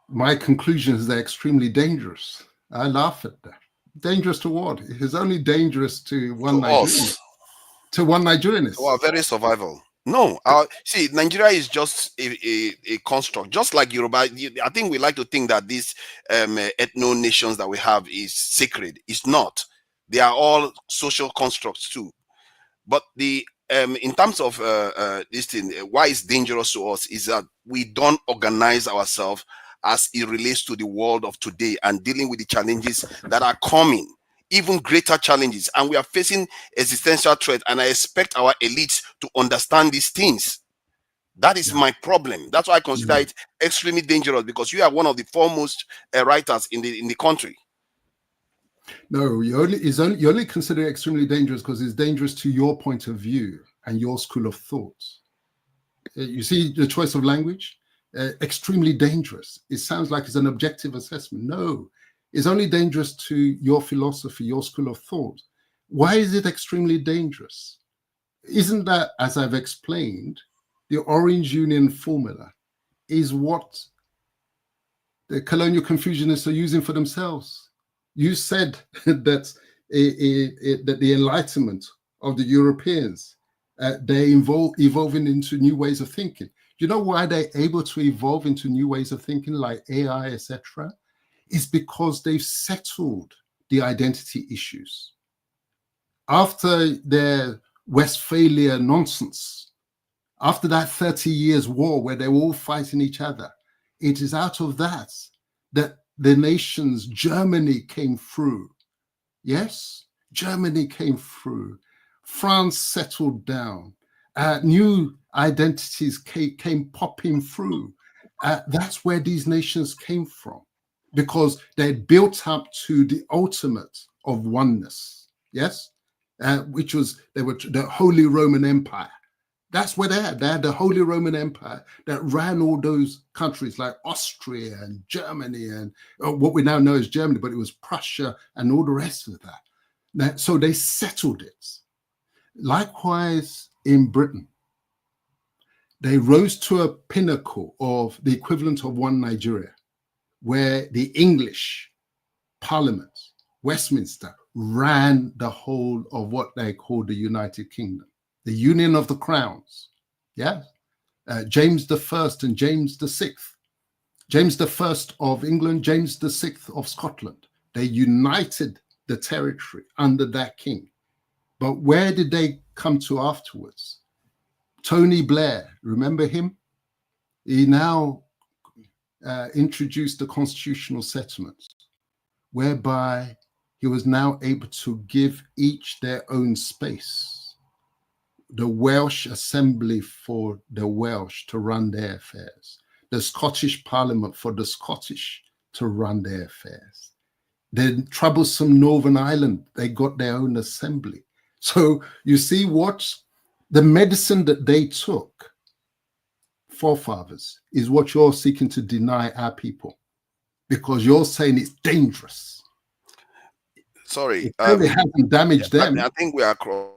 my conclusions are extremely dangerous. I laugh at that. Dangerous to what? It is only dangerous to one Nigerian. To one Nigerianist. To our very survival. No, see, Nigeria is just a construct, just like Yoruba. I think we like to think that these ethno nations that we have is sacred. It's not. They are all social constructs too. But in terms of this thing, why it's dangerous to us is that we don't organize ourselves as it relates to the world of today and dealing with the challenges that are coming, even greater challenges. And we are facing existential threat. And I expect our elites to understand these things. That is my problem. That's why I consider it extremely dangerous, because you are one of the foremost writers in the country. No, you only consider it extremely dangerous because it's dangerous to your point of view and your school of thought. You see the choice of language? Extremely dangerous. It sounds like it's an objective assessment. No, it's only dangerous to your philosophy, your school of thought. Why is it extremely dangerous? Isn't that, as I've explained, the Orange Union formula is what the colonial Confucianists are using for themselves? You said that that the Enlightenment of the Europeans, they're evolving into new ways of thinking. Do you know why they're able to evolve into new ways of thinking like AI, etc.? It's because they've settled the identity issues. After their Westphalia nonsense, after that 30 years war where they were all fighting each other, it is out of that the nations, Germany came through. Yes, Germany came through. France settled down. New identities came popping through. That's where these nations came from, because they built up to the ultimate of oneness. Yes, which was the Holy Roman Empire. That's where they had. They had the Holy Roman Empire that ran all those countries like Austria and Germany and what we now know as Germany, but it was Prussia and all the rest of that. So they settled it. Likewise in Britain. they rose to a pinnacle of the equivalent of one Nigeria, where the English Parliament, Westminster, ran the whole of what they called the United Kingdom, the Union of the Crowns. Yeah, James I and James VI. James I of England, James VI of Scotland. They united the territory under that king. But where did they come to afterwards? Tony Blair, remember him? He now introduced the constitutional settlement, whereby he was now able to give each their own space. The Welsh Assembly for the Welsh to run their affairs. The Scottish Parliament for the Scottish to run their affairs. The troublesome Northern Ireland, they got their own assembly. So you see what the medicine that they took, forefathers, is what you're seeking to deny our people, because you're saying it's dangerous. Sorry, it really hasn't damaged them. I think we are cross.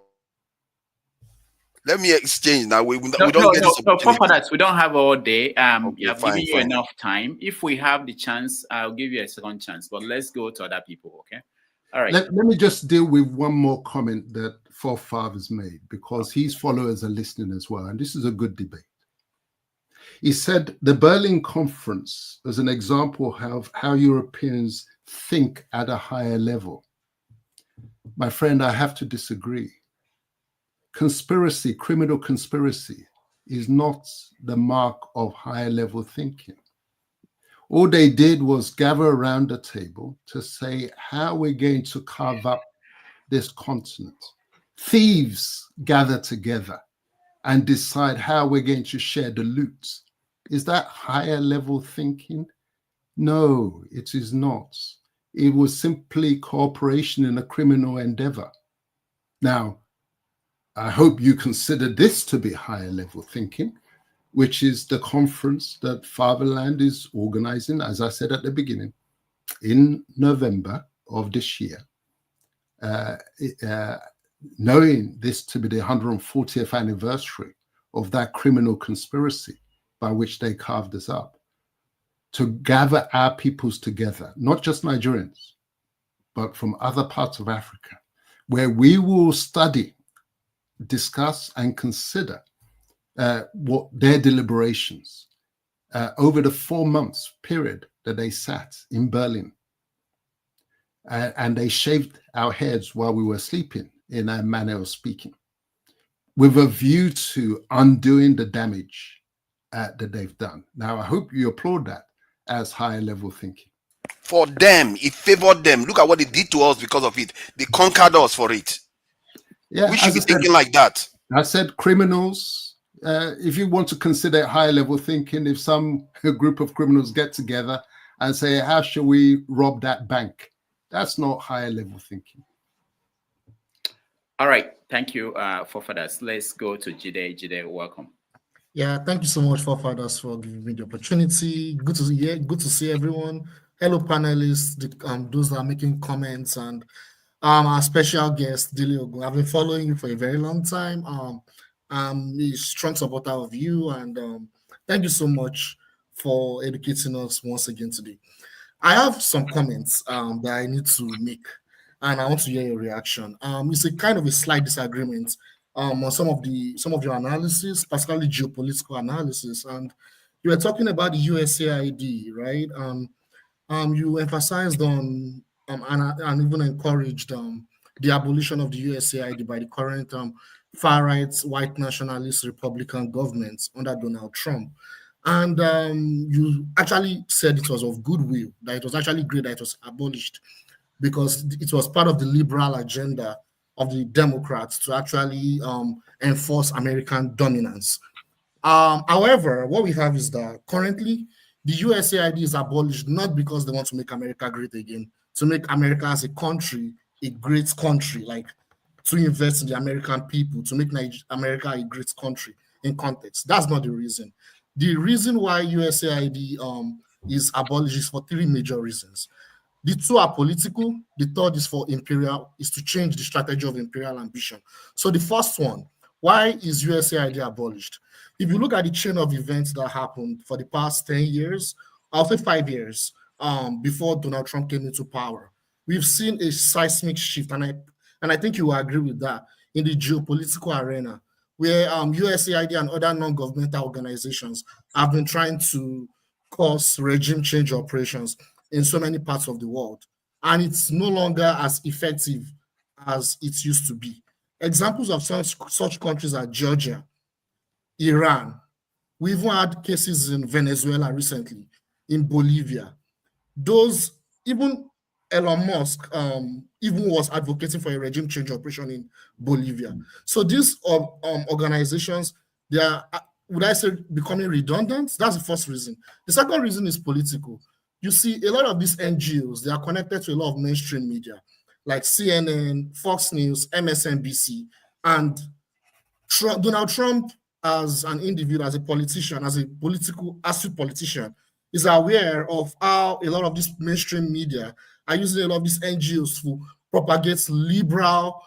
Let me exchange now. We don't get this opportunity. For that, we don't have all day. Okay, we have given you enough time. If we have the chance, I'll give you a second chance. But let's go to other people, okay? All right. Let me just deal with one more comment that Forefathers made, because his followers are listening as well. And this is a good debate. He said the Berlin Conference is an example of how Europeans think at a higher level. My friend, I have to disagree. Conspiracy, criminal conspiracy, is not the mark of higher level thinking. All they did was gather around the table to say how we're going to carve up this continent. Thieves gather together and decide how we're going to share the loot. Is that higher level thinking? No, it is not. It was simply cooperation in a criminal endeavor. Now, I hope you consider this to be higher level thinking, which is the conference that Fatherland is organizing, as I said at the beginning, in November of this year, knowing this to be the 140th anniversary of that criminal conspiracy by which they carved us up, to gather our peoples together, not just Nigerians, but from other parts of Africa, where we will study, discuss, and consider what their deliberations over the 4 months period that they sat in Berlin. And they shaved our heads while we were sleeping, in a manner of speaking, with a view to undoing the damage that they've done. Now, I hope you applaud that as higher level thinking. For them, it favored them. Look at what they did to us because of it. They conquered us for it. Yeah, we should be thinking like that. I said criminals. If you want to consider higher level thinking, if a group of criminals get together and say, how shall we rob that bank? That's not higher level thinking. All right. Thank you, Forefathers. Let's go to Jide. Jide, welcome. Yeah, thank you so much, Forefathers, for giving me the opportunity. Good to see everyone. Hello, panelists, those that are making comments, and our special guest, Dele Ogun. I've been following you for a very long time. I'm a strong supporter of you, and thank you so much for educating us once again today. I have some comments that I need to make, and I want to hear your reaction. It's a kind of a slight disagreement on some of your analysis, particularly geopolitical analysis, and you were talking about the USAID, right? You emphasized on and even encouraged the abolition of the USAID by the current far-right white nationalist Republican governments under Donald Trump. And you actually said it was of goodwill, that it was actually great that it was abolished, because it was part of the liberal agenda of the Democrats to actually enforce American dominance. However, what we have is that currently the USAID is abolished not because they want to make America great again, to make America as a country a great country, like to invest in the American people, to make America a great country in context. That's not the reason. The reason why USAID is abolished is for three major reasons. The two are political. The third is to change the strategy of imperial ambition. So the first one, why is USAID abolished? If you look at the chain of events that happened for the past 10 years, I'll say 5 years, before Donald Trump came into power, we've seen a seismic shift, and I think you will agree with that, in the geopolitical arena, where USAID and other non-governmental organizations have been trying to cause regime change operations in so many parts of the world. And it's no longer as effective as it used to be. Examples of such countries are Georgia, Iran. We even had cases in Venezuela recently, in Bolivia. Those, even Elon Musk even was advocating for a regime change operation in Bolivia. So these organizations, they are, would I say, becoming redundant? That's the first reason. The second reason is political. You see, a lot of these NGOs, they are connected to a lot of mainstream media, like CNN, Fox News, MSNBC, and Donald Trump, as an individual, as a politician, as a political astute politician, is aware of how a lot of this mainstream media are using a lot of these NGOs to propagate liberal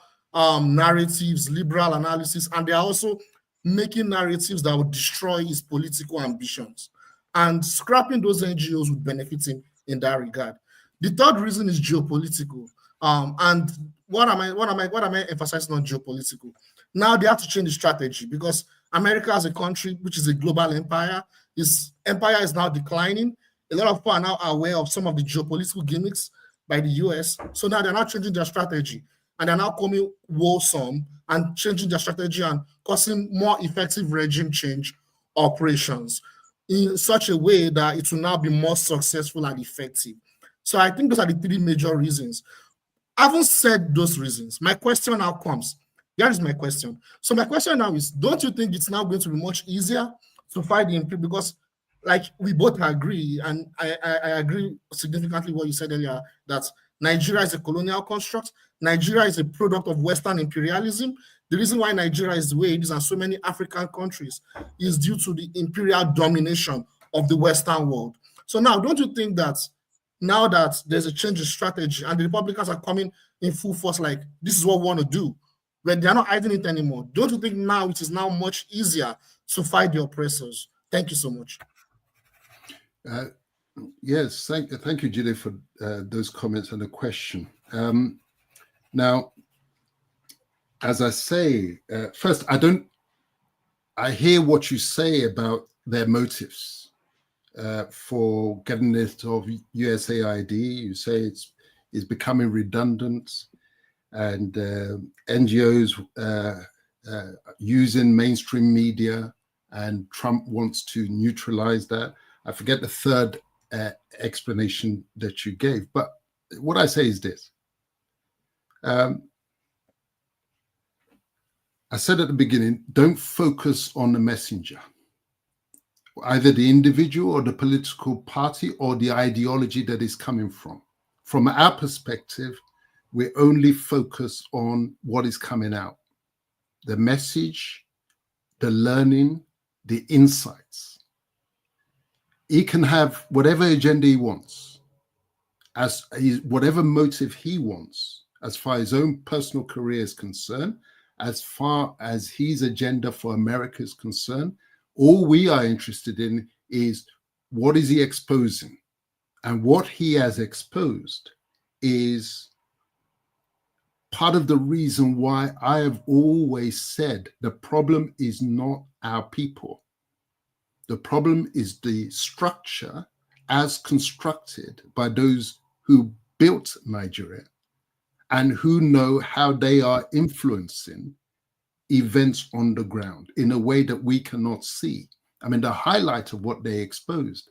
narratives, liberal analysis, and they are also making narratives that would destroy his political ambitions. And scrapping those NGOs would benefit him in that regard. The third reason is geopolitical. And what am I emphasizing on geopolitical? Now they have to change the strategy, because America as a country, which is a global empire, its empire is now declining. A lot of people are now aware of some of the geopolitical gimmicks by the US. So now they're not changing their strategy, and they're now coming wholesome and changing their strategy and causing more effective regime change operations in such a way that it will now be more successful and effective. So I think those are the three major reasons. Having said those reasons, my question now comes. Here is my question. So my question now is, don't you think it's now going to be much easier to fight the imperial? Because, like, we both agree, and I agree significantly what you said earlier, that Nigeria is a colonial construct. Nigeria is a product of Western imperialism. The reason why Nigeria is the way it is, and so many African countries, is due to the imperial domination of the Western world. So now, don't you think that now that there's a change in strategy and the Republicans are coming in full force, like, this is what we want to do, when they're not hiding it anymore, don't you think now it is now much easier to fight the oppressors? Thank you so much. Yes, thank you, Dele, for those comments and the question. Now, as I say, first, I hear what you say about their motives for getting rid of USAID. You say it's becoming redundant, and NGOs using mainstream media, and Trump wants to neutralize that. I forget the third explanation that you gave, but what I say is this. I said at the beginning, don't focus on the messenger, either the individual or the political party or the ideology that is coming from. From our perspective, we only focus on what is coming out, the message, the learning, the insights. He can have whatever agenda he wants, whatever motive he wants, as far as his own personal career is concerned, as far as his agenda for America is concerned. All we are interested in is what is he exposing? And what he has exposed is part of the reason why I have always said the problem is not our people. The problem is the structure as constructed by those who built Nigeria and who know how they are influencing events on the ground in a way that we cannot see. I mean, the highlight of what they exposed,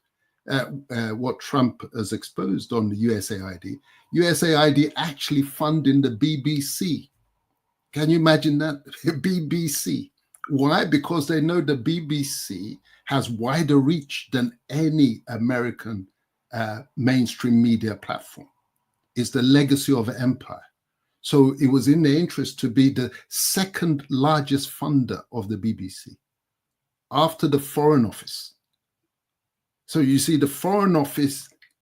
what Trump has exposed on the USAID actually funding the BBC. Can you imagine that? BBC. Why? Because they know the BBC has wider reach than any American mainstream media platform. It's the legacy of an empire. So it was in their interest to be the second largest funder of the BBC after the Foreign Office. So you see, the Foreign Office